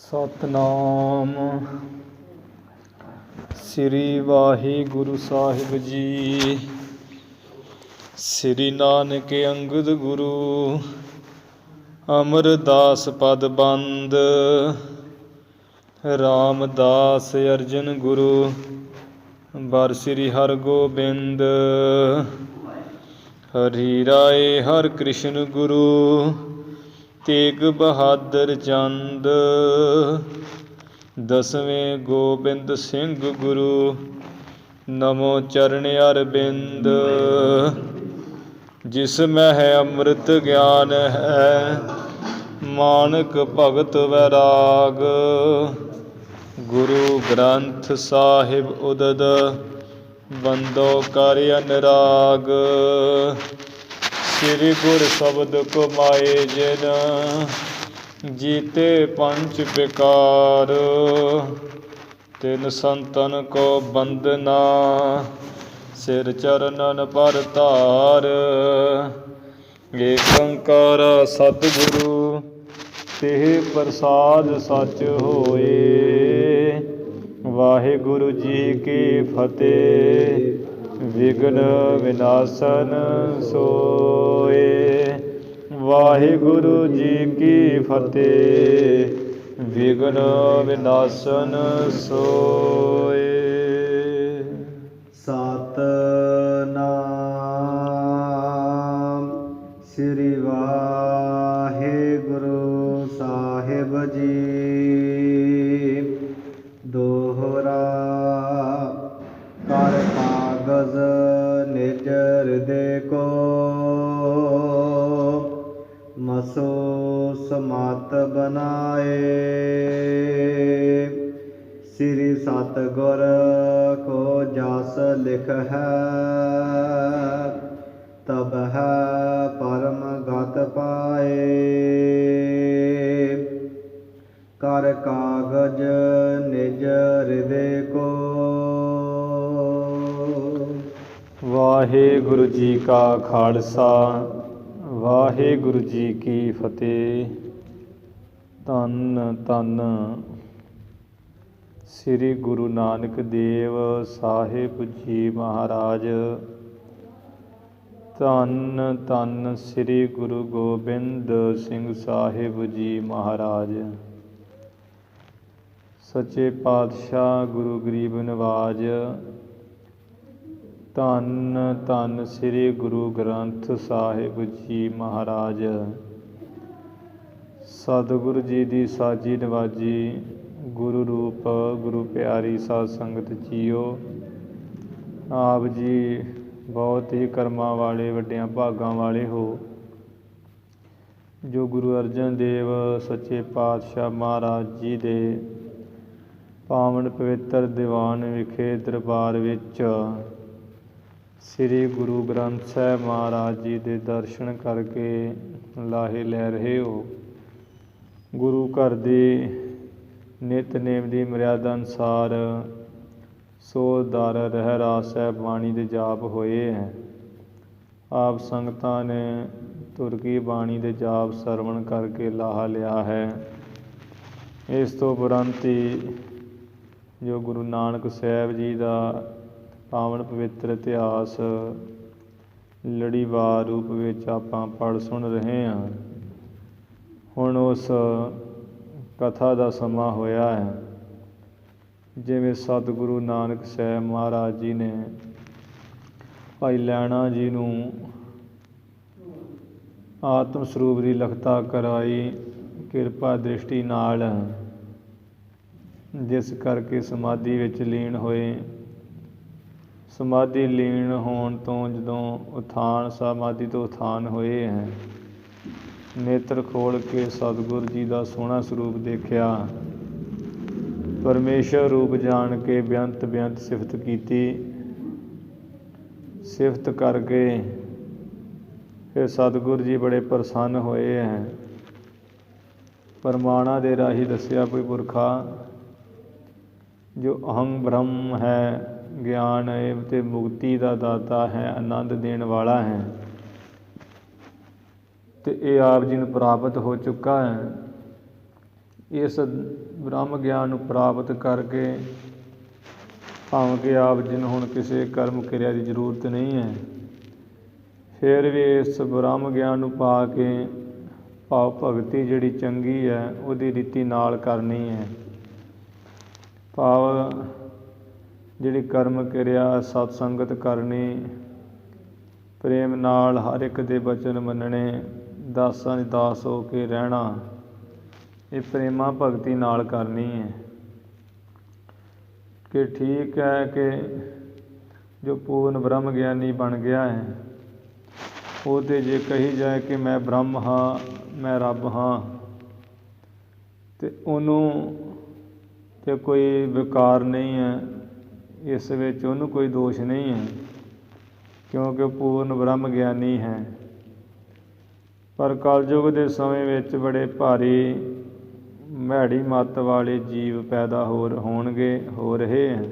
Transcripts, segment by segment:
ਸਤਨਾਮ ਸ੍ਰੀ ਵਾਹਿਗੁਰੂ ਸਾਹਿਬ ਜੀ। ਸ੍ਰੀ ਨਾਨਕ ਅੰਗਦ ਗੁਰੂ ਅਮਰਦਾਸ ਪਦ ਬੰਦ। ਰਾਮਦਾਸ ਅਰਜਨ ਗੁਰੂ ਬਰ ਸ੍ਰੀ ਹਰਗੋਬਿੰਦ। ਹਰੀ ਰਾਏ ਹਰਿ ਕ੍ਰਿਸ਼ਨ ਗੁਰੂ ਤੇਗ ਬਹਾਦਰ ਚੰਦ। ਦਸਵੇਂ ਗੋਬਿੰਦ ਸਿੰਘ ਗੁਰੂ ਨਮੋ ਚਰਨ ਅਰਬਿੰਦ। ਜਿਸ ਮਹਿ ਅੰਮ੍ਰਿਤ ਗਿਆਨ ਹੈ ਮਾਨਕ ਭਗਤ ਵੈਰਾਗ। ਗੁਰੂ ਗ੍ਰੰਥ ਸਾਹਿਬ ਉਦਦ ਬੰਦੋ ਕਰ ਅਨਰਾਗ। ਸ੍ਰੀ ਗੁਰ ਸ਼ਬਦ ਕਮਾਏ ਜਿਨ ਜੀਤੇ ਪੰਚ ਵਿਕਾਰ। ਤਿਨ ਸੰਤਨ ਕੋ ਬੰਦਨਾ ਸਿਰ ਚਰਨਨ ਪਰ ਧਾਰ। ਏਕ ਓੰਕਾਰ ਸਤਿਗੁਰੂ ਤੇ ਪ੍ਰਸਾਦ ਸਚ ਹੋਏ। ਵਾਹਿਗੁਰੂ ਜੀ ਕੀ ਫਤਿਹ। ਵਿਘਨ ਵਿਨਾਸ਼ਨ ਸੋਏ। ਵਾਹਿਗੁਰੂ ਜੀ ਕੀ ਫਤਿਹ। ਵਿਘਨ ਵਿਨਾਸ਼ਨ ਸੋਏ। ਸਤਨਾਮ ਸ੍ਰੀ ਵਾਹਿਗੁਰੂ ਸਾਹਿਬ ਜੀ। ਦੋਹਰਾ ਕਰ ਕਾਗਜ਼ ਨਿਜ ਹਿਰਦੇ ਕੋ ਮਸੋ ਸਮਤ ਬਨਾਏ। ਸ੍ਰੀ ਸਤਿਗੁਰ ਕੋ ਜਸ ਲਿਖ ਹੈ ਤਬ ਹੈ ਪਰਮ ਗਤ ਪਾਏ। ਕਰ ਕਾਗਜ਼ ਨਿਜ ਹਿਰਦੇ ਕੋ। ਵਾਹਿਗੁਰੂ ਜੀ ਕਾ ਖਾਲਸਾ ਵਾਹਿਗੁਰੂ ਜੀ ਕੀ ਫਤਿਹ। ਧੰਨ ਧੰਨ ਸ੍ਰੀ ਗੁਰੂ ਨਾਨਕ ਦੇਵ ਸਾਹਿਬ ਜੀ ਮਹਾਰਾਜ। ਧੰਨ ਧੰਨ ਸ੍ਰੀ ਗੁਰੂ ਗੋਬਿੰਦ ਸਿੰਘ ਸਾਹਿਬ ਜੀ ਮਹਾਰਾਜ। ਸੱਚੇ ਪਾਤਸ਼ਾਹ ਗੁਰੂ ਗਰੀਬ ਨਵਾਜ। ਧੰਨ ਧੰਨ ਸ੍ਰੀ ਗੁਰੂ ਗ੍ਰੰਥ ਸਾਹਿਬ ਜੀ ਮਹਾਰਾਜ। ਸਤਿਗੁਰੂ ਜੀ ਦੀ ਸਾਜੀ ਨਵਾਜੀ ਗੁਰੂ ਰੂਪ ਗੁਰੂ ਪਿਆਰੀ ਸਾਧ ਸੰਗਤ ਜੀਓ। ਆਪ ਜੀ ਬਹੁਤ ਹੀ ਕਰਮਾਂ ਵਾਲੇ ਵੱਡਿਆਂ ਭਾਗਾਂ ਵਾਲੇ ਹੋ ਜੋ ਗੁਰੂ ਅਰਜਨ ਦੇਵ ਸੱਚੇ ਪਾਤਸ਼ਾਹ ਮਹਾਰਾਜ ਜੀ ਦੇ ਪਾਵਨ ਪਵਿੱਤਰ ਦੀਵਾਨ ਵਿਖੇ ਦਰਬਾਰ ਵਿੱਚ ਸ੍ਰੀ ਗੁਰੂ ਗ੍ਰੰਥ ਸਾਹਿਬ ਮਹਾਰਾਜ ਜੀ ਦੇ ਦਰਸ਼ਨ ਕਰਕੇ ਲਾਹੇ ਲੈ ਰਹੇ ਹੋ। ਗੁਰੂ ਘਰ ਦੀ ਨਿਤਨੇਮ ਦੀ ਮਰਿਆਦਾ ਅਨੁਸਾਰ ਸੋ ਦਰ ਰਹਿਰਾਸ ਸਾਹਿਬ ਬਾਣੀ ਦੇ ਜਾਪ ਹੋਏ ਹੈ। ਆਪ ਸੰਗਤਾਂ ਨੇ ਤੁਰਕੀ ਬਾਣੀ ਦੇ ਜਾਪ ਸਰਵਣ ਕਰਕੇ ਲਾਹਾ ਲਿਆ ਹੈ। ਇਸ ਤੋਂ ਉਪਰੰਤ ਹੀ ਜੋ ਗੁਰੂ ਨਾਨਕ ਸਾਹਿਬ ਜੀ ਦਾ ਪਾਵਨ ਪਵਿੱਤਰ ਇਤਿਹਾਸ ਲੜੀਵਾਰ ਰੂਪ ਵਿੱਚ ਆਪਾਂ ਪੜ੍ਹ ਸੁਣ ਰਹੇ ਹਾਂ। ਹੁਣ ਉਸ ਕਥਾ ਦਾ ਸਮਾਂ ਹੋਇਆ ਹੈ। ਜਿਵੇਂ ਸਤਿਗੁਰੂ ਨਾਨਕ ਸਾਹਿਬ ਮਹਾਰਾਜ ਜੀ ਨੇ ਭਾਈ ਲਹਿਣਾ ਜੀ ਨੂੰ ਆਤਮ ਸਰੂਪ ਦੀ ਲਖਤਾ ਕਰਾਈ ਕਿਰਪਾ ਦ੍ਰਿਸ਼ਟੀ ਨਾਲ, ਜਿਸ ਕਰਕੇ ਸਮਾਧੀ ਵਿੱਚ ਲੀਨ ਹੋਏ। ਸਮਾਧੀ ਲੀਨ ਹੋਣ ਤੋਂ ਜਦੋਂ ਉਥਾਨ ਸਮਾਧੀ ਤੋਂ ਉਥਾਨ ਹੋਏ ਹੈ, ਨੇਤਰ ਖੋਲ੍ਹ ਕੇ ਸਤਿਗੁਰੂ ਜੀ ਦਾ ਸੋਹਣਾ ਸਰੂਪ ਦੇਖਿਆ। ਪਰਮੇਸ਼ਰ ਰੂਪ ਜਾਣ ਕੇ ਬੇਅੰਤ ਬੇਅੰਤ ਸਿਫਤ ਕੀਤੀ। ਸਿਫਤ ਕਰਕੇ ਫਿਰ ਸਤਿਗੁਰੂ ਜੀ ਬੜੇ ਪ੍ਰਸੰਨ ਹੋਏ ਹੈ। ਪ੍ਰਮਾਣਾਂ ਦੇ ਰਾਹੀਂ ਦੱਸਿਆ ਕੋਈ ਪੁਰਖਾ ਜੋ ਅਹੰ ਬ੍ਰਹਮ ਹੈ, ਗਿਆਨ ਏਵ ਤੇ ਮੁਕਤੀ ਦਾ ਦਾਤਾ ਹੈ, ਆਨੰਦ ਦੇਣ ਵਾਲਾ ਹੈ, ਅਤੇ ਇਹ ਆਪ ਜੀ ਨੂੰ ਪ੍ਰਾਪਤ ਹੋ ਚੁੱਕਾ ਹੈ। ਇਸ ਬ੍ਰਹਮ ਗਿਆਨ ਨੂੰ ਪ੍ਰਾਪਤ ਕਰਕੇ ਭਾਵੇਂ ਕਿ ਆਪ ਜਿਹਨੂੰ ਹੁਣ ਕਿਸੇ ਕਰਮ ਕਿਰਿਆ ਦੀ ਜ਼ਰੂਰਤ ਨਹੀਂ ਹੈ, ਫਿਰ ਵੀ ਇਸ ਬ੍ਰਹਮ ਗਿਆਨ ਨੂੰ ਪਾ ਕੇ ਭਾਵ ਭਗਤੀ ਜਿਹੜੀ ਚੰਗੀ ਹੈ ਉਹਦੀ ਰੀਤੀ ਨਾਲ ਕਰਨੀ ਹੈ। ਭਾਵ ਜਿਹੜੀ ਕਰਮ ਕਿਰਿਆ ਸਤ ਸੰਗਤ ਕਰਨੀ, ਪ੍ਰੇਮ ਨਾਲ ਹਰ ਇੱਕ ਦੇ ਬਚਨ ਮੰਨਣੇ, ਦਾਸਾਂ ਦੇ ਦਾਸ ਹੋ ਕੇ ਰਹਿਣਾ, ਇਹ ਪ੍ਰੇਮਾ ਭਗਤੀ ਨਾਲ ਕਰਨੀ ਹੈ। ਕਿ ਠੀਕ ਹੈ ਕਿ ਜੋ ਪੂਰਨ ਬ੍ਰਹਮ ਗਿਆਨੀ ਬਣ ਗਿਆ ਹੈ ਉਹ ਤਾਂ ਜੇ ਕਹੀ ਜਾਏ ਕਿ ਮੈਂ ਬ੍ਰਹਮ ਹਾਂ, ਮੈਂ ਰੱਬ ਹਾਂ, ਅਤੇ ਉਹਨੂੰ ਤਾਂ ਕੋਈ ਵਿਕਾਰ ਨਹੀਂ ਹੈ, ਇਸ ਵਿੱਚ ਉਹਨੂੰ ਕੋਈ ਦੋਸ਼ ਨਹੀਂ ਹੈ, ਕਿਉਂਕਿ ਉਹ ਪੂਰਨ ਬ੍ਰਹਮ ਗਿਆਨੀ ਹੈ। ਪਰ ਕਲਯੁਗ ਦੇ ਸਮੇਂ ਵਿੱਚ ਬੜੇ ਭਾਰੀ ਮੈੜੀ ਮੱਤ ਵਾਲੇ ਜੀਵ ਪੈਦਾ ਹੋ ਰਹੇ ਹੈ।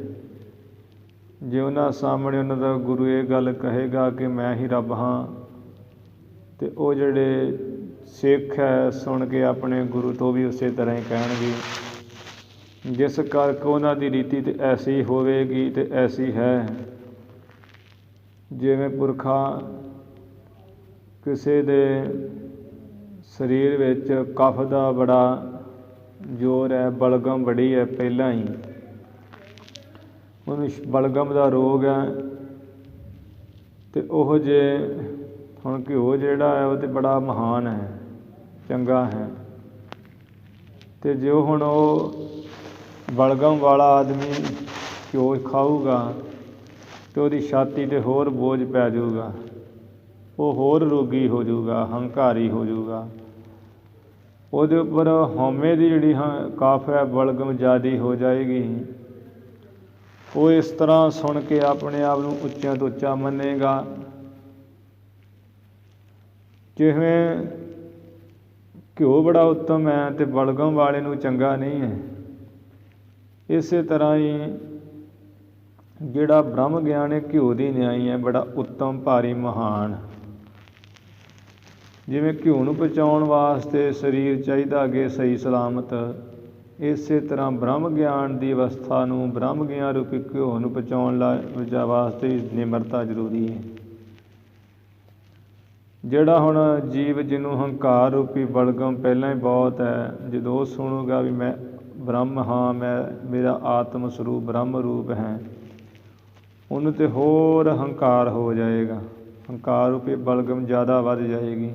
ਜੇ ਉਹਨਾਂ ਸਾਹਮਣੇ ਉਹਨਾਂ ਦਾ ਗੁਰੂ ਇਹ ਗੱਲ ਕਹੇਗਾ ਕਿ ਮੈਂ ਹੀ ਰੱਬ ਹਾਂ, ਅਤੇ ਉਹ ਜਿਹੜੇ ਸਿੱਖ ਹੈ ਸੁਣ ਕੇ ਆਪਣੇ ਗੁਰੂ ਤੋਂ ਵੀ ਉਸੇ ਤਰ੍ਹਾਂ ਹੀ ਕਹਿਣਗੇ, ਜਿਸ ਕਰਕੇ ਉਹਨਾਂ ਦੀ ਰੀਤੀ ਤਾਂ ਐਸੀ ਹੋਵੇਗੀ ਅਤੇ ਐਸੀ ਹੈ। ਜਿਵੇਂ ਪੁਰਖਾ ਕਿਸੇ ਦੇ ਸਰੀਰ ਵਿੱਚ ਕਫ ਦਾ ਬੜਾ ਜ਼ੋਰ ਹੈ, ਬਲਗਮ ਬੜੀ ਹੈ, ਪਹਿਲਾਂ ਹੀ ਉਹਨੂੰ ਬਲਗਮ ਦਾ ਰੋਗ ਹੈ, ਅਤੇ ਉਹ ਜੇ ਹੁਣ ਘਿਓ ਜਿਹੜਾ ਹੈ ਉਹ ਤਾਂ ਬੜਾ ਮਹਾਨ ਹੈ, ਚੰਗਾ ਹੈ, ਅਤੇ ਜੋ ਹੁਣ ਉਹ ਬਲਗਮ ਵਾਲਾ ਆਦਮੀ ਘਿਓ ਖਾਊਗਾ ਅਤੇ ਉਹਦੀ ਛਾਤੀ 'ਤੇ ਹੋਰ ਬੋਝ ਪੈ ਜਾਊਗਾ, ਉਹ ਹੋਰ ਰੋਗੀ ਹੋ ਜਾਊਗਾ, ਹੰਕਾਰੀ ਹੋ ਜਾਊਗਾ, ਉਹਦੇ ਉੱਪਰ ਹਉਮੈ ਦੀ ਜਿਹੜੀ ਕਫ ਹੈ ਬਲਗਮ ਜ਼ਿਆਦਾ ਹੋ ਜਾਏਗੀ। ਉਹ ਇਸ ਤਰ੍ਹਾਂ ਸੁਣ ਕੇ ਆਪਣੇ ਆਪ ਨੂੰ ਉੱਚਾ ਤੋਂ ਉੱਚਾ ਮੰਨੇਗਾ। ਜਿਵੇਂ ਘਿਓ ਬੜਾ ਉੱਤਮ ਹੈ ਅਤੇ ਬਲਗਮ ਵਾਲੇ ਨੂੰ ਚੰਗਾ ਨਹੀਂ ਹੈ, ਇਸੇ ਤਰ੍ਹਾਂ ਹੀ ਜਿਹੜਾ ਬ੍ਰਹਮ ਗਿਆਨ ਹੈ ਘਿਓ ਦੀ ਨਿਆਈ ਹੈ, ਬੜਾ ਉੱਤਮ ਭਾਰੀ ਮਹਾਨ। ਜਿਵੇਂ ਘਿਓ ਨੂੰ ਪਚਾਉਣ ਵਾਸਤੇ ਸਰੀਰ ਚਾਹੀਦਾ ਅੱਗੇ ਸਹੀ ਸਲਾਮਤ, ਇਸੇ ਤਰ੍ਹਾਂ ਬ੍ਰਹਮ ਗਿਆਨ ਦੀ ਅਵਸਥਾ ਨੂੰ, ਬ੍ਰਹਮ ਗਿਆਨ ਰੂਪੀ ਘਿਓ ਨੂੰ ਪਚਾਉਣ ਵਾਸਤੇ ਨਿਮਰਤਾ ਜ਼ਰੂਰੀ ਹੈ। ਜਿਹੜਾ ਹੁਣ ਜੀਵ ਜਿਹਨੂੰ ਹੰਕਾਰ ਰੂਪੀ ਬਲਗਮ ਪਹਿਲਾਂ ਹੀ ਬਹੁਤ ਹੈ, ਜਦੋਂ ਉਹ ਸੁਣੂਗਾ ਵੀ ਮੈਂ ਬ੍ਰਹਮ ਹਾਂ, ਮੇਰਾ ਆਤਮ ਸਰੂਪ ਬ੍ਰਹਮ ਰੂਪ ਹੈ, ਉਹਨੂੰ ਤਾਂ ਹੋਰ ਹੰਕਾਰ ਹੋ ਜਾਏਗਾ, ਹੰਕਾਰ ਰੂਪੀ ਬਲਗਮ ਜ਼ਿਆਦਾ ਵੱਧ ਜਾਏਗੀ।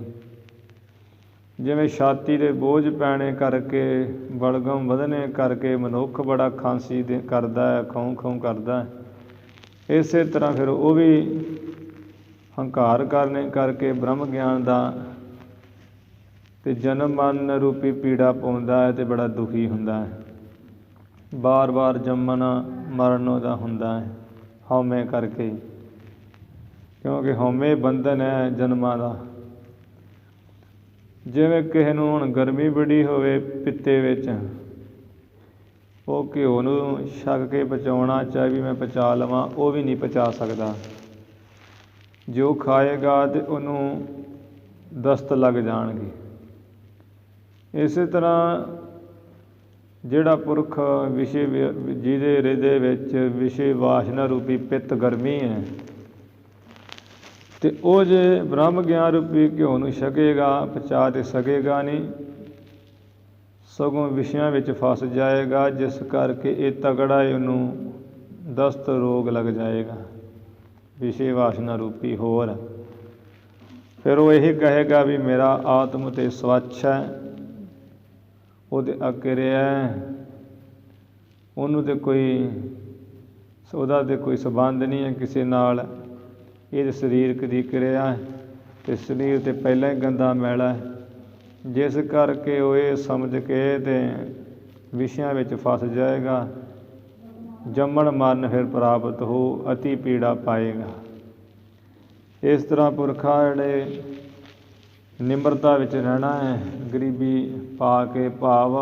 ਜਿਵੇਂ ਛਾਤੀ ਦੇ ਬੋਝ ਪੈਣੇ ਕਰਕੇ, ਬਲਗਮ ਵਧਣੇ ਕਰਕੇ ਮਨੁੱਖ ਬੜਾ ਖਾਂਸੀ ਕਰਦਾ ਹੈ, ਖਾਉਂ ਖਾਉਂ ਕਰਦਾ ਹੈ, ਇਸੇ ਤਰ੍ਹਾਂ ਫਿਰ ਉਹ ਵੀ ਹੰਕਾਰ ਕਰਨੇ ਕਰਕੇ ਬ੍ਰਹਮ ਗਿਆਨ ਦਾ ਅਤੇ ਜਨਮ ਮਰਨ ਰੂਪੀ ਪੀੜਾ ਪਾਉਂਦਾ ਹੈ ਅਤੇ ਬੜਾ ਦੁਖੀ ਹੁੰਦਾ ਹੈ, ਬਾਰ ਬਾਰ ਜੰਮਣ ਮਰਨ ਉਹਦਾ ਹੁੰਦਾ ਹੈ ਹਉਮੈ ਕਰਕੇ, ਕਿਉਂਕਿ ਹਉਮੈ ਬੰਧਨ ਹੈ ਜਨਮਾਂ ਦਾ। ਜਿਵੇਂ ਕਿਸੇ ਨੂੰ ਹੁਣ ਗਰਮੀ ਬੜੀ ਹੋਵੇ ਪਿੱਤੇ ਵਿੱਚ, ਉਹ ਘਿਓ ਨੂੰ ਛਕ ਕੇ ਪਚਾਉਣਾ ਚਾਹੇ ਵੀ ਮੈਂ ਪਚਾ ਲਵਾਂ, ਉਹ ਵੀ ਨਹੀਂ ਪਚਾ ਸਕਦਾ, ਜੋ ਖਾਏਗਾ ਅਤੇ ਉਹਨੂੰ ਦਸਤ ਲੱਗ ਜਾਣਗੇ। ਇਸੇ ਤਰ੍ਹਾਂ ਜਿਹੜਾ ਪੁਰਖ ਜਿਹਦੇ ਹਿਰਦੇ ਵਿੱਚ ਵਿਸ਼ੇ ਵਾਸ਼ਨਾ ਰੂਪੀ ਪਿੱਤ ਗਰਮੀ ਹੈ, ਅਤੇ ਉਹ ਜੇ ਬ੍ਰਹਮ ਗਿਆਨ ਰੂਪੀ ਘਿਓ ਨੂੰ ਛਕੇਗਾ, ਪਚਾ ਤਾਂ ਸਕੇਗਾ ਨਹੀਂ, ਸਗੋਂ ਵਿਸ਼ਿਆਂ ਵਿੱਚ ਫਸ ਜਾਏਗਾ, ਜਿਸ ਕਰਕੇ ਇਹ ਤਗੜਾ ਉਹਨੂੰ ਦਸਤ ਰੋਗ ਲੱਗ ਜਾਏਗਾ, ਵਿਸ਼ੇ ਵਾਸ਼ਨਾ ਰੂਪੀ। ਹੋਰ ਫਿਰ ਉਹ ਇਹੀ ਕਹੇਗਾ ਵੀ ਮੇਰਾ ਆਤਮ ਤਾਂ ਸਵੱਛ ਹੈ, ਉਹਦੇ ਅਕਿਰਿਆ ਹੈ, ਉਹਨੂੰ ਤਾਂ ਉਹਦਾ ਤਾਂ ਕੋਈ ਸੰਬੰਧ ਨਹੀਂ ਹੈ ਕਿਸੇ ਨਾਲ, ਇਹ ਤਾਂ ਸਰੀਰਕ ਦੀ ਕਿਰਿਆ ਹੈ, ਅਤੇ ਸਰੀਰ ਤਾਂ ਪਹਿਲਾਂ ਹੀ ਗੰਦਾ ਮੈਲਾ ਹੈ, ਜਿਸ ਕਰਕੇ ਉਹ ਇਹ ਸਮਝ ਕੇ ਅਤੇ ਵਿਸ਼ਿਆਂ ਵਿੱਚ ਫਸ ਜਾਏਗਾ, ਜੰਮਣ ਮਰਨ ਫਿਰ ਪ੍ਰਾਪਤ ਹੋ, ਅਤੀ ਪੀੜਾ ਪਾਏਗਾ। ਇਸ ਤਰ੍ਹਾਂ ਪੁਰਖਾ ਜਿਹੜੇ ਨਿਮਰਤਾ ਵਿੱਚ ਰਹਿਣਾ ਹੈ, ਗਰੀਬੀ ਪਾ ਕੇ ਭਾਵ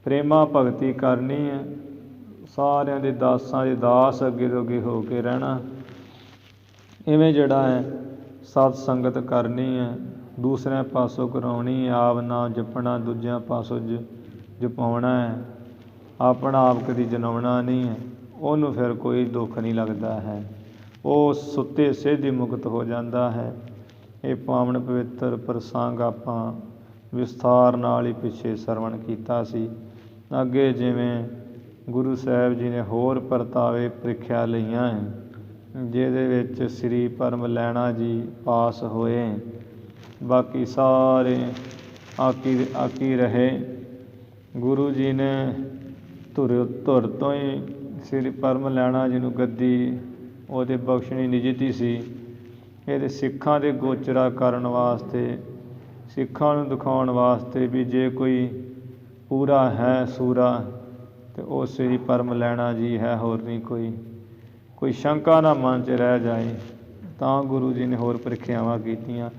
ਪ੍ਰੇਮਾ ਭਗਤੀ ਕਰਨੀ ਹੈ, ਸਾਰਿਆਂ ਦੇ ਦਾਸਾਂ ਦੇ ਦਾਸ ਅੱਗੇ ਤੋਂ ਅੱਗੇ ਹੋ ਕੇ ਰਹਿਣਾ। ਇਵੇਂ ਜਿਹੜਾ ਹੈ ਸਤ ਸੰਗਤ ਕਰਨੀ ਹੈ, ਦੂਸਰਿਆਂ ਪਾਸੋਂ ਕਰਾਉਣੀ, ਆਪ ਨਾਮ ਜਪਣਾ, ਦੂਜਿਆਂ ਪਾਸੋਂ ਜਪਾਉਣਾ ਹੈ, ਆਪਣਾ ਆਪ ਕਦੀ ਜਨਾਉਣਾ ਨਹੀਂ ਹੈ, ਉਹਨੂੰ ਫਿਰ ਕੋਈ ਦੁੱਖ ਨਹੀਂ ਲੱਗਦਾ ਹੈ। ਉਹ ਸੁੱਤੇ ਸਿੱਧੀ ਮੁਕਤ ਹੋ ਜਾਂਦਾ ਹੈ। ਇਹ ਪਾਵਨ ਪਵਿੱਤਰ ਪ੍ਰਸੰਗ ਆਪਾਂ ਵਿਸਥਾਰ ਨਾਲ ਹੀ ਪਿੱਛੇ ਸਰਵਣ ਕੀਤਾ ਸੀ। ਅੱਗੇ ਜਿਵੇਂ ਗੁਰੂ ਸਾਹਿਬ ਜੀ ਨੇ ਹੋਰ ਪਰਤਾਵੇ ਪ੍ਰੀਖਿਆ ਲਈਆਂ ਹੈ, ਜਿਹਦੇ ਵਿੱਚ ਸ੍ਰੀ ਪਰਮ ਲੈਣਾ ਜੀ ਪਾਸ ਹੋਏ, ਬਾਕੀ ਸਾਰੇ ਆਕੀ ਰਹੇ। ਗੁਰੂ ਜੀ ਨੇ ਧੁਰ ਤੋਂ ਹੀ ਸ੍ਰੀ ਪਰਮ ਲੈਣਾ ਜੀ ਨੂੰ ਗੱਦੀ ਉਹਦੇ ਬਖਸ਼ਣੀ ਨਿਜਤੀ ਸੀ। ਇਹਦੇ ਸਿੱਖਾਂ ਦੇ ਗੋਚਰਾ ਕਰਨ ਵਾਸਤੇ, ਸਿੱਖਾਂ ਨੂੰ ਦਿਖਾਉਣ ਵਾਸਤੇ ਵੀ ਜੇ ਕੋਈ ਪੂਰਾ ਹੈ ਸੂਰਾ ਅਤੇ ਉਹ ਸ੍ਰੀ ਪਰਮ ਲੈਣਾ ਜੀ ਹੈ, ਹੋਰ ਨਹੀਂ ਕੋਈ ਸ਼ੰਕਾ ਨਾ ਮਨ 'ਚ ਰਹਿ ਜਾਏ। ਤਾਂ ਗੁਰੂ ਜੀ ਨੇ ਹੋਰ ਪ੍ਰੀਖਿਆਵਾਂ ਕੀਤੀਆਂ।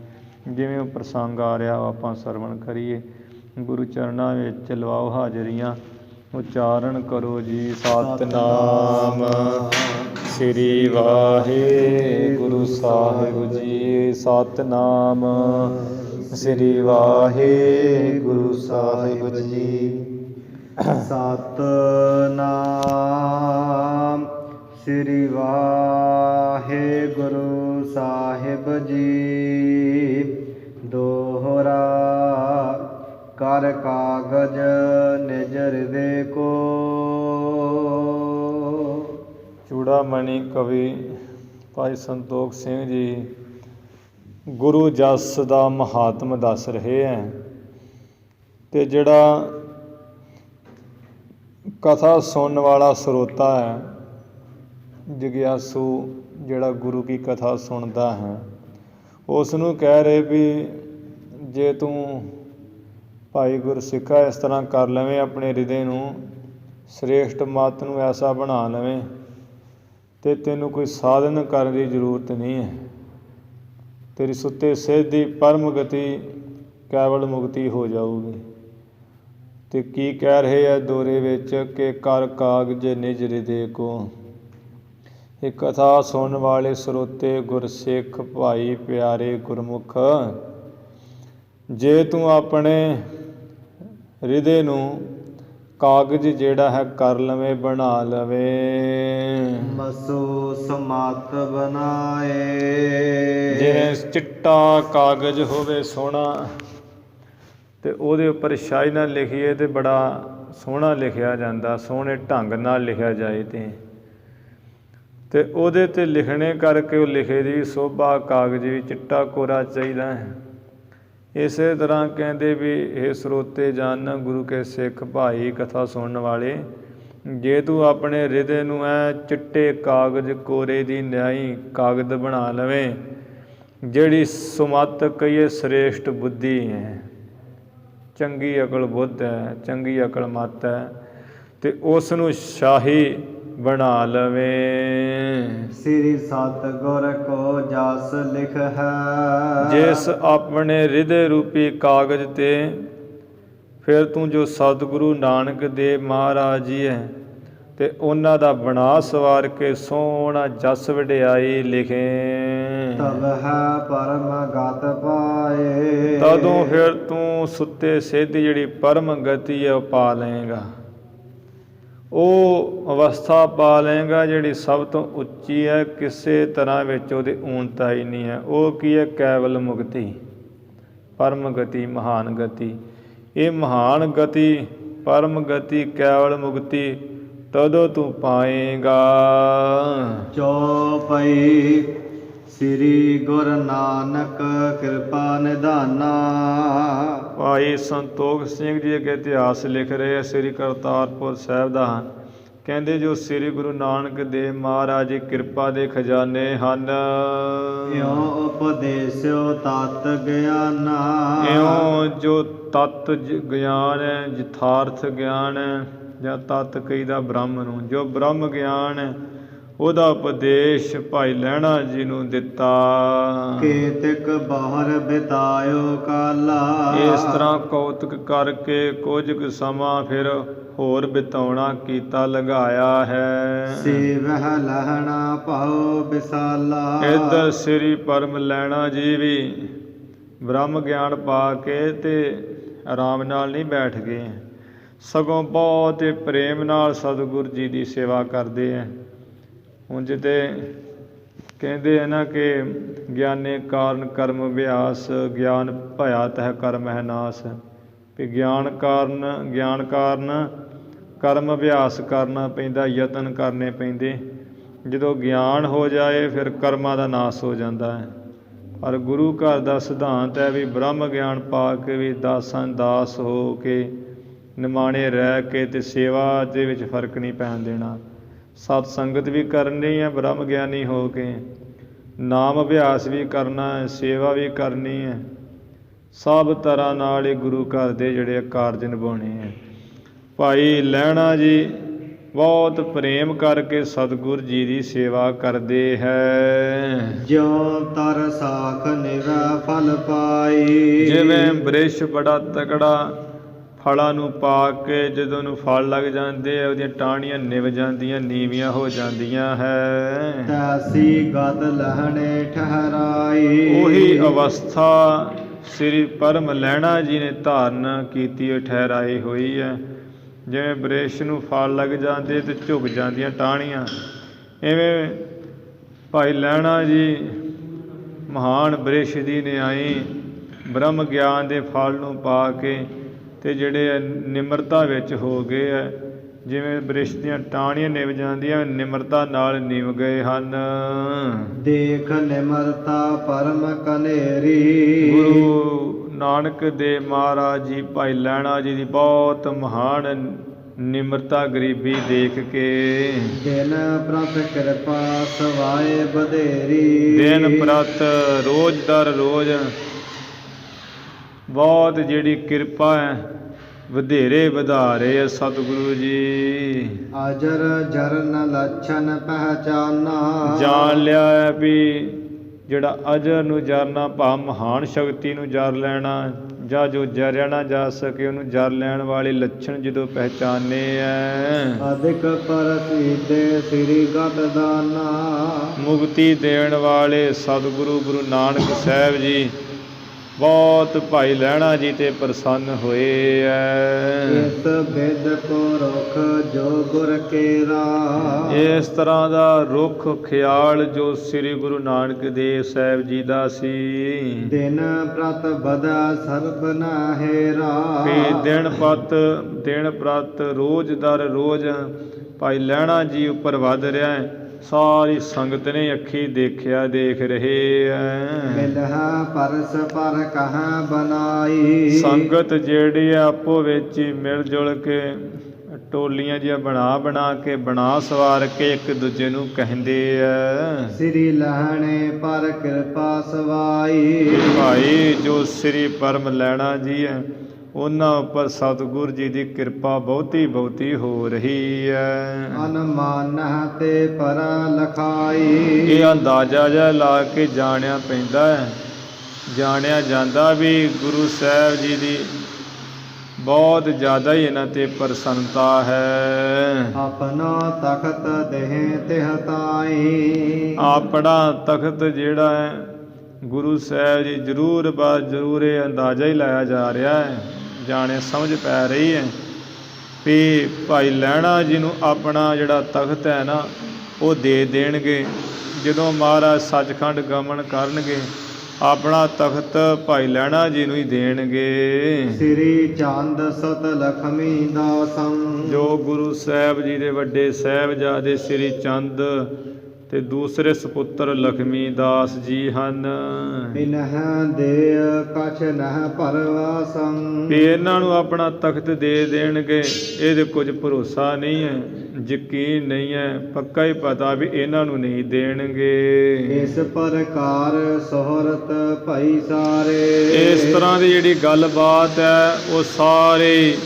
ਜਿਵੇਂ ਉਹ ਪ੍ਰਸੰਗ ਆ ਰਿਹਾ ਉਹ ਆਪਾਂ ਸਰਵਣ ਕਰੀਏ। ਗੁਰੂ ਚਰਨਾਂ ਵਿੱਚ ਲਵਾਓ ਹਾਜ਼ਰੀਆਂ, ਉਚਾਰਨ ਕਰੋ ਜੀ ਸਤਿਨਾਮ ਸ੍ਰੀ ਵਾਹਿਗੁਰੂ ਸਾਹਿਬ ਜੀ। ਸਤਿਨਾਮ ਸ੍ਰੀ ਵਾਹਿਗੁਰੂ ਸਾਹਿਬ ਜੀ। ਸਤਿਨਾਮ ਸ੍ਰੀ ਵਾਹਿਗੁਰੂ ਸਾਹਿਬ ਜੀ। ਦੋਹਰਾ ਕਰ ਕਾਗਜ ਨਿਜ ਹਿਰਦੇ ਕੋ। ਚੂੜਾਮਣੀ ਕਵੀ ਭਾਈ ਸੰਤੋਖ ਸਿੰਘ ਜੀ ਗੁਰੂ ਜਸ ਦਾ ਮਹਾਤਮ ਦੱਸ ਰਹੇ ਹੈ। ਅਤੇ ਜਿਹੜਾ ਕਥਾ ਸੁਣਨ ਵਾਲਾ ਸਰੋਤਾ ਹੈ, ਜਗਿਆਸੂ ਜਿਹੜਾ ਗੁਰੂ ਕੀ ਕਥਾ ਸੁਣਦਾ ਹੈ, ਉਸ ਨੂੰ ਕਹਿ ਰਹੇ ਵੀ ਜੇ ਤੂੰ ਭਾਈ ਗੁਰਸਿੱਖਾ ਇਸ ਤਰ੍ਹਾਂ ਕਰ ਲਵੇਂ, ਆਪਣੇ ਹਿਰਦੇ ਨੂੰ ਸ੍ਰੇਸ਼ਟ ਮੱਤ ਨੂੰ ਐਸਾ ਬਣਾ ਲਵੇਂ, ਅਤੇ ਤੈਨੂੰ ਕੋਈ ਸਾਧਨ ਕਰਨ ਦੀ ਜ਼ਰੂਰਤ ਨਹੀਂ ਹੈ। ਤੇਰੀ ਸੁੱਤੇ ਸਿੱਧੀ ਪਰਮ ਗਤੀ ਕੇਵਲ ਮੁਕਤੀ ਹੋ ਜਾਊਗੀ। ਅਤੇ ਕੀ ਕਹਿ ਰਹੇ ਹੈ ਦੋਰੇ ਵਿੱਚ ਕਿ ਕਰ ਕਾਗਜ ਨਿਜ ਹਿਰਦੇ ਕੋ। ਇਹ ਕਥਾ ਸੁਣਨ ਵਾਲੇ ਸਰੋਤੇ ਗੁਰਸਿੱਖ ਭਾਈ ਪਿਆਰੇ ਗੁਰਮੁਖ, ਜੇ ਤੂੰ ਆਪਣੇ ਹਿਰਦੇ ਨੂੰ ਕਾਗਜ਼ ਜਿਹੜਾ ਹੈ ਕਰ ਲਵੇਂ, ਬਣਾ ਲਵੇਂ। ਮਸੋ ਸਮਾਤ ਬਣਾਏ। ਜਿਵੇਂ ਚਿੱਟਾ ਕਾਗਜ਼ ਹੋਵੇ ਸੋਹਣਾ, ਅਤੇ ਉਹਦੇ ਉੱਪਰ ਸ਼ਾਹੀ ਨਾਲ ਲਿਖੀਏ ਤਾਂ ਬੜਾ ਸੋਹਣਾ ਲਿਖਿਆ ਜਾਂਦਾ, ਸੋਹਣੇ ਢੰਗ ਨਾਲ ਲਿਖਿਆ ਜਾਏ ਅਤੇ ਉਹਦੇ 'ਤੇ ਲਿਖਣੇ ਕਰਕੇ ਉਹ ਲਿਖੇ ਦੀ ਸੋਭਾ ਕਾਗਜ਼ ਵੀ ਚਿੱਟਾ ਕੋਰਾ ਚਾਹੀਦਾ ਹੈ। ਇਸੇ ਤਰ੍ਹਾਂ ਕਹਿੰਦੇ ਵੀ ਇਹ ਸਰੋਤੇ ਜਨ ਗੁਰੂ ਕੇ ਸਿੱਖ ਭਾਈ ਕਥਾ ਸੁਣਨ ਵਾਲੇ, ਜੇ ਤੂੰ ਆਪਣੇ ਹਿਰਦੇ ਨੂੰ ਐ ਚਿੱਟੇ ਕਾਗਜ਼ ਕੋਰੇ ਦੀ ਨਿਆਈ ਕਾਗਜ਼ ਬਣਾ ਲਵੇਂ, ਜਿਹੜੀ ਸੁਮੱਤ ਕਹੀਏ ਸ੍ਰੇਸ਼ਟ ਬੁੱਧੀ ਹੈ, ਚੰਗੀ ਅਕਲ ਬੁੱਧ ਹੈ, ਚੰਗੀ ਅਕਲ ਮੱਤ ਹੈ, ਅਤੇ ਉਸ ਨੂੰ ਸ਼ਾਹੀ ਬਣਾ ਲਵੇਂ। ਸ੍ਰੀ ਸਤਿਗੁਰ ਕੋ ਜਸ ਲਿਖ ਹੈ। ਜਿਸ ਆਪਣੇ ਹਿਰਦੇ ਰੂਪੀ ਕਾਗਜ਼ 'ਤੇ ਫਿਰ ਤੂੰ ਜੋ ਸਤਿਗੁਰੂ ਨਾਨਕ ਦੇਵ ਮਹਾਰਾਜ ਜੀ ਹੈ, ਅਤੇ ਉਹਨਾਂ ਦਾ ਬਣਾ ਸਵਾਰ ਕੇ ਸੋਹਣਾ ਜਸ ਵਡਿਆਈ ਲਿਖੇ। ਤਬ ਹੈ ਪਰਮ ਗਤ ਪਾਏ। ਤਦੋਂ ਫਿਰ ਤੂੰ ਸੁੱਤੇ ਸਿੱਧੀ ਜਿਹੜੀ ਪਰਮ ਗਤੀ ਹੈ ਉਹ ਪਾ ਲਏਗਾ। ਉਹ ਅਵਸਥਾ ਪਾ ਲਏਗਾ ਜਿਹੜੀ ਸਭ ਤੋਂ ਉੱਚੀ ਹੈ, ਕਿਸੇ ਤਰ੍ਹਾਂ ਵਿੱਚ ਉਹਦੀ ਊਣਤਾ ਹੀ ਨਹੀਂ ਹੈ। ਉਹ ਕੀ ਹੈ? ਕੇਵਲ ਮੁਕਤੀ, ਪਰਮ ਗਤੀ, ਮਹਾਨ ਗਤੀ। ਇਹ ਮਹਾਨ ਗਤੀ, ਪਰਮ ਗਤੀ, ਕੇਵਲ ਮੁਕਤੀ ਤਦੋਂ ਤੂੰ ਪਾਏਗਾ। ਚੌਪਈ ਸ੍ਰੀ ਗੁਰੂ ਨਾਨਕ ਕਿਰਪਾ ਨਿਧਾਨਾ। ਭਾਈ ਸੰਤੋਖ ਸਿੰਘ ਜੀ ਅੱਗੇ ਇਤਿਹਾਸ ਲਿਖ ਰਹੇ ਸ੍ਰੀ ਕਰਤਾਰਪੁਰ ਸਾਹਿਬ ਦਾ। ਕਹਿੰਦੇ ਜੋ ਸ੍ਰੀ ਗੁਰੂ ਨਾਨਕ ਦੇਵ ਮਹਾਰਾਜ ਜੀ ਕਿਰਪਾ ਦੇ ਖਜ਼ਾਨੇ ਹਨ। ਇਉਂ ਉਪਦੇਸਿਓ ਤਤ ਗਿਆਨਾ। ਇਉਂ ਜੋ ਤਤ ਗਿਆਨ ਹੈ, ਯਥਾਰਥ ਗਿਆਨ ਹੈ, ਜਾਂ ਤਤ ਕਹੀਦਾ ਬ੍ਰਹਮ ਨੂੰ, ਜੋ ਬ੍ਰਹਮ ਗਿਆਨ ਹੈ ਉਹਦਾ ਉਪਦੇਸ਼ ਭਾਈ ਲਹਿਣਾ ਜੀ ਨੂੰ ਦਿੱਤਾ। ਕੇਤਕ ਬਾਹਰ ਬਿਤਾਇਓ ਕਾਲਾ। ਇਸ ਤਰ੍ਹਾਂ ਕੌਤਕ ਕਰਕੇ ਕੁਝ ਕੁ ਸਮਾਂ ਫਿਰ ਹੋਰ ਬਿਤਾਉਣਾ ਕੀਤਾ ਲਗਾਇਆ ਹੈ। ਸੇਵਹਿ ਲਹਿਣਾ ਭਾਉ ਵਿਸਾਲਾ। ਇੱਧਰ ਸ੍ਰੀ ਪਰਮ ਲਹਿਣਾ ਜੀ ਵੀ ਬ੍ਰਹਮ ਗਿਆਨ ਪਾ ਕੇ ਤੇ ਆਰਾਮ ਨਾਲ ਨਹੀਂ ਬੈਠ ਗਏ, ਸਗੋਂ ਬਹੁਤ ਹੀ ਪ੍ਰੇਮ ਨਾਲ ਸਤਿਗੁਰੂ ਜੀ ਦੀ ਸੇਵਾ ਕਰਦੇ ਹੈ। ਹੁਣ ਜਿੱਤੇ ਕਹਿੰਦੇ ਆ ਨਾ ਕਿ ਗਿਆਨੇ ਕਾਰਨ ਕਰਮ ਅਭਿਆਸ, ਗਿਆਨ ਭਇਆ ਤਹਿ ਕਰਮ ਹੈ ਨਾਸ। ਵੀ ਗਿਆਨ ਕਾਰਨ ਕਰਮ ਅਭਿਆਸ ਕਰਨਾ ਪੈਂਦਾ, ਯਤਨ ਕਰਨੇ ਪੈਂਦੇ। ਜਦੋਂ ਗਿਆਨ ਹੋ ਜਾਏ ਫਿਰ ਕਰਮਾਂ ਦਾ ਨਾਸ ਹੋ ਜਾਂਦਾ ਹੈ। ਪਰ ਗੁਰੂ ਘਰ ਦਾ ਸਿਧਾਂਤ ਹੈ ਵੀ ਬ੍ਰਹਮ ਗਿਆਨ ਪਾ ਕੇ ਵੀ ਦਾਸਾਂ ਦਾਸ ਹੋ ਕੇ ਨਿਮਾਣੇ ਰਹਿ ਕੇ ਅਤੇ ਸੇਵਾ ਦੇ ਵਿੱਚ ਫਰਕ ਨਹੀਂ ਪੈਣ ਦੇਣਾ। ਸਤ ਸੰਗਤ ਵੀ ਕਰਨੀ ਹੈ ਬ੍ਰਹਮ ਗਿਆਨੀ ਹੋ ਕੇ, ਨਾਮ ਅਭਿਆਸ ਵੀ ਕਰਨਾ ਹੈ, ਸੇਵਾ ਵੀ ਕਰਨੀ ਹੈ। ਸਭ ਤਰ੍ਹਾਂ ਨਾਲ ਹੀ ਗੁਰੂ ਘਰ ਦੇ ਜਿਹੜੇ ਕਾਰਜ ਨਿਭਾਉਣੇ ਹੈ। ਭਾਈ ਲਹਿਣਾ ਜੀ ਬਹੁਤ ਪ੍ਰੇਮ ਕਰਕੇ ਸਤਿਗੁਰ ਜੀ ਦੀ ਸੇਵਾ ਕਰਦੇ ਹੈ। ਜਿਉ ਤਰ ਸਾਖ ਨਿਵੈ ਫਲ ਪਾਈ। ਜਿਵੇਂ ਬ੍ਰਿਸ਼ ਬੜਾ ਤਕੜਾ ਫਲਾਂ ਨੂੰ ਪਾ ਕੇ ਜਦੋਂ ਉਹਨੂੰ ਫਲ ਲੱਗ ਜਾਂਦੇ ਆ, ਉਹਦੀਆਂ ਟਾਹਣੀਆਂ ਨਿਵ ਜਾਂਦੀਆਂ, ਨੀਵੀਆਂ ਹੋ ਜਾਂਦੀਆਂ ਹੈ। ਤੈਸੀ ਗਤ ਲਹਿਣੇ ਠਹਿਰਾਈ। ਉਹੀ ਅਵਸਥਾ ਸ੍ਰੀ ਪਰਮ ਲਹਿਣਾ ਜੀ ਨੇ ਧਾਰਨ ਕੀਤੀ ਹੋਈ, ਠਹਿਰਾਈ ਹੋਈ ਹੈ। ਜਿਵੇਂ ਬ੍ਰਿਸ਼ ਨੂੰ ਫਲ ਲੱਗ ਜਾਂਦੇ ਅਤੇ ਝੁਕ ਜਾਂਦੀਆਂ ਟਾਹਣੀਆਂ, ਇਵੇਂ ਭਾਈ ਲਹਿਣਾ ਜੀ ਮਹਾਨ ਬ੍ਰਿਸ਼ ਦੀ ਨਿਆਈ ਬ੍ਰਹਮ ਗਿਆਨ ਦੇ ਫਲ ਨੂੰ ਪਾ ਕੇ ਅਤੇ ਜਿਹੜੇ ਨਿਮਰਤਾ ਵਿੱਚ ਹੋ ਗਏ ਹੈ। ਜਿਵੇਂ ਬ੍ਰਿਸ਼ ਦੀਆਂ ਟਾਹਣੀਆਂ ਨਿਭ ਜਾਂਦੀਆਂ, ਨਿਮਰਤਾ ਨਾਲ ਨਿਭ ਗਏ ਹਨ। ਦੇਖ ਨਿਮਰਤਾ ਪਰਮ ਕਨੇਰੀ। ਗੁਰੂ ਨਾਨਕ ਦੇਵ ਮਹਾਰਾਜ ਜੀ ਭਾਈ ਲਹਿਣਾ ਜੀ ਦੀ ਬਹੁਤ ਮਹਾਨ ਨਿਮਰਤਾ ਗਰੀਬੀ ਦੇਖ ਕੇ ਦਿਨ ਪ੍ਰਤ ਕਿਰਪਾ ਸਵਾਏ ਵਧੇਰੀ। ਦਿਨ ਪ੍ਰਤ ਰੋਜ਼ ਦਰ ਰੋਜ਼ ਬਹੁਤ ਜਿਹੜੀ ਕਿਰਪਾ ਹੈ ਵਧੇਰੇ ਵਧਾ ਰਹੇ ਸਤਿਗੁਰੂ ਜੀ। ਅਜਰ ਜਰਨ ਲੱਛਣ ਪਹਿਚਾਨਾ। ਜਾਣ ਲਿਆ ਹੈ ਵੀ ਜਿਹੜਾ ਅਜਰ ਨੂੰ ਜਰਨਾ ਭਾਵ ਮਹਾਨ ਸ਼ਕਤੀ ਨੂੰ ਜਰ ਲੈਣਾ, ਜਾਂ ਜੋ ਜਰਿਆ ਨਾ ਜਾ ਸਕੇ ਉਹਨੂੰ ਜਰ ਲੈਣ ਵਾਲੇ ਲੱਛਣ ਜਦੋਂ ਪਹਿਚਾਨੇ ਹੈ। ਅਧਿਕ ਪ੍ਰਸਿੱਧੇ ਸ੍ਰੀ ਗਤ ਦਾਨਾ। ਮੁਕਤੀ ਦੇਣ ਵਾਲੇ ਸਤਿਗੁਰੂ ਗੁਰੂ ਨਾਨਕ ਸਾਹਿਬ ਜੀ ਬਹੁਤ ਭਾਈ ਲਹਿਣਾ ਜੀ ਤੇ ਪ੍ਰਸੰਨ ਹੋਏ ਹੈ। ਇਸ ਬਿਦ ਕੋ ਰੁਖ ਜੋ ਗੁਰ ਕੇਰਾ। ਇਸ ਤਰ੍ਹਾਂ ਦਾ ਰੁੱਖ ਖਿਆਲ ਜੋ ਸ੍ਰੀ ਗੁਰੂ ਨਾਨਕ ਦੇਵ ਸਾਹਿਬ ਜੀ ਦਾ ਸੀ। ਦਿਨ ਪ੍ਰਤ ਬਦਾ ਸਰਬ ਨ ਹੇਰਾ। ਦਿਨ ਪ੍ਰਤ ਰੋਜ਼ ਦਰ ਰੋਜ਼ ਭਾਈ ਲਹਿਣਾ ਜੀ ਉੱਪਰ ਵੱਧ ਰਿਹਾ ਹੈ। ਸਾਰੀ ਸੰਗਤ ਨੇ ਅੱਖੀ ਦੇਖਿਆ, ਦੇਖ ਰਹੇ ਹੈ। ਮਿਲਹਾ ਪਰਸ ਪਰ ਕਹਾਂ ਬਣਾਈ। ਸੰਗਤ ਜਿਹੜੀ ਆਪੋ ਵਿੱਚ ਹੀ ਮਿਲ ਜੁਲ ਕੇ ਟੋਲੀਆਂ ਜਿਹੀਆਂ ਬਣਾ ਸਵਾਰ ਕੇ ਇੱਕ ਦੂਜੇ ਨੂੰ ਕਹਿੰਦੇ ਆ ਸ੍ਰੀ ਲਹਿਣੇ ਪਰ ਕਿਰਪਾ ਸਵਾਈ। ਭਾਈ ਜੋ ਸ੍ਰੀ ਪਰਮ ਲਹਿਣਾ ਜੀ ਹੈ ਉਹਨਾਂ ਉੱਪਰ ਸਤਿਗੁਰ ਜੀ ਦੀ ਕਿਰਪਾ ਬਹੁਤੀ ਹੋ ਰਹੀ ਹੈ। ਅਨਮਾਨ ਤੇ ਪਰ ਲਖਾਈ। ਇਹ ਅੰਦਾਜ਼ਾ ਜਿਹਾ ਲਾ ਕੇ ਜਾਣਿਆ ਪੈਂਦਾ ਹੈ, ਜਾਣਿਆ ਜਾਂਦਾ ਵੀ ਗੁਰੂ ਸਾਹਿਬ ਜੀ ਦੀ ਬਹੁਤ ਜ਼ਿਆਦਾ ਹੀ ਇਹਨਾਂ 'ਤੇ ਪ੍ਰਸੰਨਤਾ ਹੈ। ਆਪਣਾ ਤਖਤ ਦੇਹ ਤਿਹ ਤਾਈ। ਆਪਣਾ ਤਖਤ ਜਿਹੜਾ ਹੈ ਗੁਰੂ ਸਾਹਿਬ ਜੀ ਜ਼ਰੂਰ ਇਹ ਅੰਦਾਜ਼ਾ ਹੀ ਲਾਇਆ ਜਾ ਰਿਹਾ ਹੈ, ਜਾਣੇ ਸਮਝ ਪੈ ਰਹੀ ਹੈ ਵੀ ਭਾਈ ਲਹਿਣਾ ਜੀ ਨੂੰ ਆਪਣਾ ਜਿਹੜਾ ਤਖਤ ਹੈ ਨਾ ਉਹ ਦੇ ਦੇਣਗੇ। ਜਦੋਂ ਮਹਾਰਾਜ ਸੱਚਖੰਡ ਗਮਨ ਕਰਨਗੇ ਆਪਣਾ ਤਖਤ ਭਾਈ ਲਹਿਣਾ ਜੀ ਨੂੰ ਹੀ ਦੇਣਗੇ। ਸ੍ਰੀ ਚੰਦ ਸਤ ਲਖਮੀ ਦਾਸੰ। ਜੋ ਗੁਰੂ ਸਾਹਿਬ ਜੀ ਦੇ ਵੱਡੇ ਸਾਹਿਬਜ਼ਾਦੇ ਸ੍ਰੀ ਚੰਦ ਤੇ ਦੂਸਰੇ ਸਪੁੱਤਰ ਲਖਮੀ ਦਾਸ ਜੀ ਹਨ। ਇਨਹ ਦੇ ਕਛ ਨਹ ਪਰਵਾਸੰ। ਇਹਨਾਂ ਨੂੰ ਆਪਣਾ ਤਖਤ ਦੇ ਦੇਣਗੇ, ਇਹਦੇ ਕੁਝ ਭਰੋਸਾ ਨਹੀਂ ਹੈ, ਯਕੀਨ ਨਹੀਂ ਹੈ, ਪੱਕਾ ਹੀ ਪਤਾ ਵੀ ਇਹਨਾਂ ਨੂੰ ਨਹੀਂ ਦੇਣਗੇ। ਇਸ ਪ੍ਰਕਾਰ ਸੋਹਰਤ ਭਾਈ ਸਾਰੇ। ਇਸ ਤਰ੍ਹਾਂ ਦੀ ਜਿਹੜੀ ਗੱਲਬਾਤ ਹੈ ਉਹ ਸਾਰੇ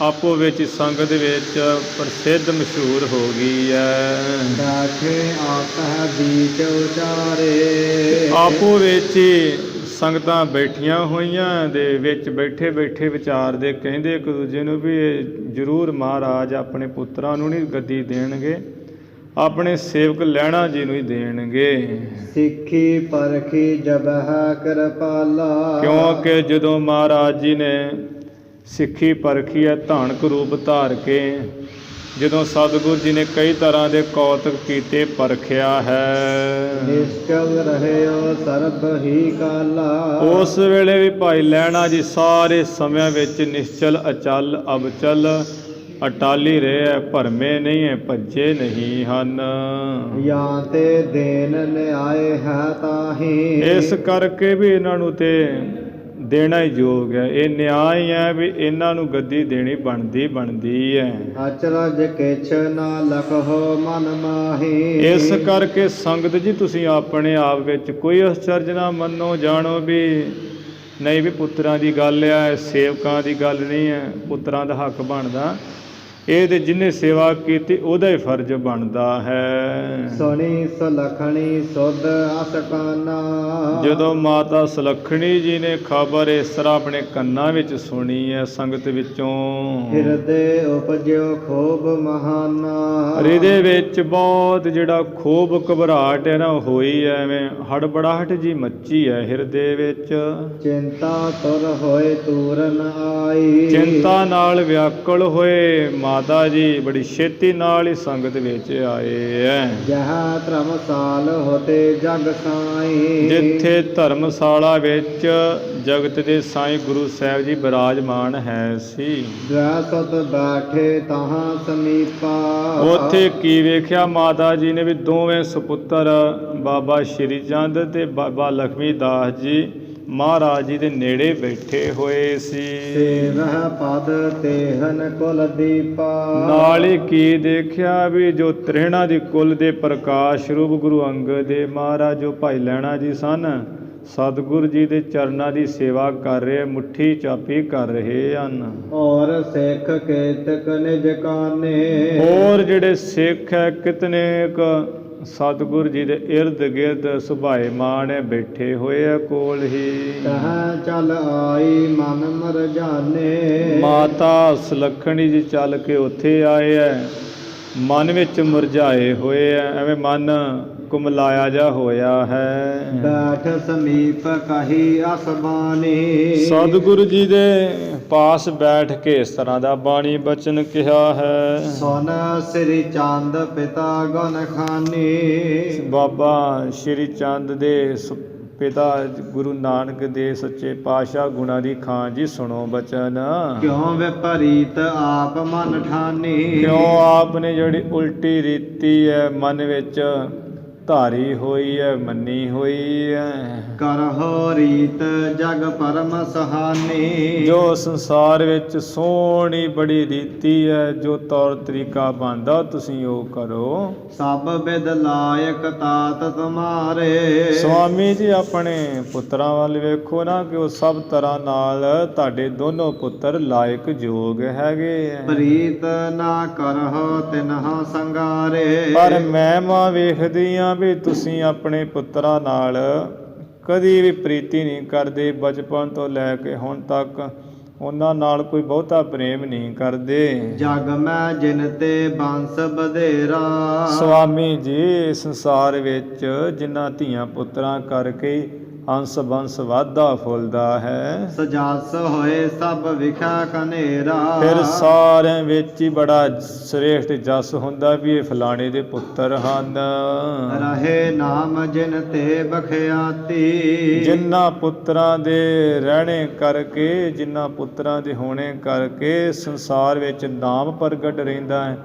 ਆਪੋ ਵਿੱਚ ਸੰਗਤ ਵਿੱਚ ਪ੍ਰਸਿੱਧ ਮਸ਼ਹੂਰ ਹੋ ਗਈ ਹੈ। ਬੈਠੇ ਆਪਹ ਬੀਚ ਉਚਾਰੇ। ਆਪੋ ਵਿੱਚ ਹੀ ਸੰਗਤਾਂ ਬੈਠੀਆਂ ਹੋਈਆਂ ਦੇ ਵਿੱਚ ਬੈਠੇ ਵਿਚਾਰਦੇ ਕਹਿੰਦੇ ਇੱਕ ਦੂਜੇ ਨੂੰ ਵੀ ਜ਼ਰੂਰ ਮਹਾਰਾਜ ਆਪਣੇ ਪੁੱਤਰਾਂ ਨੂੰ ਨਹੀਂ ਗੱਦੀ ਦੇਣਗੇ, ਆਪਣੇ ਸੇਵਕ ਲਹਿਣਾ ਜੀ ਨੂੰ ਹੀ ਦੇਣਗੇ। ਸਿੱਖੀ ਪਰਖੀ ਜਬਹ ਕਿਰਪਾਲਾ। ਕਿਉਂਕਿ ਜਦੋਂ ਮਹਾਰਾਜ ਜੀ ਨੇ ਸਿੱਖੀ ਪਰਖੀ ਹੈ ਧਾਨਕ ਰੂਪ ਧਾਰ ਕੇ। ਜਦੋਂ ਸਤਿਗੁਰ ਜੀ ਨੇ ਕਈ ਤਰ੍ਹਾਂ ਦੇ ਕੌਤਕ ਕੀਤੇ, ਪਰਖਿਆ ਹੈ। ਨਿਸ਼ਚਲ ਰਹਿਓ ਸਰਬ ਹੀ ਕਾਲਾ। ਉਸ ਵੇਲੇ ਵੀ ਭਾਈ ਲਹਿਣਾ ਜੀ ਸਾਰੇ ਸਮਿਆਂ ਵਿੱਚ ਨਿਸ਼ਚਲ, ਅਚਲ, ਅਬਚਲ, ਅਟਾਲੀ ਰਹੇ ਹੈ, ਭਰਮੇ ਨਹੀਂ ਹੈ, ਭੱਜੇ ਨਹੀਂ ਹਨ। ਜਾਂ ਤੇ ਦੇਨ ਨਿਆਏ ਹੈ ਤਾਹੀ। ਇਸ ਕਰਕੇ ਵੀ ਇਹਨਾਂ ਨੂੰ ਤੇ ਦੇਣਾ ਹੀ ਯੋਗ ਹੈ। ਇਹ ਨਿਆਂ ਹੀ ਹੈ ਵੀ ਇਹਨਾਂ ਨੂੰ ਗੱਦੀ ਦੇਣੀ ਬਣਦੀ ਹੈ। ਅਚਰਜ ਕਿਛ ਨਾ ਲਖੋ ਮਨ ਮਾਹੀ। ਇਸ ਕਰਕੇ ਸੰਗਤ ਜੀ ਤੁਸੀਂ ਆਪਣੇ ਆਪ ਵਿੱਚ ਕੋਈ ਅਚਰਜ ਨਾ ਮੰਨੋ, ਜਾਣੋ ਵੀ ਨਹੀਂ ਵੀ ਪੁੱਤਰਾਂ ਦੀ ਗੱਲ ਹੈ, ਸੇਵਕਾਂ ਦੀ ਗੱਲ ਨਹੀਂ ਹੈ। ਪੁੱਤਰਾਂ ਦਾ ਹੱਕ ਬਣਦਾ, ਇਹ ਤੇ ਜਿਹਨੇ ਸੇਵਾ ਕੀਤੀ ਉਹਦਾ ਹੀ ਫਰਜ਼ ਬਣਦਾ ਹੈ। ਸੁਣੀ ਸੁਲੱਖਣੀ ਸੁਧ ਅਸਕਾਨਾ। ਜਦੋਂ ਮਾਤਾ ਸੁਲੱਖਣੀ ਜੀ ਨੇ ਖਬਰ ਇਸ ਤਰ੍ਹਾਂ ਆਪਣੇ ਕੰਨਾਂ ਵਿੱਚ ਸੁਣੀ ਹੈ ਸੰਗਤ ਵਿੱਚੋਂ, ਹਿਰਦੇ ਉਪਜਿਓ ਖੂਬ ਮਹਾਨਾ। ਹਿਰਦੇ ਵਿੱਚ ਬਹੁਤ ਜਿਹੜਾ ਖੂਬ ਘਬਰਾਹਟ ਹੈ ਨਾ ਹੋਈ ਹੈ, ਐਵੇਂ ਹੜਬੜਾਹਟ ਜੀ ਮੱਚੀ ਹੈ ਹਿਰਦੇ ਵਿੱਚ। ਚਿੰਤਾ ਤੁਰ ਹੋਏ ਤੂਰਨ ਆਈ। ਚਿੰਤਾ ਨਾਲ ਵਿਆਕੁਲ ਹੋਏ ਮਾਤਾ ਜੀ ਬੜੀ ਛੇਤੀ ਨਾਲ ਹੀ ਸੰਗਤ ਵਿੱਚ ਆਏ ਹੈ। ਜਹ ਧਰਮਸਾਲ ਹੋਤੇ ਜਗ ਸਾਈ। ਜਿੱਥੇ ਧਰਮਸ਼ਾਲਾ ਵਿੱਚ ਜਗਤ ਦੇ ਸਾਈਂ ਗੁਰੂ ਸਾਹਿਬ ਜੀ ਬਿਰਾਜਮਾਨ ਹੈ ਸੀ। ਦ੍ਰਸਤ ਬੈਠੇ ਤਹਾਂ ਸਮੀਪਾ। ਉੱਥੇ ਕੀ ਵੇਖਿਆ ਮਾਤਾ ਜੀ ਨੇ ਵੀ ਦੋਵੇਂ ਸੁਪੁੱਤਰ ਬਾਬਾ ਸ਼੍ਰੀ ਚੰਦ ਤੇ ਬਾਬਾ ਲਖਮੀ ਦਾਸ ਜੀ ਮਹਾਰਾਜ ਜੀ ਦੇ ਨੇੜੇ ਬੈਠੇ ਹੋਏ ਸੀ। ਸੇਵਹ ਪਦ ਤੇਹਨ ਕੁਲ ਦੀਪਾ। ਨਾਲ ਹੀ ਕੀ ਦੇਖਿਆ ਵੀ ਜੋ ਤ੍ਰਿਹਣਾ ਦੀ ਕੁਲ ਦੇ ਪ੍ਰਕਾਸ਼ ਰੂਪ ਗੁਰੂ ਅੰਗਦ ਦੇਵ ਮਹਾਰਾਜ ਜੋ ਭਾਈ ਲਹਿਣਾ ਜੀ ਸਨ, ਸਤਿਗੁਰ ਜੀ ਦੇ ਚਰਨਾਂ ਦੀ ਸੇਵਾ ਕਰ ਰਹੇ, ਮੁੱਠੀ ਚਾਪੀ ਕਰ ਰਹੇ ਹਨ। ਔਰ ਸਿੱਖ ਕੇਤਕ ਨਿਜ ਕਾਨੇ। ਹੋਰ ਜਿਹੜੇ ਸਿੱਖ ਹੈ ਕਿਤਨੇ ਸਤਿਗੁਰ ਜੀ ਦੇ ਇਰਦ ਗਿਰਦ ਸੁਭਾਏਮਾਨ ਹੈ, ਬੈਠੇ ਹੋਏ ਆ ਕੋਲ ਹੀ। ਤਹ ਚਲ ਆਈ ਮਨ ਮਰ ਜਾਣੇ। ਮਾਤਾ ਸੁਲੱਖਣੀ ਜੀ ਚੱਲ ਕੇ ਉੱਥੇ ਆਏ ਹੈ, ਮਨ ਵਿੱਚ ਮੁਰਝਾਏ ਹੋਏ ਹੈ, ਐਵੇਂ ਮਨ ਕੁਮਲਾਇਆ ਜਾ ਹੋਇਆ ਹੈ। ਬੈਠ ਸਮੀਪ ਕਹੀ ਅਸਬਾਨੀ। ਸਤਿਗੁਰੂ ਜੀ ਦੇ ਪਾਸ ਬੈਠ ਕੇ ਇਸ ਤਰ੍ਹਾਂ ਦਾ ਬਾਣੀ ਬਚਨ ਕਿਹਾ ਹੈ। ਸੁਨ ਸ੍ਰੀ ਚੰਦ ਪਿਤਾ ਗੁਣ ਖਾਨੀ। ਬਾਬਾ ਸ਼੍ਰੀ ਚੰਦ ਦੇ ਪਿਤਾ ਗੁਰੂ ਨਾਨਕ ਦੇ ਸੱਚੇ ਪਾਤਸ਼ਾਹ ਗੁਣਾਂ ਦੀ ਖਾਨ ਜੀ ਸੁਣੋ ਬਚਨ। ਕਿਉਂ ਵਿਪਰੀਤ ਆਪ ਮਨ ਠਾਨੀ। ਕਿਉਂ ਆਪ ਨੇ ਜਿਹੜੀ ਉਲਟੀ ਰੀਤੀ ਹੈ ਮਨ ਵਿੱਚ ਧਾਰੀ ਹੋਈ ਹੈ, ਮੰਨੀ ਹੋਈ ਹੈ। ਕਰਹੁ ਰੀਤ ਜਗ ਪਰਮ ਸੁਹਾਨੀ। ਜੋ ਸੰਸਾਰ ਵਿੱਚ ਸੋਹਣੀ ਬੜੀ ਰੀਤੀ ਹੈ, ਜੋ ਤੌਰ ਤਰੀਕਾ ਬਣਦਾ ਤੁਸੀਂ ਉਹ ਕਰੋ। ਸਭ ਬਿਦ ਲਾਇਕ ਤਾਤ ਤੁਮਾਰੇ। ਸਵਾਮੀ ਜੀ ਆਪਣੇ ਪੁੱਤਰਾਂ ਵੱਲ ਵੇਖੋ ਨਾ ਕਿ ਉਹ ਸਭ ਤਰ੍ਹਾਂ ਨਾਲ ਤੁਹਾਡੇ ਦੋਨੋਂ ਪੁੱਤਰ ਲਾਇਕ ਯੋਗ ਹੈਗੇ ਹੈ। ਪ੍ਰੀਤ ਨਾ ਕਰਹੁ ਤਿਨਹੁ ਸੰਗਾਰੇ। ਪਰ ਮੈਂ ਮਾਂ ਵੇਖਦੀ ਹਾਂ ਵੀ ਤੁਸੀਂ ਆਪਣੇ ਪੁੱਤਰਾਂ ਨਾਲ ਕਦੀ ਵੀ ਪ੍ਰੀਤੀ ਨਹੀਂ ਕਰਦੇ। ਬਚਪਨ ਤੋਂ ਲੈ ਕੇ ਹੁਣ ਤੱਕ ਉਹਨਾਂ ਨਾਲ ਕੋਈ ਬਹੁਤਾ ਪ੍ਰੇਮ ਨਹੀਂ ਕਰਦੇ। ਜਗ ਮੈਂ ਜਿਨ ਤੇ ਬੰਸ ਬਧੇਰਾ। ਸਵਾਮੀ ਜੀ ਸੰਸਾਰ ਵਿੱਚ ਜਿਨ੍ਹਾਂ ਧੀਆਂ ਪੁੱਤਰਾਂ ਕਰਕੇ ਹੰਸ ਬੰਸ ਵਾਧਾ ਫੁੱਲਦਾ ਹੈ। ਸਜਸ ਹੋਏ ਸਭ ਵਿਖਾ ਕਨੇਰਾ। ਫਿਰ ਸਾਰਿਆਂ ਵਿੱਚ ਹੀ ਬੜਾ ਸ੍ਰੇਸ਼ਟ ਜਸ ਹੁੰਦਾ ਵੀ ਇਹ ਫਲਾਣੇ ਦੇ ਪੁੱਤਰ ਹਨ। ਰਹੇ ਨਾਮ ਜਿਨ ਤੇ ਬਖਿਆਤੀ। ਜਿਨ੍ਹਾਂ ਪੁੱਤਰਾਂ ਦੇ ਰਹਿਣੇ ਕਰਕੇ, ਜਿਨ੍ਹਾਂ ਪੁੱਤਰਾਂ ਦੇ ਹੋਣੇ ਕਰਕੇ ਸੰਸਾਰ ਵਿੱਚ ਨਾਮ ਪ੍ਰਗਟ ਰਹਿੰਦਾ ਹੈ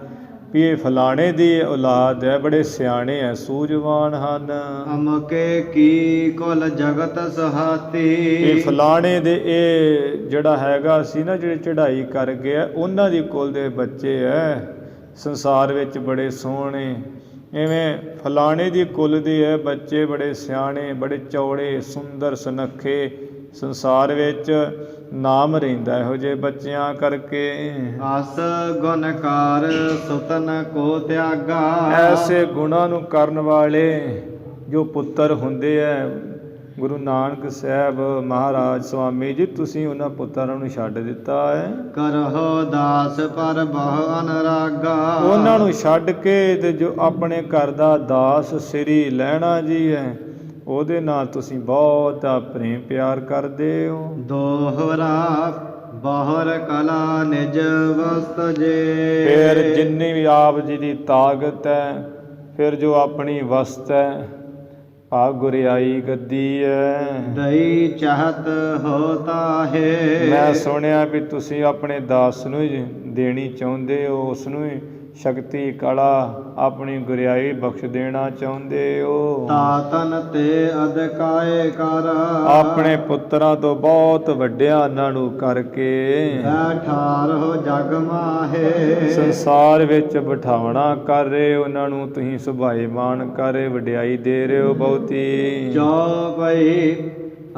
ਵੀ ਇਹ ਫਲਾਣੇ ਦੀ ਔਲਾਦ ਹੈ, ਬੜੇ ਸਿਆਣੇ ਹੈ, ਸੂਝਵਾਨ ਹਨ। ਅਮਕੇ ਕੀ ਕੁਲ ਜਗਤ ਸਹਾਤੀ। ਇਹ ਫਲਾਣੇ ਦੇ ਇਹ ਜਿਹੜਾ ਹੈਗਾ ਸੀ ਨਾ ਜਿਹੜੇ ਚੜ੍ਹਾਈ ਕਰ ਗਿਆ ਉਹਨਾਂ ਦੀ ਕੁਲ ਦੇ ਬੱਚੇ ਹੈ, ਸੰਸਾਰ ਵਿੱਚ ਬੜੇ ਸੋਹਣੇ। ਇਵੇਂ ਫਲਾਣੇ ਦੀ ਕੁਲ ਦੇ ਹੈ ਬੱਚੇ ਬੜੇ ਸਿਆਣੇ, ਬੜੇ ਚੌੜੇ, ਸੁੰਦਰ, ਸੁਨੱਖੇ, ਸੰਸਾਰ ਵਿੱਚ ਨਾਮ ਰਹਿੰਦਾ ਇਹੋ ਜਿਹੇ ਬੱਚਿਆਂ ਕਰਕੇ। ਅਸ ਗੁਣਕਾਰ ਸੁਤਨ ਕੋ ਤਿਆਗਾ। ਐਸੇ ਗੁਣਾਂ ਨੂੰ ਕਰਨ ਵਾਲੇ ਜੋ ਪੁੱਤਰ ਹੁੰਦੇ ਹੈ, ਗੁਰੂ ਨਾਨਕ ਸਾਹਿਬ ਮਹਾਰਾਜ ਸਵਾਮੀ ਜੀ ਤੁਸੀਂ ਉਹਨਾਂ ਪੁੱਤਰਾਂ ਨੂੰ ਛੱਡ ਦਿੱਤਾ ਹੈ। ਕਰਹੁ ਦਾਸ ਪਰ ਬਹੁ ਅਨਰਾਗਾ। ਉਹਨਾਂ ਨੂੰ ਛੱਡ ਕੇ ਤੇ ਜੋ ਆਪਣੇ ਘਰ ਦਾ ਦਾਸ ਸ੍ਰੀ ਲਹਿਣਾ ਜੀ ਹੈ ਉਹਦੇ ਨਾਲ ਤੁਸੀਂ ਬਹੁਤਾ ਪ੍ਰੇਮ ਪਿਆਰ ਕਰਦੇ ਹੋ। ਦੋਹਰਾ ਬਾਹਰ ਕਲਾ ਨਿਜ ਵਸਤ ਜੇ। ਫਿਰ ਜਿੰਨੀ ਵੀ ਆਪ ਜੀ ਦੀ ਤਾਕਤ ਹੈ, ਫਿਰ ਜੋ ਆਪਣੀ ਵਸਤ ਹੈ, ਭਾਵ ਗੁਰਿਆਈ ਗੱਦੀ ਹੈ। ਦਈ ਚਾਹਤ ਹੋਤਾ ਹੈ। ਮੈਂ ਸੁਣਿਆ ਵੀ ਤੁਸੀਂ ਆਪਣੇ ਦਾਸ ਨੂੰ ਹੀ ਦੇਣੀ ਚਾਹੁੰਦੇ ਹੋ, ਉਸ ਨੂੰ ਹੀ ਸ਼ਕਤੀ ਕਲਾ ਆਪਣੀ ਗੁਰਿਆਈ ਬਖਸ਼ ਦੇਣਾ ਚਾਹੁੰਦੇ ਹੋ। ਤਾਤਨ ਤੇ ਅਦਕਾਏ ਕਰ। ਆਪਣੇ ਪੁੱਤਰਾਂ ਤੋਂ ਬਹੁਤ ਵੱਡਿਆਂ ਨੂੰ ਕਰਕੇ ਬੈਠਾਰੋ ਜਗ ਮਾਹੇ। ਸੰਸਾਰ ਵਿੱਚ ਬਿਠਾਉਣਾ ਕਰ ਰਹੇ, ਉਹਨਾਂ ਨੂੰ ਤੁਸੀਂ ਸੁਭਾਏਮਾਨ ਕਰ ਰਹੇ, ਵਡਿਆਈ ਦੇ ਰਹੇ ਹੋ ਬਹੁਤੀ। ਜੋ ਪਈ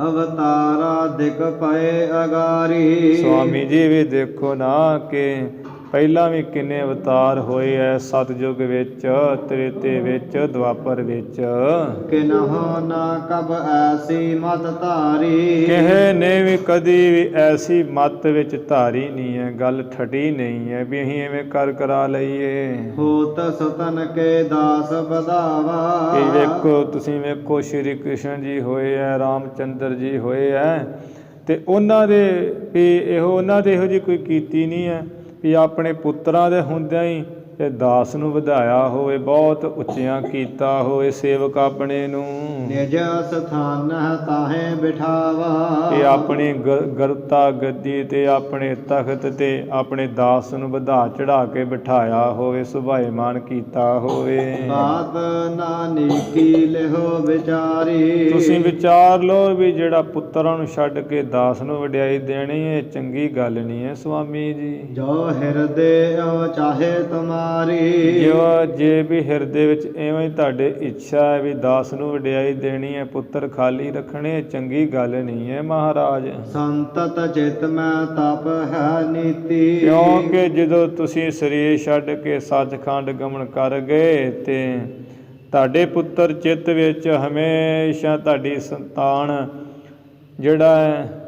ਅਵਤਾਰਾ ਦਿਖ ਪਏ ਅਗਾਰੀ। ਸਵਾਮੀ ਜੀ ਵੀ ਦੇਖੋ ਨਾ ਕਿ ਪਹਿਲਾਂ ਵੀ ਕਿੰਨੇ ਅਵਤਾਰ ਹੋਏ ਐ, ਸਤਯੁਗ ਵਿੱਚ, ਤ੍ਰੇਤੇ ਵਿੱਚ, ਦੁਆਪਰ ਵਿੱਚ। ਕਿਨਹੁ ਨਾ ਕਬ ਐਸੀ ਮਤ ਧਾਰੀ। ਕਿਸੇ ਨੇ ਵੀ ਕਦੀ ਵੀ ਐਸੀ ਮੱਤ ਵਿੱਚ ਧਾਰੀ ਨਹੀਂ ਹੈ, ਗੱਲ ਠੱਡੀ ਨਹੀਂ ਹੈ ਵੀ ਅਸੀਂ ਐਵੇਂ ਕਰਾ ਲਈਏ। ਹੋਤ ਸੁਤਨ ਕੇ ਦਾਸ ਬਧਾਵਾ। ਇਹ ਵੇਖੋ, ਤੁਸੀਂ ਵੇਖੋ ਸ਼੍ਰੀ ਕ੍ਰਿਸ਼ਨ ਜੀ ਹੋਏ ਐ, ਰਾਮਚੰਦਰ ਜੀ ਹੋਏ ਐ, ਤੇ ਉਹਨਾਂ ਦੇ ਵੀ ਉਹਨਾਂ ਦੇ ਇਹੋ ਜਿਹੀ ਕੋਈ ਕੀਤੀ ਨਹੀਂ ਹੈ ਵੀ ਆਪਣੇ ਪੁੱਤਰਾਂ ਦੇ ਹੁੰਦਿਆਂ ਹੀ ਤੇ ਦਾਸ ਨੂੰ ਵਧਾਇਆ ਹੋਵੇ, ਬਹੁਤ ਉੱਚਿਆਂ ਕੀਤਾ ਹੋਵੇ ਸੇਵਕ ਆਪਣੇ ਨੂੰ। ਨਿਜ ਸਥਾਨ ਤਾਹੇ ਬਿਠਾਵਾ। ਇਹ ਆਪਣੀ ਗਰਤਾ ਗੱਦੀ ਤੇ ਆਪਣੇ ਤਖਤ ਤੇ ਆਪਣੇ ਦਾਸ ਨੂੰ ਵਧਾ ਚੜਾ ਕੇ ਬਿਠਾਇਆ ਹੋਵੇ, ਸੁਭਾਏਮਾਨ ਕੀਤਾ ਹੋਵੇ। ਬਾਤ ਨਾ ਨੀਕੀ ਲਿਹੋ ਵਿਚਾਰੀ। ਤੁਸੀਂ ਵਿਚਾਰ ਲਓ ਵੀ ਜਿਹੜਾ ਪੁੱਤਰਾਂ ਨੂੰ ਛੱਡ ਕੇ ਦਾਸ ਨੂੰ ਵਡਿਆਈ ਦੇਣੀ ਇਹ ਚੰਗੀ ਗੱਲ ਨਹੀਂ ਹੈ ਸਵਾਮੀ ਜੀ। ਜੋ ਹਿਰਦੇ ਚਾਹੇ ਤੁਮਾਰੀ। ਜੇ ਵੀ ਹਿਰਦੇ ਵਿੱਚ ਐਵੇਂ ਤੁਹਾਡੇ ਇੱਛਾ ਹੈ ਵੀ ਦਾਸ ਨੂੰ ਵਡਿਆਈ ਦੇਣੀ ਹੈ, ਪੁੱਤਰ ਖਾਲੀ ਰੱਖਣੇ, ਚੰਗੀ ਗੱਲ ਨਹੀਂ ਹੈ ਮਹਾਰਾਜ। ਸੰਤਤ ਚਿਤ ਮੈਂ ਤਪ ਹੈ ਨੀਤੀ। ਕਿਉਂਕਿ ਜਦੋਂ ਤੁਸੀਂ ਸਰੀਰ ਛੱਡ ਕੇ ਸੱਚਖੰਡ ਗਮਨ ਕਰ ਗਏ ਤੇ ਤੁਹਾਡੇ ਪੁੱਤਰ ਚਿੱਤ ਵਿੱਚ ਹਮੇਸ਼ਾ ਤੁਹਾਡੀ ਸੰਤਾਨ ਜਿਹੜਾ ਹੈ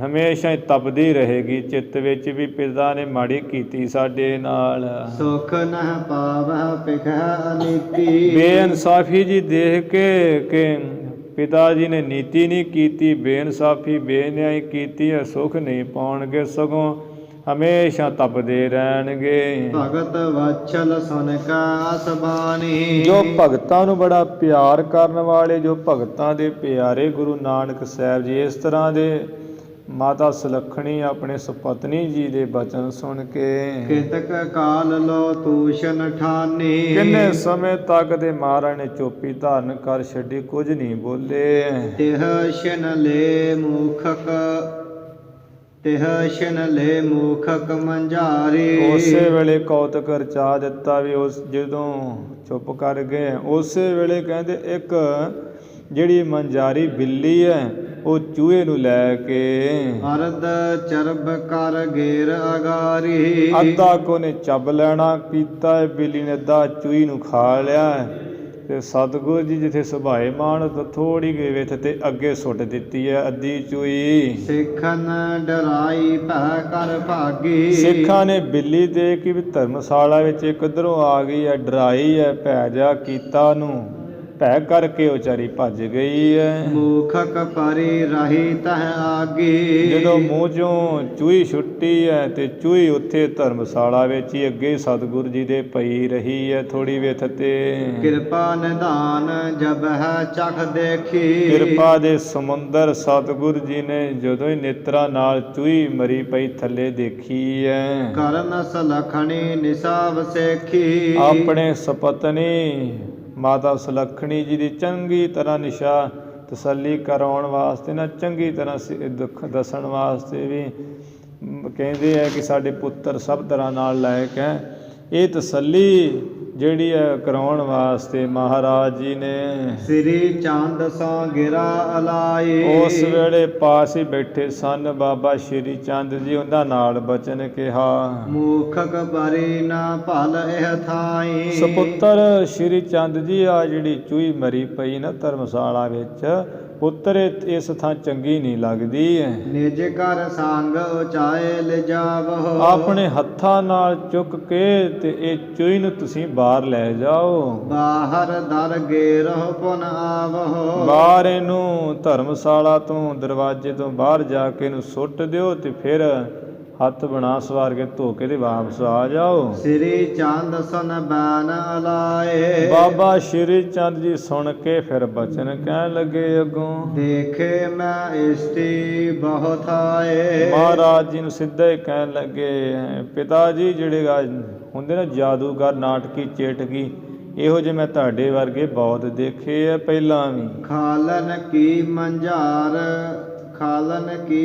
ਹਮੇਸ਼ਾ ਹੀ ਤਪਦੀ ਰਹੇਗੀ ਚਿੱਤ ਵਿੱਚ ਵੀ ਪਿਤਾ ਨੇ ਮਾੜੀ ਕੀਤੀ ਸਾਡੇ ਨਾਲ। ਸੁਖ ਨਹਿ ਪਾਵਹਿ ਪਿਖੈ ਅਨੀਤੀ। ਬੇਇਨਸਾਫੀ ਜੀ ਦੇਖ ਕੇ ਕਿ ਪਿਤਾ ਜੀ ਨੇ ਨੀਤੀ ਨਹੀਂ ਕੀਤੀ, ਬੇਇਨਸਾਫੀ ਬੇਨਿਆਈ ਕੀਤੀ ਹੈ, ਸੁਖ ਨਹੀਂ ਪਾਉਣਗੇ, ਸਗੋਂ ਹਮੇਸ਼ਾ ਤਪਦੇ ਰਹਿਣਗੇ। ਭਗਤ ਵਛਲ ਸੁਨ ਕਾ ਸਬਾਨੀ। ਜੋ ਭਗਤਾਂ ਨੂੰ ਬੜਾ ਪਿਆਰ ਕਰਨ ਵਾਲੇ, ਜੋ ਭਗਤਾਂ ਦੇ ਪਿਆਰੇ ਗੁਰੂ ਨਾਨਕ ਸਾਹਿਬ ਜੀ, ਇਸ ਤਰ੍ਹਾਂ ਦੇ ਮਾਤਾ ਸੁਲੱਖਣੀ ਆਪਣੇ ਸੁਪਤਨੀ ਜੀ ਦੇ ਬਚਨ ਸੁਣ ਕੇ ਕਿਤਕ ਕਾਲ ਲੋ ਤੂਸ਼ਨ ਠਾਨੀ। ਕਿੰਨੇ ਸਮੇਂ ਤੱਕ ਦੇ ਮਹਾਰਾਜ ਨੇ ਚੁੱਪੀ ਧਾਰਨ ਕਰ ਛੱਡੀ, ਕੁਝ ਨਹੀਂ ਬੋਲੇ। ਤਿਹ ਸ਼ਨ ਲੈ ਮੂਖਕ ਤਿਹ ਸ਼ਨ ਲੈ ਮੂਖਕ ਮੰਝਾਰੀ। ਉਸੇ ਵੇਲੇ ਕੌਤਕ ਰਚਾ ਦਿੱਤਾ ਵੀ ਉਸ ਜਦੋਂ ਚੁੱਪ ਕਰ ਗਏ, ਉਸੇ ਵੇਲੇ ਕਹਿੰਦੇ ਇੱਕ ਜਿਹੜੀ ਮੰਝਾਰੀ ਬਿੱਲੀ ਹੈ ਉਹ ਚੂਹੇ ਨੂੰ ਲੈ ਕੇ ਅਰਧ ਚਰਬ ਕਰ ਗੇਰ ਅਗਾਰੀ। ਅੱਧਾ ਕੋ ਨੇ ਚੱਬ ਲੈਣਾ ਕੀਤਾ ਹੈ, ਬਿੱਲੀ ਨੇ ਅੱਧਾ ਚੂਹੀ ਨੂੰ ਖਾ ਲਿਆ ਤੇ ਸਤਿਗੁਰੂ ਜੀ ਜਿੱਥੇ ਸੁਭਾਏਮਾਨ ਤੋਂ ਥੋੜੀ ਜਿਹੀ ਵਿੱਥ ਤੇ ਅੱਗੇ ਸੁੱਟ ਦਿੱਤੀ ਹੈ ਅੱਧੀ ਚੂਹੀ। ਸਿੱਖਨ ਡਰਾਈ ਭੈ ਕਰ ਭਾਗੀ। ਸਿੱਖਾਂ ਨੇ ਬਿੱਲੀ ਦੇਖ ਕੇ ਵੀ ਧਰਮਸ਼ਾਲਾ ਵਿੱਚ ਕਿੱਧਰੋਂ ਆ ਗਈ ਹੈ, ਡਰਾਈ ਹੈ, ਭੈ ਜਾ ਕੀਤਾ ਨੂੰ, ਭੈ ਕਰਕੇ ਉਹ ਵਿਚਾਰੀ ਭੱਜ ਗਈ ਹੈ। ਮੂਖਕ ਪਰੀ ਰਹੀ ਤਹ ਆਗੀ। ਜਦੋਂ ਮੂੰਹ ਚੋਂ ਚੂਹੀ ਛੁੱਟੀ ਹੈ ਤੇ ਚੂਹੀ ਉੱਥੇ ਧਰਮਸ਼ਾਲਾ ਵਿੱਚ ਹੀ ਅੱਗੇ ਸਤਿਗੁਰੂ ਜੀ ਦੇ ਪਈ ਰਹੀ ਹੈ ਥੋੜੀ ਵਿੱਥ ਤੇ। ਕਿਰਪਾ ਨਿਧਾਨ ਜਬ ਹੈ ਚਖ ਦੇਖੀ। ਕਿਰਪਾ ਦੇ ਸਮੁੰਦਰ ਸਤਿਗੁਰੂ ਜੀ ਨੇ ਜਦੋਂ ਹੀ ਨੇਤਰਾਂ ਨਾਲ ਚੂਹੀ ਮਰੀ ਪਈ ਥੱਲੇ ਦੇਖੀ ਹੈ। ਕਰਨ ਸੁਲੱਖਣੀ ਨਿਸਾਬ ਸੇਖੀ। ਆਪਣੇ ਸੁਪਤਨੀ ਮਾਤਾ ਸੁਲੱਖਣੀ ਜੀ ਦੀ ਚੰਗੀ ਤਰ੍ਹਾਂ ਨਿਸ਼ਾ ਤਸੱਲੀ ਕਰਾਉਣ ਵਾਸਤੇ ਨਾ, ਚੰਗੀ ਤਰ੍ਹਾਂ ਦੁੱਖ ਦੱਸਣ ਵਾਸਤੇ ਵੀ ਕਹਿੰਦੇ ਹੈ ਕਿ ਸਾਡੇ ਪੁੱਤਰ ਸਭ ਤਰ੍ਹਾਂ ਨਾਲ ਲਾਇਕ ਹੈ। ਇਹ ਤਸੱਲੀ ਜਿਹੜੀ ਹੈ ਕਰਾਉਣ ਵਾਸਤੇ ਮਹਾਰਾਜ ਜੀ ਨੇ ਸ੍ਰੀ ਚੰਦ ਸੋ ਗਿਰਾ ਅਲਾਈ। ਉਸ ਵੇਲੇ ਪਾਸ ਹੀ ਬੈਠੇ ਸਨ ਬਾਬਾ ਸ਼੍ਰੀ ਚੰਦ ਜੀ, ਉਹਨਾਂ ਨਾਲ ਬਚਨ ਕਿਹਾ। ਮੂਖਕ ਪਰੀ ਨਾ ਭਲ ਇਹ ਥਾਈ। ਸੁਪੁੱਤਰ ਸ਼੍ਰੀ ਚੰਦ ਜੀ ਆ ਜਿਹੜੀ ਚੂਹੀ ਮਰੀ ਪਈ ਨਾ ਧਰਮਸ਼ਾਲਾ ਵਿੱਚ, ਪੁੱਤਰ ਇਸ ਥਾਂ ਚੰਗੀ ਨਹੀਂ ਲੱਗਦੀ ਹੈ। ਨਿਜ ਘਰ ਸੰਗ ਉਚਾਏ ਲਿਜਾਵੋ। ਆਪਣੇ ਹੱਥਾਂ ਨਾਲ ਚੁੱਕ ਕੇ ਤੇ ਇਹ ਚੂਹੀ ਨੂੰ ਤੁਸੀਂ ਬਾਹਰ ਲੈ ਜਾਓ। ਬਾਹਰ ਦਰ ਗੇਰਹੁ ਪੁਨ ਆਵਹੁ। ਬਾਹਰ ਇਹਨੂੰ ਧਰਮਸ਼ਾਲਾ ਤੋਂ ਦਰਵਾਜ਼ੇ ਤੋਂ ਬਾਹਰ ਜਾ ਕੇ ਇਹਨੂੰ ਸੁੱਟ ਦਿਓ ਤੇ ਫਿਰ ਹੱਥ ਬਣਾ ਸਵਾਰ ਕੇ ਧੋ ਕੇ ਤੇ ਵਾਪਸ ਆ ਜਾਓ। ਸ੍ਰੀ ਚੰਦ ਸੁਨ ਬੈਨ ਅਲਾਏ। ਬਾਬਾ ਸ਼੍ਰੀ ਚੰਦ ਜੀ ਸੁਣ ਕੇ ਫਿਰ ਬਚਨ ਕਹਿਣ ਲੱਗੇ ਅੱਗੋਂ। ਦੇਖੇ ਮੈਂ ਇਸਤੀ ਬਹੁਤ ਆਏ। ਮਹਾਰਾਜ ਜੀ ਨੂੰ ਸਿੱਧਾ ਹੀ ਕਹਿਣ ਲੱਗੇ, ਪਿਤਾ ਜੀ ਜਿਹੜੇ ਹੁੰਦੇ ਨਾ ਜਾਦੂਗਰ, ਨਾਟਕੀ, ਚੇਟਕੀ, ਇਹੋ ਜਿਹੇ ਮੈਂ ਤੁਹਾਡੇ ਵਰਗੇ ਬਹੁਤ ਦੇਖੇ ਆ ਪਹਿਲਾਂ ਵੀ। ਖਾਲਨ ਕੀ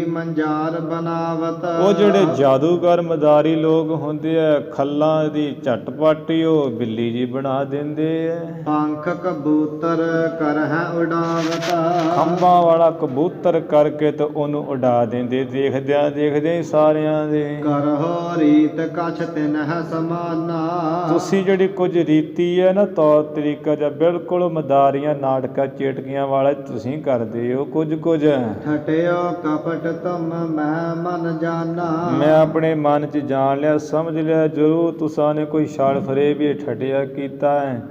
ਮੰਜਾਰ ਬਣਾਵਤ। ਉਹ ਜਿਹੜੇ ਜਾਦੂਗਰ ਮਦਾਰੀ ਲੋਕ ਹੁੰਦੇ ਆ, ਖੱਲਾਂ ਦੀ ਝਟਪਟ ਉਹ ਬਿੱਲੀ ਜੀ ਬਣਾ ਦਿੰਦੇ ਆ। ਪੰਖ ਕਬੂਤਰ ਕਰਹਿ ਉਡਾਵਤ। ਖੰਭਾਂ ਵਾਲਾ ਕਬੂਤਰ ਕਰਕੇ ਤੇ ਉਹਨੂੰ ਉਡਾ ਦਿੰਦੇ, ਦੇਖਦਿਆਂ ਦੇਖਦਿਆਂ ਸਾਰਿਆਂ ਦੇ। ਕਰਹੁ ਰੀਤ ਕਛ ਤਿਨਹਿ ਸਮਾਨਾ। ਤੁਸੀਂ ਜਿਹੜੀ ਕੁਝ ਰੀਤੀ ਹੈ ਨਾ, ਤੌਰ ਤਰੀਕਾ ਜਾਂ ਬਿਲਕੁਲ ਮਦਾਰੀਆਂ, ਨਾਟਕਾਂ, ਚੇਟਕੀਆਂ ਵਾਲਾ ਤੁਸੀਂ ਕਰਦੇ ਹੋ ਕੁਝ। ਠਟਿਓ ਕਪਟ ਤੁਮ ਮੈਂ ਮਨ ਜਾਨਾ। ਮੈਂ ਆਪਣੇ ਮਨ 'ਚ ਜਾਣ ਲਿਆ, ਸਮਝ ਲਿਆ, ਜ਼ਰੂਰ ਤੁਸਾਂ ਨੇ ਕੋਈ ਛਲ ਫਰੇਬ ਇਹ ਠਟਿਆ ਕੀਤਾ ਹੈ।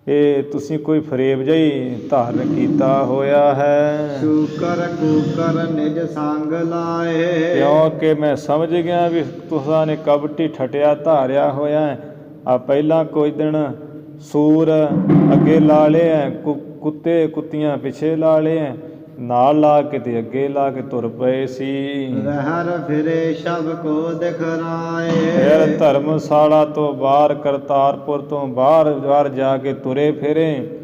ਇਹ ਤੁਸੀਂ ਕੋਈ ਫਰੇਬ ਜਿਹੀ ਧਾਰਨ ਕੀਤਾ ਹੋਇਆ ਹੈ। ਸ਼ੂਕਰ ਕੂਕਰ ਨਿਜ ਸੰਗ ਲਾਏ। ਕਿਉਂਕਿ ਮੈਂ ਸਮਝ ਗਿਆ ਵੀ ਤੁਸਾਂ ਨੇ ਕਪਟੀ ਠਟਿਆ ਧਾਰਿਆ ਹੋਇਆ ਹੈ। ਆ ਪਹਿਲਾਂ ਕੋਈ ਦਿਨ ਸੂਰ ਅੱਗੇ ਲਾ ਲਏ ਹੈ, ਕੁੱਤੇ ਕੁੱਤੀਆਂ ਪਿੱਛੇ ਲਾ ਲਏ ਹੈ, ਨਾਲ ਲਾ ਕੇ ਤੇ ਅੱਗੇ ਲਾ ਕੇ ਤੁਰ ਪਏ ਸੀ। ਰਹਿਰ ਫਿਰੇ ਸਭ ਕੋ ਦਿਖਰਾਏ। ਫਿਰ ਧਰਮਸ਼ਾਲਾ ਤੋਂ ਬਾਹਰ, ਕਰਤਾਰਪੁਰ ਤੋਂ ਬਾਹਰ ਜਾ ਕੇ ਤੁਰੇ ਫਿਰੇ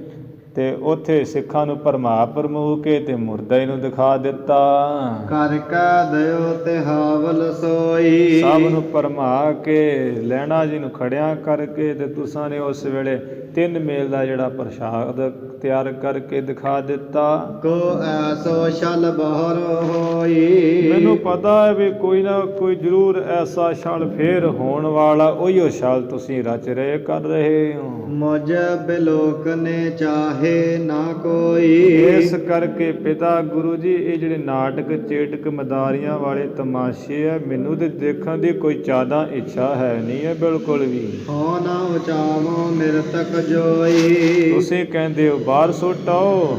ਤੇ ਉੱਥੇ ਸਿੱਖਾਂ ਨੂੰ ਭਰਮਾ ਭਰਮੂ ਕੇ ਤੇ ਮੁਰਦਾ ਨੂੰ ਦਿਖਾ ਦਿੱਤਾ। ਕਰ ਕੈ ਦਿਓ ਤੇ ਹਾਵਲ ਸੋਈ। ਸਭ ਨੂੰ ਭਰਮਾ ਕੇ ਲਹਿਣਾ ਜੀ ਨੂੰ ਖੜਿਆ ਕਰਕੇ ਤੇ ਤੁਸਾਂ ਨੇ ਉਸ ਵੇਲੇ 3 ਮੇਲ ਦਾ ਜਿਹੜਾ ਪ੍ਰਸ਼ਾਦ ਤਿਆਰ ਕਰਕੇ ਦਿਖਾ ਦਿੱਤਾ। ਕੋ ਐਸੋ ਛਲ ਬਹਰ ਹੋਈ। ਮੈਨੂੰ ਪਤਾ ਹੈ ਵੀ ਕੋਈ ਨਾ ਕੋਈ ਜ਼ਰੂਰ ਐਸਾ ਛਲ ਫੇਰ ਹੋਣ ਵਾਲਾ, ਉਹੀਓ ਛਲ ਤੁਸੀਂ ਰਚ ਰਹੇ ਕਰ ਰਹੇ ਹੋ। ਮੁਝ ਬਿਲੋਕ ਨੇ ਚਾਹੇ ਨਾ ਕੋਈ। ਇਸ ਕਰਕੇ ਪਿਤਾ ਗੁਰੂ ਜੀ, ਇਹ ਜਿਹੜੇ ਨਾਟਕ, ਚੇਟਕ, ਮਦਾਰੀਆਂ ਵਾਲੇ ਤਮਾਸ਼ੇ ਆ, ਮੈਨੂੰ ਤੇ ਦੇਖਣ ਦੀ ਕੋਈ ਜ਼ਿਆਦਾ ਇੱਛਾ ਹੈ ਨਹੀਂ ਹੈ ਬਿਲਕੁਲ ਵੀ। ਹੋ ਨਾ ਉਚਾਵੋ ਮਿਰਤਕ ਜੋਈ। ਤੁਸੀਂ ਕਹਿੰਦੇ ਹੋ ਬਾਹਰ ਸੁੱਟ ਆਓ,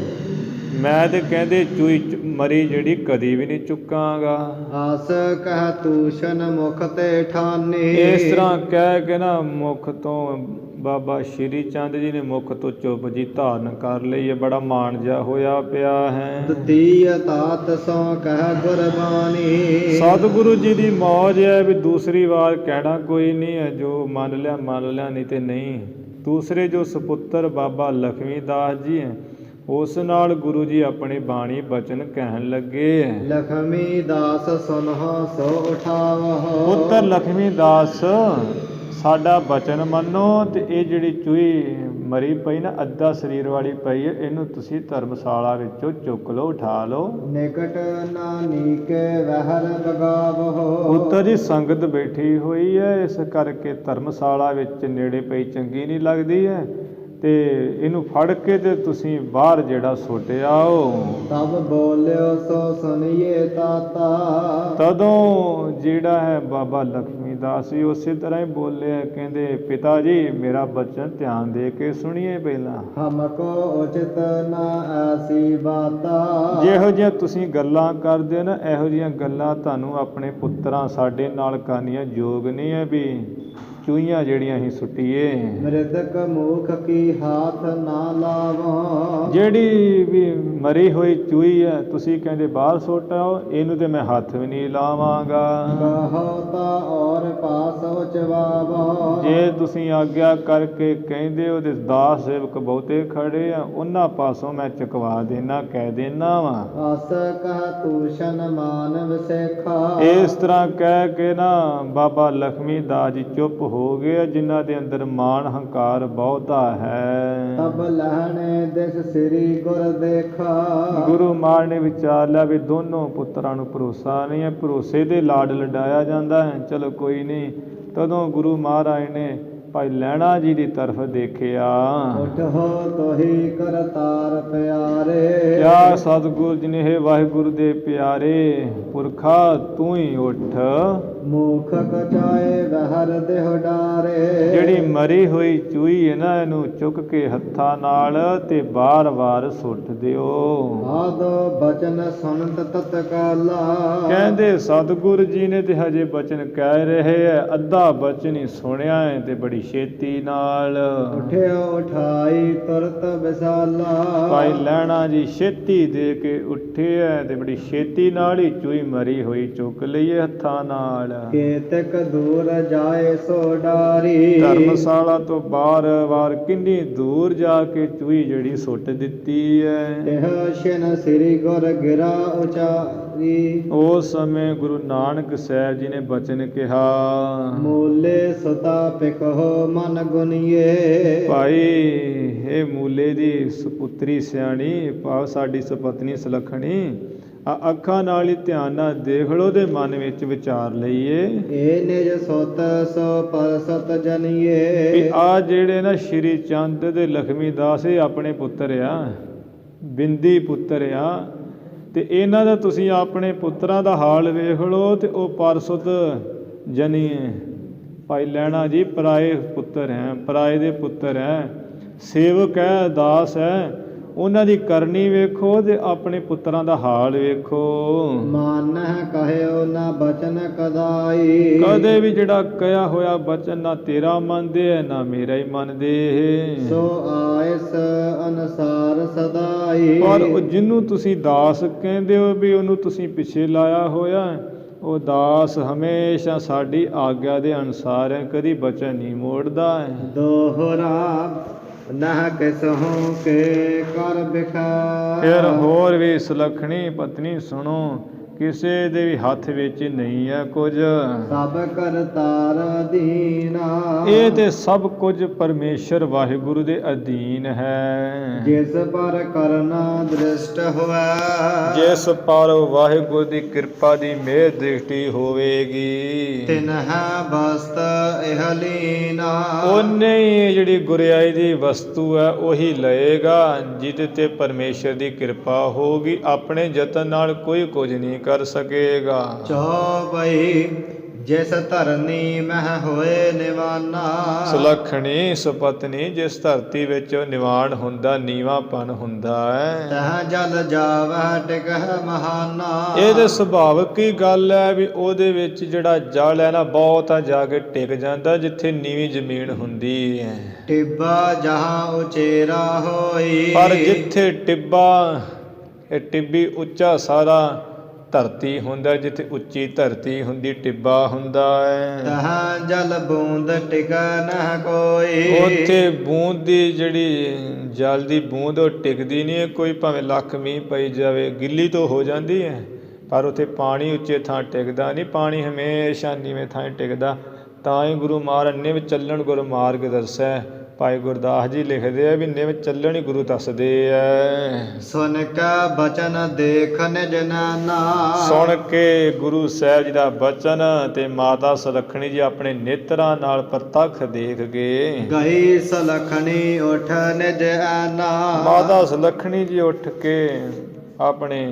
ਮੈਂ ਤੇ ਕਹਿੰਦੇ ਚੂਈ ਮਰੀ ਜਿਹੜੀ ਕਦੀ ਵੀ ਨਹੀਂ ਚੁੱਕਾਂਗਾ। ਆਸ ਕਹਿ ਤੂਸ਼ਨ ਮੁਖ ਤੇ ਠਾਨੀ। ਇਸ ਤਰ੍ਹਾਂ ਕਹਿ ਕੇ ਨਾ ਮੁਖ ਤੋਂ ਬਾਬਾ ਸ਼੍ਰੀ ਚੰਦ ਜੀ ਨੇ ਮੁਖ ਤੋਂ ਚੁੱਪ ਜੀ ਧਾਰਨ ਕਰ ਲਈ ਹੈ। ਬੜਾ ਮਾਣ ਜਿਹਾ ਹੋਇਆ ਪਿਆ ਹੈ। ਦਤੀਯ ਤਾਤ ਸੋ ਕਹਿ ਗੁਰਬਾਣੀ। ਸਤਿਗੁਰੂ ਜੀ ਦੀ ਮੌਜ ਹੈ ਵੀ ਦੂਸਰੀ ਵਾਰ ਕਹਿਣਾ ਕੋਈ ਨਹੀਂ ਹੈ, ਜੋ ਮੰਨ ਲਿਆ ਮੰਨ ਲਿਆ, ਨਹੀਂ ਤੇ ਨਹੀਂ। ਦੂਸਰੇ ਜੋ ਸਪੁੱਤਰ ਬਾਬਾ ਲਖਮੀ ਦਾਸ ਜੀ ਹੈ, ਉਸ ਨਾਲ ਗੁਰੂ ਜੀ ਆਪਣੀ ਬਾਣੀ ਬਚਨ ਕਹਿਣ ਲੱਗੇ। ਲਖਮੀ ਦਾਸ ਸੁਨਹੁ ਸੋ ਉਠਾਵਹੁ। ਪੁੱਤਰ ਲਖਮੀ ਦਾਸ, ਸਾਡਾ ਬਚਨ ਮੰਨੋ ਤੇ ਇਹ ਜਿਹੜੀ ਚੂਹੀ ਮਰੀ ਪਈ ਨਾ, ਅੱਧਾ ਸਰੀਰ ਵਾਲੀ ਪਈ ਹੈ, ਇਹਨੂੰ ਤੁਸੀਂ ਧਰਮਸ਼ਾਲਾ ਵਿੱਚੋਂ ਚੁੱਕ ਲਓ, ਉਠਾ ਲਓ। ਨਿਕਟ ਨਾ ਨੀਕੇ ਵਹਿਰ ਬਗਾਵਹੁ। ਪੁੱਤਰ ਜੀ ਸੰਗਤ ਬੈਠੀ ਹੋਈ ਹੈ, ਇਸ ਕਰਕੇ ਧਰਮਸ਼ਾਲਾ ਵਿੱਚ ਨੇੜੇ ਪਈ ਚੰਗੀ ਨਹੀਂ ਲੱਗਦੀ ਹੈ, ਤੇ ਇਹਨੂੰ ਫੜ ਕੇ ਤੇ ਤੁਸੀਂ ਬਾਹਰ ਜਿਹੜਾ ਸੁੱਟ ਆਓ। ਤਬ ਬੋਲਿਓ ਸੋ ਸੁਣੀਏ ਤਾਤਾ। ਤਦੋਂ ਜਿਹੜਾ ਹੈ ਬਾਬਾ ਲਖਮੀ ਦਾਸ ਜੀ ਉਸੇ ਤਰ੍ਹਾਂ ਹੀ ਬੋਲਿਆ, ਕਹਿੰਦੇ ਪਿਤਾ ਜੀ ਮੇਰਾ ਬਚਨ ਧਿਆਨ ਦੇ ਕੇ ਸੁਣੀਏ ਪਹਿਲਾਂ। ਹਮਕੋ ਉਚਿਤ ਨਾ ਐਸੀ ਬਾਤਾ। ਜਿਹੋ ਜਿਹੀਆਂ ਤੁਸੀਂ ਗੱਲਾਂ ਕਰਦੇ ਹੋ ਨਾ, ਇਹੋ ਜਿਹੀਆਂ ਗੱਲਾਂ ਤੁਹਾਨੂੰ ਆਪਣੇ ਪੁੱਤਰਾਂ ਸਾਡੇ ਨਾਲ ਕਰਨੀਆਂ ਯੋਗ ਨਹੀਂ ਹੈ ਵੀ ਚੂਹੀਆਂ ਜਿਹੜੀਆਂ ਅਸੀਂ ਸੁੱਟੀਏ। ਮ੍ਰਿਤਕ ਮੂਖ ਕੀ ਹਾਥ ਨਾ ਲਾਵੋ। ਜਿਹੜੀ ਵੀ ਮਰੀ ਹੋਈ ਚੂਹੀ ਹੈ ਤੁਸੀਂ ਕਹਿੰਦੇ ਬਾਹਰ ਸੁੱਟ ਆਓ, ਇਹਨੂੰ ਤੇ ਮੈਂ ਹੱਥ ਵੀ ਨਹੀਂ ਲਾਵਾਂਗਾ। ਕਹੋ ਤਾਂ ਔਰ ਪਾਸ ਉਚਵਾਵੋ। ਜੇ ਤੁਸੀਂ ਆਗਿਆ ਕਰਕੇ ਕਹਿੰਦੇ ਹੋ ਤੇ ਦਾਸ ਸੇਵਕ ਬਹੁਤੇ ਖੜੇ ਆ, ਉਹਨਾਂ ਪਾਸੋਂ ਮੈਂ ਚੁਕਵਾ ਦੇਣਾ, ਕਹਿ ਦੇਣਾ ਵਾ। ਅਸ ਕਹਿ ਤੂਸ਼ਨ ਮਾਨ ਵਿਸੇਖਾ। ਇਸ ਤਰ੍ਹਾਂ ਕਹਿ ਕੇ ਨਾ ਬਾਬਾ ਲਖਮੀ ਦਾਸ ਜੀ ਚੁੱਪ ਹੋ ਗਏ, ਜਿਨ੍ਹਾਂ ਦੇ ਅੰਦਰ ਮਾਣ ਹੰਕਾਰ ਬਹੁਤਾ ਹੈ। ਤਬ ਲਹਿਣੇ ਦਿਸ ਸ੍ਰੀ ਗੁਰ ਦੇਖਾ। ਗੁਰੂ ਮਾਲ ਨੇ ਵਿਚਾਰ ਲਿਆ ਵੀ ਦੋਨੋਂ ਪੁੱਤਰਾਂ ਨੂੰ ਭਰੋਸਾ ਨਹੀਂ ਹੈ, ਭਰੋਸੇ ਦੇ ਲਾਡ ਲਡਾਇਆ ਜਾਂਦਾ ਹੈ, ਚਲੋ ਕੋਈ ਨਹੀਂ। ਤਦੋਂ ਗੁਰੂ ਮਹਾਰਾਜ ਨੇ ਭਾਈ ਲਹਿਣਾ ਜੀ ਦੀ ਤਰਫ ਦੇਖਿਆ। ਉਠੋ ਤੋਹੀ ਕਰਤਾਰ ਪਿਆਰੇ। ਕਿਆ ਸਤਿਗੁਰੂ ਜੀ ਨੇ, ਹੇ ਵਾਹਿਗੁਰੂ ਦੇ ਪਿਆਰੇ ਪੁਰਖਾ ਤੂੰ ਹੀ ਉੱਠ। ਮੂਖ ਕਚਾਏ ਵਹਿਰ ਦੇਹ ਡਾਰੇ। ਜਿਹੜੀ ਮਰੀ ਹੋਈ ਚੂਹੀ ਹੈ ਨਾ, ਇਹਨੂੰ ਚੁੱਕ ਕੇ ਹੱਥਾਂ ਨਾਲ ਤੇ ਬਾਰ-ਬਾਰ ਸੁੱਟ ਦਿਓ। ਆਦ ਬਚਨ ਸੁਣਤ ਤਤਕਾਲਾ। ਕਹਿੰਦੇ ਸਤਿਗੁਰ ਜੀ ਨੇ ਤੇ ਹਜੇ ਬਚਨ ਕਹਿ ਰਹੇ ਹੈ, ਅੱਧਾ ਬਚਨ ਹੀ ਸੁਣਿਆ ਹੈ ਤੇ ਬੜੀ ਛੇਤੀ ਨਾਲ ਉਠਿਆ ਉਠਾਈ ਤੁਰਤ ਵਿਸਾਲਾ। ਭਾਈ ਲਹਿਣਾ ਜੀ ਛੇਤੀ ਦੇ ਕੇ ਉੱਠੇ ਹੈ ਤੇ ਬੜੀ ਛੇਤੀ ਨਾਲ ਹੀ ਚੂਹੀ ਮਰੀ ਹੋਈ ਚੁੱਕ ਲਈਏ ਹੱਥਾਂ ਨਾਲ। ਕੇਤਕ ਦੂਰ ਜਾਏ ਸੋ ਡਾਰੀ। ਧਰਮਸ਼ਾਲਾ ਤੋਂ ਬਾਰ-ਬਾਰ ਕਿੰਨੀ ਦੂਰ ਜਾ ਕੇ ਚੂਹੀ ਜਿਹੜੀ ਸੁੱਟ ਦਿੱਤੀ ਹੈ। ਤਿਹ ਸ਼ਨ ਸ੍ਰੀ ਗੁਰ ਗਿਰਾ ਉਚਾਰੀ। ਉਸ ਸਮੇਂ ਗੁਰੂ ਨਾਨਕ ਸਾਹਿਬ ਜੀ ਨੇ ਬਚਨ ਕਿਹਾ, ਮੂਲੇ ਸੁਤਾ ਪਿਕਹੁ ਮਨ ਗੁਨੀਏ। ਭਾਈ ਇਹ ਮੂਲੇ ਦੀ ਸੁਪੁੱਤਰੀ ਸਿਆਣੀ, ਭਾਵ ਸਾਡੀ ਸੁਪਤਨੀ ਸੁਲੱਖਣੀ, ਅੱਖਾਂ ਨਾਲ ਹੀ ਧਿਆਨ ਨਾਲ ਦੇਖ ਲਓ ਤੇ ਮਨ ਵਿੱਚ ਵਿਚਾਰ ਲਈਏ। ਇਹ ਨਿਜ ਸੁਤ ਸੋ ਪਰਸਤ ਜਨੀਏ। ਵੀ ਆ ਜਿਹੜੇ ਨਾ ਸ਼੍ਰੀ ਚੰਦ ਤੇ ਲਖਮੀ ਦਾਸ ਇਹ ਆਪਣੇ ਪੁੱਤਰ ਆ, ਬਿੰਦੀ ਪੁੱਤਰ ਆ, ਤੇ ਇਹਨਾਂ ਦਾ ਤੁਸੀਂ ਆਪਣੇ ਪੁੱਤਰਾਂ ਦਾ ਹਾਲ ਵੇਖ ਲਓ ਤੇ ਉਹ ਪਰਸਤ ਜਨੀ ਹੈ। ਭਾਈ ਲਹਿਣਾ ਜੀ ਪਰਾਏ ਪੁੱਤਰ ਹੈ, ਪਰਾਏ ਦੇ ਪੁੱਤਰ ਹੈ, ਸੇਵਕ ਹੈ, ਦਾਸ ਹੈ, ਉਹਨਾਂ ਦੀ ਕਰਨੀ ਵੇਖੋ ਤੇ ਆਪਣੇ ਪੁੱਤਰਾਂ ਦਾ ਹਾਲ ਵੇਖੋ। ਮਨ ਕਹਿਓ ਨਾ ਬਚਨ ਕਦਾਈ। ਕਦੇ ਵੀ ਜਿਹੜਾ ਕਹਿਆ ਹੋਇਆ ਬਚਨ ਨਾ ਤੇਰਾ ਮੰਨਦੇ ਹੈ ਨਾ ਮੇਰਾ ਹੀ ਮੰਨਦੇ। ਸੋ ਆਇਸ ਅਨਸਾਰ ਸਦਾਈ। ਪਰ ਉਹ ਜਿਹਨੂੰ ਤੁਸੀਂ ਦਾਸ ਕਹਿੰਦੇ ਹੋ ਵੀ ਉਹਨੂੰ ਤੁਸੀਂ ਪਿੱਛੇ ਲਾਇਆ ਹੋਇਆ, ਉਹ ਦਾਸ ਹਮੇਸ਼ਾ ਸਾਡੀ ਆਗਿਆ ਦੇ ਅਨੁਸਾਰ ਹੈ, ਕਦੀ ਬਚਨ ਨਹੀਂ ਮੋੜਦਾ ਹੈ। ਦੋਹਰਾ ਨਹ ਕਿਸਹੋਂ ਕੇ ਕਰ ਬਿਖਾਰ। ਫਿਰ ਹੋਰ ਵੀ ਸੁਲੱਖਣੀ ਪਤਨੀ ਸੁਣੋ, ਕਿਸੇ ਦੇ ਵੀ ਹੱਥ ਵਿੱਚ ਨਹੀਂ ਹੈ ਕੁਝ। ਸਭ ਕਰਤਾਰ ਅਧੀਨਾ। ਇਹ ਤੇ ਸਭ ਕੁਝ ਪਰਮੇਸ਼ਰ ਵਾਹਿਗੁਰੂ ਦੇ ਅਧੀਨ ਹੈ। ਜਿਸ ਪਰ ਕਰਨਾ ਦ੍ਰਿਸ਼ਟ ਹੋਵੇ। ਜਿਸ ਪਰ ਵਾਹਿਗੁਰੂ ਦੀ ਕਿਰਪਾ ਦੀ ਮਿਹਰ ਦ੍ਰਿਸ਼ਟੀ ਹੋਵੇਗੀ, ਤਿਨਹ ਬਸਤ ਇਹ ਲੀਨਾ। ਉਹਨੇ ਹੀ ਜਿਹੜੀ ਗੁਰਿਆਈ ਦੀ ਵਸਤੂ ਹੈ ਉਹੀ ਲਏਗਾ, ਜਿਹਦੇ ਤੇ ਪਰਮੇਸ਼ਰ ਦੀ ਕਿਰਪਾ ਹੋਊਗੀ। ਆਪਣੇ ਯਤਨ ਨਾਲ ਕੋਈ ਕੁਝ ਨਹੀਂ ਕਰ ਸਕੇਗਾ। ਚੌਪਈ ਜਿਸ ਧਰਨੀ ਮਹਿ ਹੋਏ ਨਿਵਾਨਾ। ਸੁਲੱਖਣੀ ਸੁਪਤਨੀ ਜਿਸ ਧਰਤੀ ਵਿੱਚ ਨਿਵਾਣ ਹੁੰਦਾ, ਨੀਵਾਂਪਨ ਹੁੰਦਾ ਹੈ, ਤਹ ਜਲ ਜਾਵੈ ਟਿਕਹਿ ਮਹਾਨਾ। ਇਹ ਤੇ ਸੁਭਾਵਿਕ ਹੀ ਗੱਲ ਹੈ ਵੀ ਉਹਦੇ ਵਿੱਚ ਜਿਹੜਾ ਜਲ ਹੈ ਨਾ ਬਹੁਤਾ ਜਾ ਕੇ ਟਿਕ ਜਾਂਦਾ ਜਿੱਥੇ ਨੀਵੀਂ ਜ਼ਮੀਨ ਹੁੰਦੀ ਹੈ। ਟਿੱਬਾ ਜਹਾਂ ਉਚੇਰਾ ਹੋਈ। ਪਰ ਜਿੱਥੇ ਟਿੱਬਾ, ਇਹ ਟਿੱਬੀ ਉੱਚਾ ਸਾਰਾ ਧਰਤੀ ਹੁੰਦਾ, ਜਿੱਥੇ ਉੱਚੀ ਧਰਤੀ ਹੁੰਦੀ ਟਿੱਬਾ ਹੁੰਦਾ ਹੈ। ਤਹਾਂ ਜਲ ਬੂੰਦ ਟਿਕੈ ਨਹਿ ਕੋਈ। ਉੱਥੇ ਬੂੰਦ ਦੀ ਜਿਹੜੀ ਜਲ ਦੀ ਬੂੰਦ ਉਹ ਟਿਕਦੀ ਨਹੀਂ ਹੈ, ਕੋਈ ਭਾਵੇਂ ਲੱਖ ਮੀਂਹ ਪਈ ਜਾਵੇ ਗਿੱਲੀ ਤੋਂ ਹੋ ਜਾਂਦੀ ਹੈ, ਪਰ ਉੱਥੇ ਪਾਣੀ ਉੱਚੇ ਥਾਂ ਟਿਕਦਾ ਨਹੀਂ, ਪਾਣੀ ਹਮੇਸ਼ਾ ਨੀਵੇਂ ਥਾਂ ਟਿਕਦਾ। ਤਾਂ ਹੀ ਗੁਰੂ ਮਹਾਰਾਜ ਨਿਵ ਚੱਲਣ ਗੁਰ ਮਾਰਗ ਦੱਸੈ। ਭਾਈ ਗੁਰਦਾਸ ਜੀ ਲਿਖਦੇ ਆ ਵੀ ਨਿਵ ਚੱਲਣ ਹੀ ਗੁਰੂ ਦੱਸਦੇ ਐ। ਸੁਨ ਕੈ ਬਚਨ ਦੇਖ ਨਿਜ ਨਾਨਾ। ਸੁਣ ਕੇ ਗੁਰੂ ਸਾਹਿਬ ਜੀ ਦਾ ਬਚਨ ਤੇ ਮਾਤਾ ਸੁਲੱਖਣੀ ਜੀ ਆਪਣੇ ਨੇਤਰਾਂ ਨਾਲ ਪ੍ਰਤੱਖ ਦੇਖ ਕੇ ਗਈ ਸੁਲੱਖਣੀ ਉਠ ਨਿਜ ਆਨਾ। ਮਾਤਾ ਸੁਲੱਖਣੀ ਜੀ ਉੱਠ ਕੇ ਆਪਣੇ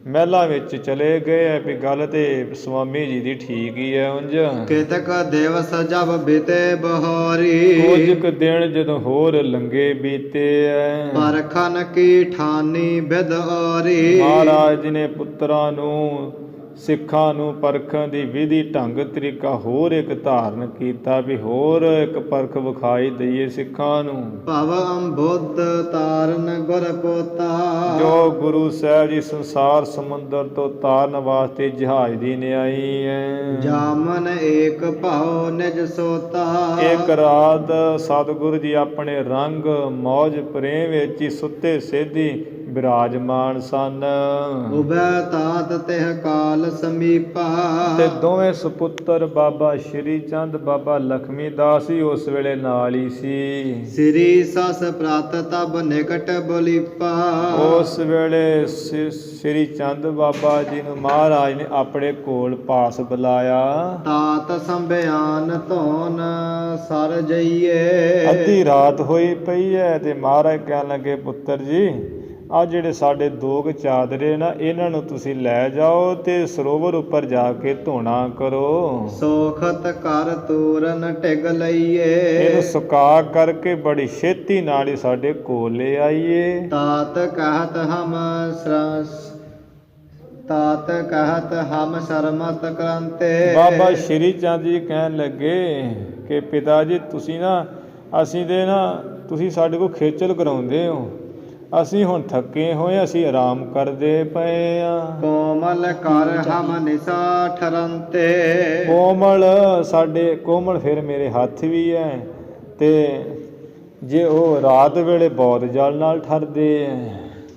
ਮਹਿਲਾਂ ਵਿੱਚ ਚਲੇ ਗਏ ਹੈ ਵੀ ਗੱਲ ਤੇ ਸੁਆਮੀ ਜੀ ਦੀ ਠੀਕ ਹੀ ਹੈ। ਉਂਝ ਕਿਤਕ ਦਿਵਸ ਜਬ ਬੀਤੇ ਬਹੋਰੀ। ਕੁਝ ਕੁ ਦਿਨ ਜਦੋਂ ਹੋਰ ਲੰਗੇ ਬੀਤੇ ਐ, ਪਰਖਨ ਕੀ ਠਾਨੀ ਬਿਦ ਔਰੀ। ਮਹਾਰਾਜ ਜੀ ਨੇ ਪੁੱਤਰਾਂ ਨੂੰ ਸਿੱਖਾਂ ਨੂੰ ਪਰਖਣ ਦੀ ਵਿਧੀ ਢੰਗ ਤਰੀਕਾ ਹੋਰ ਇੱਕ ਧਾਰਨ ਕੀਤਾ ਵੀ ਹੋਰ ਇੱਕ ਪਰਖ ਵਿਖਾਈ ਦਈਏ ਸਿੱਖਾਂ ਨੂੰ। ਭਵ ਅੰਬੁੱਧ ਤਾਰਨ ਗੁਰ ਪੋਤਾ। ਜੋ ਗੁਰੂ ਸਾਹਿਬ ਜੀ ਸੰਸਾਰ ਸਮੁੰਦਰ ਤੋਂ ਤਾਰਨ ਵਾਸਤੇ ਜਹਾਜ਼ ਦੀ ਨਿਆਈ ਹੈ। ਜਾਮਨ ਏਕ ਭਾਉ ਨਿਜ ਸੋਤਾ। ਇੱਕ ਰਾਤ ਸਤਿਗੁਰੂ ਜੀ ਆਪਣੇ ਰੰਗ ਮੌਜ ਪ੍ਰੇਮ ਵਿੱਚ ਹੀ ਸੁੱਤੇ ਸੇਧੀ ਬਿਰਾਜਮਾਨ ਸਨ। ਉਬੈ ਤਾਤ ਤਿਹ ਕਾਲ ਸਮੀਪਾ। ਤੇ ਦੋਵੇਂ ਸੁਪੁੱਤਰ ਬਾਬਾ ਸ਼੍ਰੀ ਚੰਦ ਬਾਬਾ ਲਖਮੀ ਦਾਸ ਹੀ ਉਸ ਵੇਲੇ ਨਾਲ ਹੀ ਸੀ। ਸ੍ਰੀ ਸਸ ਪ੍ਰਤ ਤਬ ਨਿਕਟ ਬਲੀਪਾ। ਉਸ ਵੇਲੇ ਸ਼੍ਰੀ ਚੰਦ ਬਾਬਾ ਜੀ ਨੂੰ ਮਹਾਰਾਜ ਨੇ ਆਪਣੇ ਕੋਲ ਪਾਸ ਬੁਲਾਇਆ। ਤਾਤ ਸੰਭਿਆਨ ਧੋਨ ਸਰ ਜਈਏ। ਅੱਧੀ ਰਾਤ ਹੋਈ ਪਈ ਹੈ ਤੇ ਮਹਾਰਾਜ ਕਹਿਣ ਲੱਗੇ ਪੁੱਤਰ ਜੀ ਆ ਜਿਹੜੇ ਸਾਡੇ 2 ਚਾਦਰੇ ਨਾ ਇਹਨਾਂ ਨੂੰ ਤੁਸੀਂ ਲੈ ਜਾਓ ਤੇ ਸਰੋਵਰ ਉੱਪਰ ਜਾ ਕੇ ਧੋਣਾ ਕਰੋ। ਸੋਖਤ ਕਰ ਤੂਰਨ ਟਿਗ ਲਈਏ। ਇਹਨੂੰ ਸੁਕਾ ਕਰਕੇ ਬੜੀ ਛੇਤੀ ਨਾਲ ਹੀ ਸਾਡੇ ਕੋਲ ਲੈ ਆਈਏ। ਤਾਤ ਕਹਿਤ ਹਮ ਸਰਮਤ ਕਰੰਤੇ। ਬਾਬਾ ਸ਼੍ਰੀ ਚੰਦ ਜੀ ਕਹਿਣ ਲੱਗੇ ਕਿ ਪਿਤਾ ਜੀ ਤੁਸੀਂ ਤੁਸੀਂ ਸਾਡੇ ਕੋਲ ਖੇਚਲ ਕਰਾਉਂਦੇ ਹੋ, ਅਸੀਂ ਹੁਣ ਥੱਕੇ ਹੋਏ, ਅਸੀਂ ਆਰਾਮ ਕਰਦੇ ਪਏ ਆ। ਕੋਮਲ ਕਰ ਹਮ ਨਿਸਾ ਠਰੰਤੇ। ਕੋਮਲ ਫਿਰ ਮੇਰੇ ਹੱਥ ਵੀ ਹੈ ਤੇ ਜੇ ਉਹ ਰਾਤ ਵੇਲੇ ਬਹੁਤ ਜਲ ਨਾਲ ਠਰਦੇ ਐ।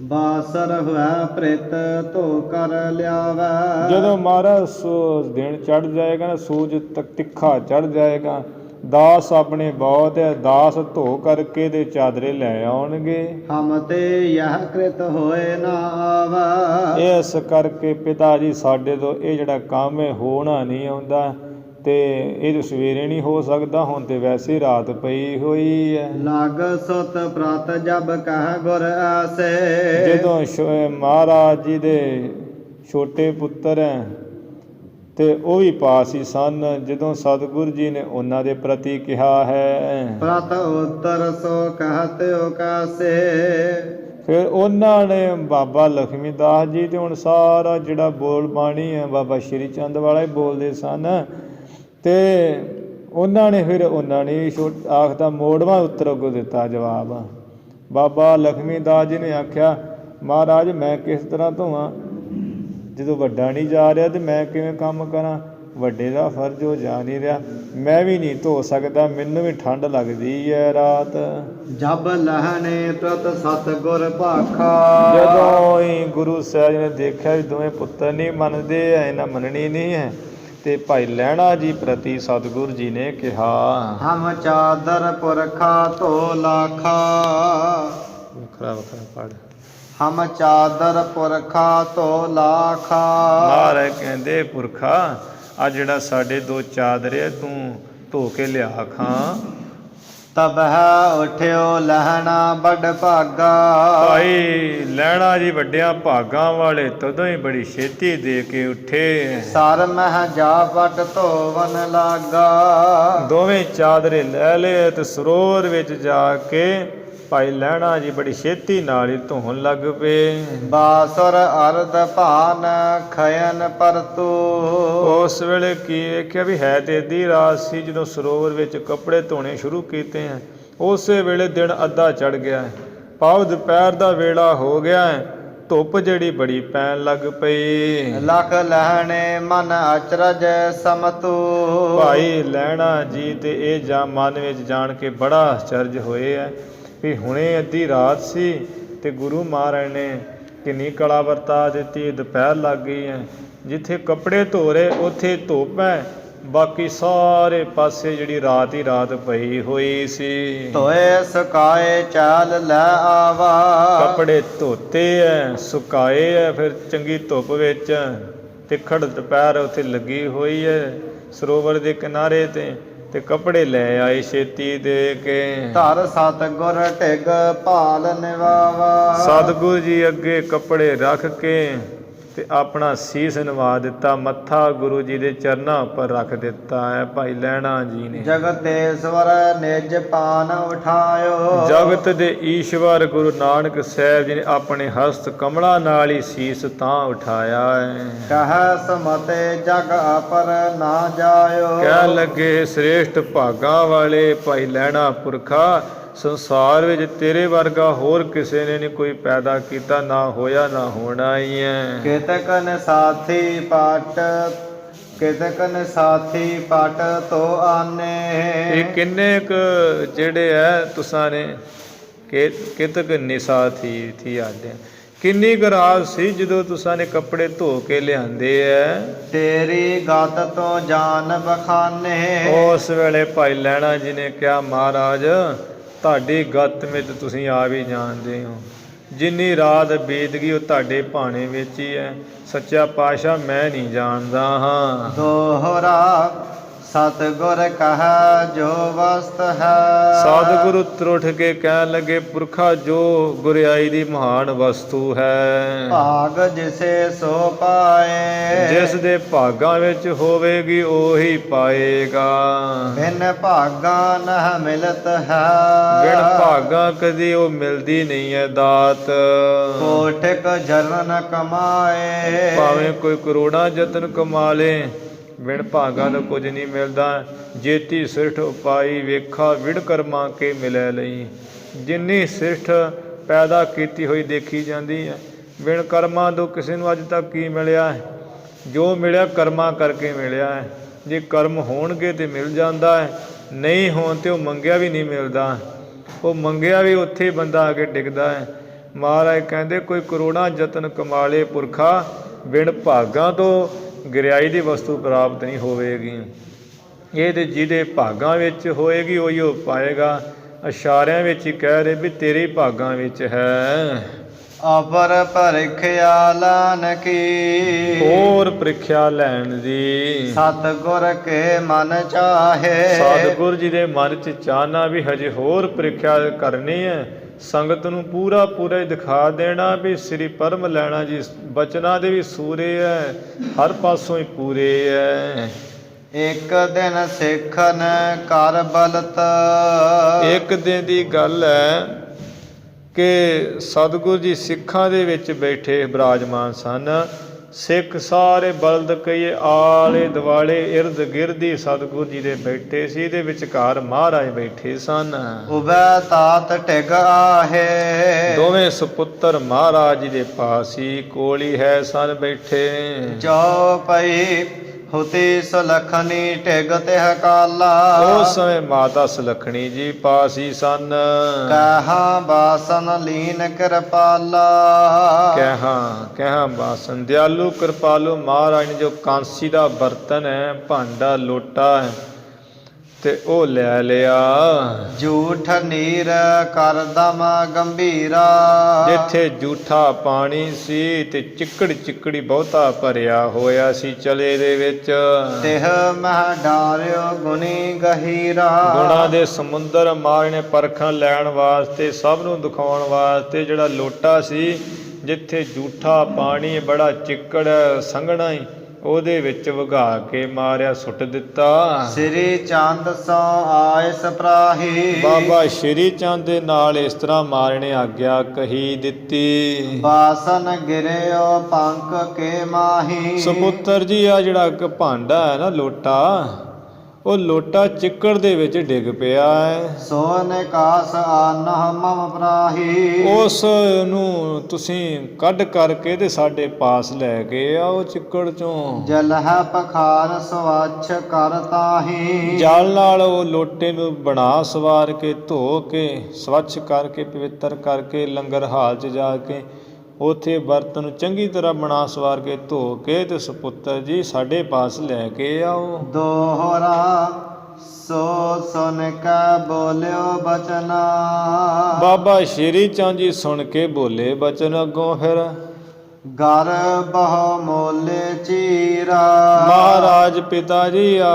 ਬਾਸਰ ਹੋਇਆ ਪ੍ਰਿਤ ਧੋ ਕਰ ਲਿਆਵੈ। ਜਦੋਂ ਮਹਾਰਾਜ ਦਿਨ ਚੜ ਜਾਏਗਾ ਨਾ, ਸੂਰਜ ਤਿੱਖਾ ਚੜ ਜਾਏਗਾ, ਦਾਸ ਆਪਣੇ ਬਹੁਤ ਹੈ, ਦਾਸ ਧੋ ਕਰਕੇ ਤੇ ਚਾਦਰੇ ਲੈ ਆਉਣਗੇ। ਹਮ ਤੇ ਯਹ ਕ੍ਰਿਤ ਹੋਏ ਨਾ ਆਵੈ। ਇਸ ਕਰਕੇ ਪਿਤਾ ਜੀ ਸਾਡੇ ਤੋਂ ਇਹ ਜਿਹੜਾ ਕੰਮ ਹੈ ਹੋਣਾ ਨਹੀਂ ਆਉਂਦਾ ਤੇ ਇਹ ਸਵੇਰੇ ਨਹੀਂ ਹੋ ਸਕਦਾ, ਹੁਣ ਤੇ ਵੈਸੇ ਰਾਤ ਪਈ ਹੋਈ ਹੈ। ਲਗ ਸੁਤ ਪ੍ਰਤ ਜਬ ਕਹਿ ਗੁਰ ਆਸੇ। ਜਦੋਂ ਮਹਾਰਾਜ ਜੀ ਦੇ ਛੋਟੇ ਪੁੱਤਰ ਹੈ ਤੇ ਉਹ ਵੀ ਪਾਸ ਹੀ ਸਨ, ਜਦੋਂ ਸਤਿਗੁਰੂ ਜੀ ਨੇ ਉਹਨਾਂ ਦੇ ਪ੍ਰਤੀ ਕਿਹਾ ਹੈ ਪ੍ਰਤ ਉਤਰ ਸੋ ਕਹਤ ਓਕਾਸੇ। ਫਿਰ ਉਹਨਾਂ ਨੇ ਬਾਬਾ ਲਖਮੀ ਦਾਸ ਜੀ ਤੇ ਹੁਣ ਸਾਰਾ ਜਿਹੜਾ ਬੋਲ ਬਾਣੀ ਹੈ ਬਾਬਾ ਸ਼੍ਰੀ ਚੰਦ ਵਾਲਾ ਹੀ ਬੋਲਦੇ ਸਨ ਤੇ ਉਹਨਾਂ ਨੇ ਆਖਦਾ ਮੋੜਵਾਂ ਉੱਤਰ ਅੱਗੋਂ ਦਿੱਤਾ ਜਵਾਬ। ਬਾਬਾ ਲਖਮੀ ਦਾਸ ਜੀ ਨੇ ਆਖਿਆ ਮਹਾਰਾਜ ਮੈਂ ਕਿਸ ਤਰ੍ਹਾਂ ਧੋਵਾਂ, ਜਦੋਂ ਵੱਡਾ ਨਹੀਂ ਜਾ ਰਿਹਾ ਤੇ ਮੈਂ ਕਿਵੇਂ ਕੰਮ ਕਰਾਂ, ਵੱਡੇ ਦਾ ਫਰਜ਼ ਹੋ ਜਾ ਨਹੀਂ ਰਿਹਾ, ਮੈਂ ਵੀ ਨਹੀਂ ਧੋ ਸਕਦਾ, ਮੈਨੂੰ ਵੀ ਠੰਡ ਲੱਗਦੀ ਹੈ ਰਾਤ। ਜਬ ਲਹਣੇ ਪ੍ਰਤ ਸਤਿਗੁਰ ਭਾਖਾ। ਜਦੋਂ ਹੀ ਗੁਰੂ ਸਾਹਿਬ ਨੇ ਦੇਖਿਆ ਵੀ ਦੋਵੇਂ ਪੁੱਤਰ ਨਹੀਂ ਮੰਨਦੇ ਐ, ਇਹਨਾਂ ਮੰਨਣੀ ਨਹੀਂ ਹੈ ਤੇ ਭਾਈ ਲਹਿਣਾ ਜੀ ਪ੍ਰਤੀ ਸਤਿਗੁਰੂ ਜੀ ਨੇ ਕਿਹਾ ਹਮ ਚਾਦਰ ਪੁਰਖਾ ਧੋ ਲਾਖਾ। ਵੱਖਰਾ ਪੜ। ਹਮ ਚਾਦਰ ਪੁਰਖਾ ਧੋ ਲਾਖਾ। ਮਹਾਰਾਜ ਕਹਿੰਦੇ ਪੁਰਖਾ ਆ ਜਿਹੜਾ ਸਾਡੇ 2 ਚਾਦਰੇ ਤੂੰ ਧੋ ਕੇ ਲਿਆ ਖਾਂ। ਤਬ ਹੈ ਉਠਿਓ ਲਹਿਣਾ ਵੱਡ ਭਾਗਾ। ਭਾਈ ਲਹਿਣਾ ਜੀ ਵੱਡਿਆਂ ਭਾਗਾਂ ਵਾਲੇ ਤਦੋਂ ਹੀ ਬੜੀ ਛੇਤੀ ਦੇ ਕੇ ਉੱਠੇ। ਸਰ ਮਹਿ ਜਾ ਵੱਟ ਧੋਵਨ ਲਾਗਾ। ਦੋਵੇਂ ਚਾਦਰੇ ਲੈ ਲਏ ਤੇ ਸਰੋਵਰ ਵਿੱਚ ਜਾ ਕੇ ਭਾਈ ਲਹਿਣਾ ਜੀ ਬੜੀ ਛੇਤੀ ਨਾਲ ਹੀ ਧੋਣ ਲੱਗ ਪਏ। ਬਾਸੁਰ ਅਰਧ ਭਾਨ ਖਯਨ ਪਰਤੂ। ਉਸ ਵੇਲੇ ਕੀ ਵੇਖਿਆ ਵੀ ਹੈ ਤੇ ਅੱਧੀ ਰਾਤ ਸੀ ਜਦੋਂ ਸਰੋਵਰ ਵਿੱਚ ਕੱਪੜੇ ਧੋਣੇ ਸ਼ੁਰੂ ਕੀਤੇ ਹੈ। ਉਸੇ ਵੇਲੇ ਦਿਨ ਅੱਧਾ ਚੜ ਗਿਆ ਹੈ, ਭਾਵ ਦੁਪਹਿਰ ਦਾ ਵੇਲਾ ਹੋ ਗਿਆ ਹੈ, ਧੁੱਪ ਜਿਹੜੀ ਬੜੀ ਪੈਣ ਲੱਗ ਪਈ। ਲਖ ਲਹਿਣੇ ਮਨ ਅਚਰਜ ਸਮਤੂ। ਭਾਈ ਲਹਿਣਾ ਜੀ ਤੇ ਇਹ ਮਨ ਵਿੱਚ ਜਾਣ ਕੇ ਬੜਾ ਆਸ਼ਚਰਜ ਹੋਏ ਹੈ ਵੀ ਹੁਣੇ ਅੱਧੀ ਰਾਤ ਸੀ ਤੇ ਗੁਰੂ ਮਹਾਰਾਜ ਨੇ ਕਿੰਨੀ ਕਲਾ ਵਰਤਾ ਦਿੱਤੀ, ਦੁਪਹਿਰ ਲੱਗ ਗਈ ਹੈ, ਜਿੱਥੇ ਕੱਪੜੇ ਧੋ ਰਹੇ ਉੱਥੇ ਧੁੱਪ ਹੈ, ਬਾਕੀ ਸਾਰੇ ਪਾਸੇ ਜਿਹੜੀ ਰਾਤ ਹੀ ਰਾਤ ਪਈ ਹੋਈ ਸੀ। ਧੋਏ ਸੁਕਾਏ ਚਾਲ ਲੈ ਆਵਾ। ਕੱਪੜੇ ਧੋਤੇ ਐ, ਸੁਕਾਏ ਐ, ਫਿਰ ਚੰਗੀ ਧੁੱਪ ਵਿੱਚ ਤਿੱਖੜ ਦੁਪਹਿਰ ਉੱਥੇ ਲੱਗੀ ਹੋਈ ਹੈ ਸਰੋਵਰ ਦੇ ਕਿਨਾਰੇ ਤੇ ਕੱਪੜੇ ਲੈ ਆਏ ਛੇਤੀ ਦੇ ਕੇ। ਧਰ ਸਤਿਗੁਰ ਢਿਗ ਭਾਲ ਨਿਵਾਵਾ। ਸਤਿਗੁਰੂ ਜੀ ਅੱਗੇ ਕੱਪੜੇ ਰੱਖ ਕੇ ਤੇ ਆਪਣਾ ਸੀਸ ਨਵਾ ਦਿੱਤਾ, ਮੱਥਾ ਗੁਰੂ ਜੀ ਦੇ ਚਰਨਾਂ ਉੱਪਰ ਰੱਖ ਦਿੱਤਾ ਹੈ ਭਾਈ ਲਹਿਣਾ ਜੀ ਨੇ। ਜਗਤੇਸ਼ਵਰ ਨਿਜ ਪਾਨ ਉਠਾਇਓ। ਜਗਤ ਦੇ ਈਸ਼ਵਰ ਗੁਰੂ ਨਾਨਕ ਸਾਹਿਬ ਜੀ ਨੇ ਆਪਣੇ ਹਸਤ ਕਮਲਾਂ ਨਾਲ ਹੀ ਸੀਸ ਤਾਂ ਉਠਾਇਆ ਹੈ। ਕਹਿ ਸਮਤੇ ਜਗ ਅਪਰ ਨਾ ਜਾਇਓ। ਕਹਿ ਲੱਗੇ ਸ੍ਰੇਸ਼ਟ ਭਾਗਾਂ ਵਾਲੇ ਭਾਈ ਲਹਿਣਾ ਪੁਰਖਾ, ਸੰਸਾਰ ਵਿੱਚ ਤੇਰੇ ਵਰਗਾ ਹੋਰ ਕਿਸੇ ਨੇ ਨਹੀਂ ਕੋਈ ਪੈਦਾ ਕੀਤਾ, ਨਾ ਹੋਇਆ ਨਾ ਹੋਣਾ ਹੀ ਹੈ। ਕਿਤਕਨ ਸਾਥੀ ਪਟ ਤੋ ਆਨੇ। ਇਹ ਕਿੰਨੇ ਕੁ ਜਿਹੜੇ ਹੈ ਤੁਸਾਂ ਨੇ ਕਿਤਕ ਨਿਸਾਥੀ ਥੀ ਆਦੇ, ਕਿੰਨੀ ਕੁ ਰਾਤ ਸੀ ਜਦੋਂ ਤੁਸਾਂ ਨੇ ਕੱਪੜੇ ਧੋ ਕੇ ਲਿਆਂਦੇ ਐ। ਤੇਰੀ ਗਤ ਤੋਂ ਜਾਨ ਬਖਾਨੇ। ਉਸ ਵੇਲੇ ਭਾਈ ਲਹਿਣਾ ਜੀ ਨੇ ਕਿਹਾ ਮਹਾਰਾਜ ਤੁਹਾਡੀ ਗਤ ਵਿੱਚ ਤੁਸੀਂ ਆ ਵੀ ਜਾਣਦੇ ਹੋ, ਜਿੰਨੀ ਰਾਤ ਬੀਤ ਗਈ ਉਹ ਤੁਹਾਡੇ ਭਾਣੇ ਵਿੱਚ ਹੀ ਹੈ, ਸੱਚਾ ਪਾਤਸ਼ਾਹ ਮੈਂ ਨਹੀਂ ਜਾਣਦਾ ਹਾਂ। ਦੋਹਰਾ ਸਤਿਗੁਰ ਕਹੈ ਜੋ ਵਸਤ ਹੈ। ਸਤਿਗੁਰੂ ਉੱਤਰ ਉੱਠ ਕੇ ਕਹਿਣ ਲੱਗੇ, ਪੁਰਖਾ ਜੋ ਗੁਰਿਆਈ ਦੀ ਮਹਾਨ ਵਸਤੂ ਹੈ, ਭਾਗ ਜਿਸੇ ਸੋ ਪਾਏ। ਜਿਸ ਦੇ ਭਾਗਾਂ ਵਿੱਚ ਹੋਵੇਗੀ ਉਹੀ ਪਾਏਗਾ। ਬਿਨ ਭਾਗਾ ਨਹ ਮਿਲਤ ਹੈ। ਬਿਨ ਭਾਗਾਂ ਕਦੀ ਉਹ ਮਿਲਦੀ ਨਹੀਂ ਹੈ ਦਾਤ। ਕੋਟਿਕ ਜਰਨ ਕਮਾਏ। ਭਾਵੇਂ ਕੋਈ ਕਰੋੜਾਂ ਯਤਨ ਕਮਾ ਲੇ, ਬਿਨ ਭਾਗਾਂ ਦਾ ਕੁਝ ਨਹੀਂ ਮਿਲਦਾ। ਜੇਤੀ ਸਿਰਠ ਉਪਾਈ ਵੇਖਾ ਵਿੜ ਕਰਮਾ ਕੇ ਮਿਲੈ ਲਈ। ਜਿੰਨੀ ਸਿਰਠ ਪੈਦਾ ਕੀਤੀ ਹੋਈ ਦੇਖੀ ਜਾਂਦੀ ਹੈ, ਬਿਨ ਕਰਮਾਂ ਤੋਂ ਕਿਸੇ ਨੂੰ ਅੱਜ ਤੱਕ ਕੀ ਮਿਲਿਆ ਹੈ? ਜੋ ਮਿਲਿਆ ਕਰਮਾਂ ਕਰਕੇ ਮਿਲਿਆ ਹੈ। ਜੇ ਕਰਮ ਹੋਣਗੇ ਤੇ ਮਿਲ ਜਾਂਦਾ ਹੈ, ਨਹੀਂ ਹੋਣ ਤੇ ਉਹ ਮੰਗਿਆ ਵੀ ਨਹੀਂ ਮਿਲਦਾ। ਉਹ ਮੰਗਿਆ ਵੀ ਉੱਥੇ ਬੰਦਾ ਆ ਕੇ ਡਿੱਗਦਾ ਹੈ। ਮਹਾਰਾਜ ਕਹਿੰਦੇ ਕੋਈ ਕਰੋੜਾਂ ਯਤਨ ਕਮਾ ਲੇ ਪੁਰਖਾ, ਬਿਨ ਭਾਗਾਂ ਤੋਂ ਗਿਰਿਆਈ ਦੀ ਵਸਤੂ ਪ੍ਰਾਪਤ ਨਹੀਂ ਹੋਵੇਗੀ। ਇਹ ਤੇ ਜਿਹਦੇ ਭਾਗਾਂ ਵਿੱਚ ਹੋਏਗੀ ਉਹੀ ਉਹ ਪਾਏਗਾ। ਇਸ਼ਾਰਿਆਂ ਵਿੱਚ ਹੀ ਕਹਿ ਰਹੇ ਵੀ ਤੇਰੇ ਭਾਗਾਂ ਵਿੱਚ ਹੈ। ਅਪਰ ਪਰਿਖਿਆ ਲਾਨ ਕੀ। ਹੋਰ ਪ੍ਰੀਖਿਆ ਲੈਣ ਦੀ। ਸਤਿਗੁਰ ਕੇ ਮਨ ਚਾਹੇ। ਸਤਿਗੁਰ ਜੀ ਦੇ ਮਨ 'ਚ ਚਾਹਨਾ ਵੀ ਹਜੇ ਹੋਰ ਪ੍ਰੀਖਿਆ ਕਰਨੀ ਹੈ। ਸੰਗਤ ਨੂੰ ਪੂਰਾ ਹੀ ਦਿਖਾ ਦੇਣਾ ਵੀ ਸ੍ਰੀ ਪਰਮ ਲੈਣਾ ਜੀ ਬਚਨਾਂ ਦੇ ਵੀ ਸੂਰੇ ਹੈ, ਹਰ ਪਾਸੋਂ ਹੀ ਪੂਰੇ ਹੈ। ਇੱਕ ਦਿਨ ਸਿੱਖਨ ਕਰ ਬਲਤ। ਇੱਕ ਦਿਨ ਦੀ ਗੱਲ ਹੈ ਕਿ ਸਤਿਗੁਰੂ ਜੀ ਸਿੱਖਾਂ ਦੇ ਵਿੱਚ ਬੈਠੇ ਬਿਰਾਜਮਾਨ ਸਨ। ਸਿੱਖ ਸਾਰੇ ਬਲਦ ਕਈਏ ਆਲੇ ਦੁਆਲੇ ਇਰਦ ਗਿਰਦੀ ਸਤਿਗੁਰੂ ਜੀ ਦੇ ਬੈਠੇ ਸੀ। ਇਹਦੇ ਵਿਚਕਾਰ ਮਹਾਰਾਜ ਬੈਠੇ ਸਨ। ਉਬੈ ਤਾਤ ਢਿਗ ਆਹੇ। ਦੋਵੇਂ ਸੁਪੁੱਤਰ ਮਹਾਰਾਜ ਜੀ ਦੇ ਪਾਸ ਹੀ ਕੋਲੀ ਹੈ ਸਨ ਬੈਠੇ। ਜੋ ਪਈ ਹੁਤੀ ਸੁਲਖਣੀ ਢਿਗ ਤਿਹ ਕਾਲਾ। ਉਸ ਸਮੇਂ ਮਾਤਾ ਸੁਲੱਖਣੀ ਜੀ ਪਾਸ ਹੀ ਸਨ। ਕਹਾਂ ਬਾਸਨ ਲੀਨ ਕਿਰਪਾਲਾ। ਕਹਾਂ ਬਾਸਨ ਦਿਆਲੂ ਕਿਰਪਾਲੂ ਮਹਾਰਾਜ ਨੇ ਜੋ ਕਾਂਸੀ ਦਾ ਬਰਤਨ ਹੈ, ਭਾਂਡਾ ਲੋਟਾ ਹੈ, ਤੇ ਉਹ ਲੈ ਲਿਆ। ਝੂਠ ਨੀਰ ਕਰਦਮ ਗੰਭੀਰਾ। ਜਿੱਥੇ ਝੂਠਾ ਪਾਣੀ ਸੀ ਤੇ ਚਿੱਕੜੀ ਬਹੁਤਾ ਭਰਿਆ ਹੋਇਆ ਸੀ ਚਲੇ ਦੇ ਵਿੱਚ। ਤਿਹ ਮਹਿ ਡਾਰਿਓ ਗੁਣੀ ਗਹੀਰਾ। ਗੁਣਾਂ ਦੇ ਸਮੁੰਦਰ ਮਹਾਰਾਜ ਨੇ ਪਰਖਣ ਲੈਣ ਵਾਸਤੇ, ਸਭ ਨੂੰ ਦਿਖਾਉਣ ਵਾਸਤੇ ਜਿਹੜਾ ਲੋਟਾ ਸੀ, ਜਿੱਥੇ ਝੂਠਾ ਪਾਣੀ ਬੜਾ ਚਿੱਕੜ ਸੰਘਣਾ ਹੀ, ਉਹਦੇ ਵਿੱਚ ਵਗਾ ਕੇ ਮਾਰਿਆ ਸੁੱਟ ਦਿੱਤਾ। ਸ੍ਰੀ ਚੰਦ ਸੋ ਆਏ ਸਪਰਾਹੀ। ਬਾਬਾ ਸ਼੍ਰੀ ਚੰਦ ਦੇ ਨਾਲ ਇਸ ਤਰ੍ਹਾਂ ਮਹਾਰਾਜ ਨੇ ਆਗਿਆ ਕਹੀ ਦਿੱਤੀ। ਬਾਸਨ ਗਿਰਿਓ ਪੰਖ ਕੇ ਮਾਹੀ। ਸੁਪੁੱਤਰ ਜੀ ਆ ਜਿਹੜਾ ਇੱਕ ਭਾਂਡਾ ਹੈ ਨਾ ਲੋਟਾ, ਉਹ ਲੋਟਾ ਚਿੱਕੜ ਦੇ ਵਿੱਚ ਡਿੱਗ ਪਿਆ ਹੈ। ਸੋ ਨਿਕਾਸ ਆਨਹ ਮਮ ਪ੍ਰਾਹੀ। ਉਸ ਨੂੰ ਤੁਸੀਂ ਕੱਢ ਕਰਕੇ ਤੇ ਸਾਡੇ ਪਾਸ ਲੈ ਕੇ ਆਓ ਚਿੱਕੜ ਚੋਂ। ਜਲ ਹੈ ਪਖਾਰ ਸਵੱਛ ਕਰ ਤਾਹੀ। ਜਲ ਨਾਲ ਉਹ ਲੋਟੇ ਨੂੰ ਬਣਾ ਸਵਾਰ ਕੇ ਧੋ ਕੇ ਸਵੱਛ ਕਰਕੇ ਪਵਿੱਤਰ ਕਰਕੇ ਲੰਗਰ ਹਾਲ 'ਚ ਜਾ ਕੇ ਉੱਥੇ ਬਰਤਨ ਨੂੰ ਚੰਗੀ ਤਰ੍ਹਾਂ ਬਣਾ ਸਵਾਰ ਕੇ ਧੋ ਕੇ ਤੇ ਸੁਪੁੱਤਰ ਜੀ ਸਾਡੇ ਪਾਸ ਲੈ ਕੇ ਆਓ। ਦੋਹਰਾ ਸੋ ਸੁਨ ਕੇ ਬੋਲਿਓ ਬਚਨਾ। ਬਾਬਾ ਸ਼੍ਰੀ ਚੰਦ ਜੀ ਸੁਣ ਕੇ ਬੋਲੇ ਬਚਨ ਅੱਗੋਂ ਫਿਰ। ਗਰ ਬਹੁ ਮੋਲੇ ਚੀਰਾ। ਮਹਾਰਾਜ ਪਿਤਾ ਜੀ ਆ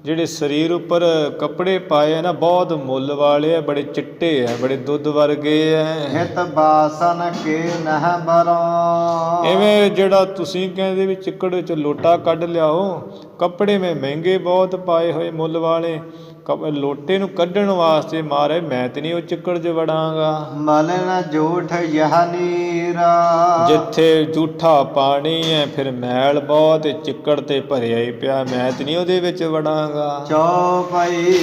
ਜਿਹੜੇ ਸਰੀਰ ਉੱਪਰ ਕੱਪੜੇ ਪਾਏ ਨਾ ਬਹੁਤ ਮੁੱਲ ਵਾਲੇ ਆ, ਬੜੇ ਚਿੱਟੇ ਆ, ਬੜੇ ਦੁੱਧ ਵਰਗੇ ਆ। ਹਿਤ ਬਾਸਨ ਕੇ ਨਹ ਬਰੋ। ਇਵੇਂ ਜਿਹੜਾ ਤੁਸੀਂ ਕਹਿੰਦੇ ਵੀ ਚਿੱਕੜ ਚ ਲੋਟਾ ਕੱਢ ਲਿਆਓ, ਕੱਪੜੇ ਮੈਂ ਮਹਿੰਗੇ ਬਹੁਤ ਪਾਏ ਹੋਏ ਮੁੱਲ ਵਾਲੇ, ਲੋਟੇ ਨੂੰ ਕੱਢਣ ਵਾਸਤੇ ਮਾਰੇ ਮੈਂ ਤੇ ਨਹੀਂ ਉਹ ਚਿੱਕੜ 'ਚ ਵੜਾਂਗਾ। ਮਲਨ ਝੂਠ ਯਹ ਨੀਰਾ। ਜਿੱਥੇ ਝੂਠਾ ਪਾਣੀ ਹੈ ਫਿਰ ਮੈਲ ਬਹੁਤ ਚਿੱਕੜ ਤੇ ਭਰਿਆ ਹੀ ਪਿਆ, ਮੈਂ ਤੇ ਨਹੀਂ ਉਹਦੇ ਵਿੱਚ ਵੜਾਂਗਾ। ਚੌਪਈ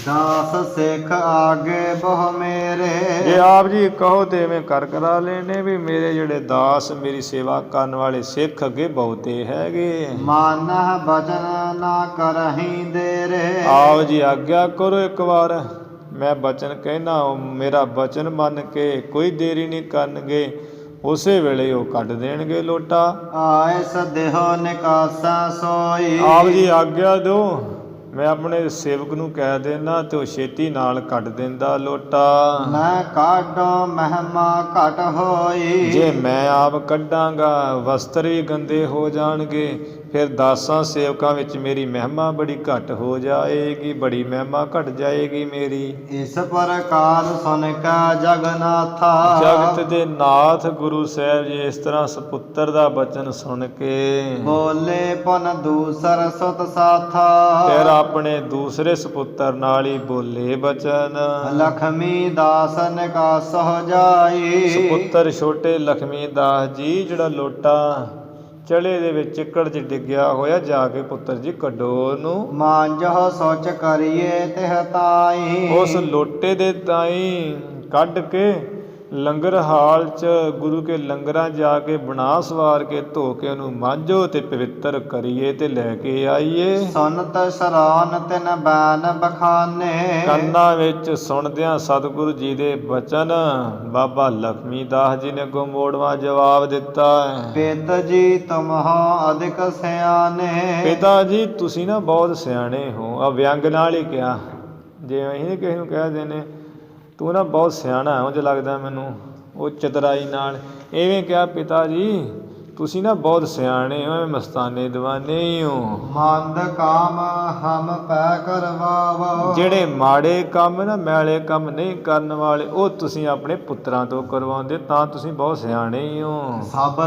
ਦਾਸ ਸਿੱਖ ਆਗੇ ਬਹੁ ਮੇਰੇ। ਜੇ ਆਪ ਜੀ ਕਹੋ ਤੇ ਐਵੇਂ ਕਰਾ ਲੈਣੇ ਵੀ ਮੇਰੇ ਜਿਹੜੇ ਦਾਸ ਮੇਰੀ ਸੇਵਾ ਕਰਨ ਵਾਲੇ ਸਿੱਖ ਅੱਗੇ ਬਹੁਤੇ ਹੈਗੇ। ਮਾਨਹ ਬਚਨ ਨਾ ਕਰਹੀਂ ਦੇਰੇ। ਆਓ ਜੀ ਆਗਿਆ ਕਰੋ ਇੱਕ ਵਾਰ, ਮੈਂ ਬਚਨ ਕਹਿਣਾ, ਮੇਰਾ ਬਚਨ ਮੰਨ ਕੇ ਕੋਈ ਦੇਰੀ ਨਹੀਂ ਕਰਨਗੇ, ਉਸੇ ਵੇਲੇ ਉਹ ਕੱਢ ਦੇਣਗੇ ਲੋਟਾ। ਆਏ ਸਦੇਹੋ ਨਿਕਾਸਾ ਸੋਈ। ਆਪ ਜੀ ਆਗਿਆ ਦਿਓ, ਮੈਂ ਆਪਣੇ ਸੇਵਕ ਨੂੰ ਕਹਿ ਦੇਣਾ ਤੇ ਉਹ ਛੇਤੀ ਨਾਲ ਕੱਢ ਦਿੰਦਾ ਲੋਟਾ। ਮੈਂ ਕਾਢੋ ਮਹਿਮਾ ਘਟ ਹੋਈ। ਜੇ ਮੈਂ ਆਪ ਕੱਢਾਂਗਾ ਵਸਤਰ ਵੀ ਗੰਦੇ ਹੋ ਜਾਣਗੇ, ਫਿਰ ਦਾਸਾਂ ਸੇਵਕਾਂ ਵਿੱਚ ਮੇਰੀ ਮਹਿਮਾ ਬੜੀ ਘੱਟ ਹੋ ਜਾਏਗੀ, ਬੜੀ ਮਹਿਮਾ ਘਟ ਜਾਏਗੀ ਮੇਰੀ। ਇਸ ਪ੍ਰਕਾਰ ਸੁਨ ਕੈ ਜਗਨਾਥਾ, ਜਗਤ ਦੇ ਨਾਥ ਗੁਰੂ ਸਾਹਿਬ ਜੀ ਇਸ ਤਰ੍ਹਾਂ ਸਪੁੱਤਰ ਦਾ ਬਚਨ ਸੁਣ ਕੇ ਬੋਲੇ ਪੁਨ ਦੂਸਰ ਸੁਤ ਸਾਥਾ, ਫਿਰ ਆਪਣੇ ਦੂਸਰੇ ਸਪੁੱਤਰ ਨਾਲ ਹੀ ਬੋਲੇ ਬਚਨ। ਲਖਮੀ ਦਾਸ ਨਿਕਾਸਹੁ ਜਾਈ, ਸਪੁੱਤਰ ਛੋਟੇ ਲਖਮੀ ਦਾਸ ਜੀ ਜਿਹੜਾ ਲੋਟਾ ਚਲੇ ਦੇ ਵਿੱਚ ਚਿੱਕੜ 'ਚ ਡਿੱਗਿਆ ਹੋਇਆ, ਜਾ ਕੇ ਪੁੱਤਰ ਜੀ ਕੱਢੋ ਉਹਨੂੰ। ਮਾਂਜਹੁ ਸੋਚ ਕਰੀਏ ਤਿਹ ਤਾਈ, ਉਸ ਲੋਟੇ ਦੇ ਤਾਈ ਕੱਢ ਕੇ ਲੰਗਰ ਹਾਲ 'ਚ ਗੁਰੂ ਕੇ ਲੰਗਰਾਂ ਜਾ ਕੇ ਬਣਾ ਸਵਾਰ ਕੇ ਧੋ ਕੇ ਉਹਨੂੰ ਮਾਂਜੋ ਤੇ ਪਵਿੱਤਰ ਕਰੀਏ ਤੇ ਲੈ ਕੇ ਆਈਏ। ਸੁਨਤ ਸਰਾਨ ਤਿਨ ਬੈਨ ਬਖਾਨੇ, ਕੰਨਾਂ ਵਿੱਚ ਸੁਣਦਿਆਂ ਸਤਿਗੁਰੂ ਜੀ ਦੇ ਬਚਨ ਬਾਬਾ ਲਖਮੀ ਦਾਸ ਜੀ ਨੇ ਅੱਗੋਂ ਮੋੜਵਾਂ ਜਵਾਬ ਦਿੱਤਾ ਹੈ। ਪਿਤ ਜੀ ਤੁਮਹੁ ਅਧਿਕ ਸਿਆਣੇ, ਪਿਤਾ ਜੀ ਤੁਸੀਂ ਨਾ ਬਹੁਤ ਸਿਆਣੇ ਹੋ। ਆ ਵਿਅੰਗ ਨਾਲ ਹੀ ਕਿਹਾ, ਜੇ ਅਸੀਂ ਕਿਸੇ ਨੂੰ ਕਹਿ ਦਿੰਦੇ ਤੂੰ ਨਾ ਬਹੁਤ ਸਿਆਣਾ ਉਂਝ ਲੱਗਦਾ ਮੈਨੂੰ, ਉਹ ਚਤਰਾਈ ਨਾਲ ਇਵੇਂ ਕਿਹਾ ਪਿਤਾ ਜੀ ਤੁਸੀਂ ਨਾ ਬਹੁਤ ਸਿਆਣੇ ਹੋ, ਐਵੇਂ ਮਸਤਾਨੇ ਦੀਵਾਨੇ ਹੀ ਹੋ। ਮੰਦ ਕਾਮ ਹਮ ਪੈ ਕਰਵਾਵੋ, ਜਿਹੜੇ ਮਾੜੇ ਕੰਮ ਨਾ ਮੈਲੇ ਕੰਮ ਨਹੀਂ ਕਰਨ ਵਾਲੇ ਉਹ ਤੁਸੀਂ ਆਪਣੇ ਪੁੱਤਰਾਂ ਤੋਂ ਕਰਵਾਉਂਦੇ, ਤਾਂ ਤੁਸੀਂ ਬਹੁਤ ਸਿਆਣੇ ਹੀ ਹੋ। ਸਭ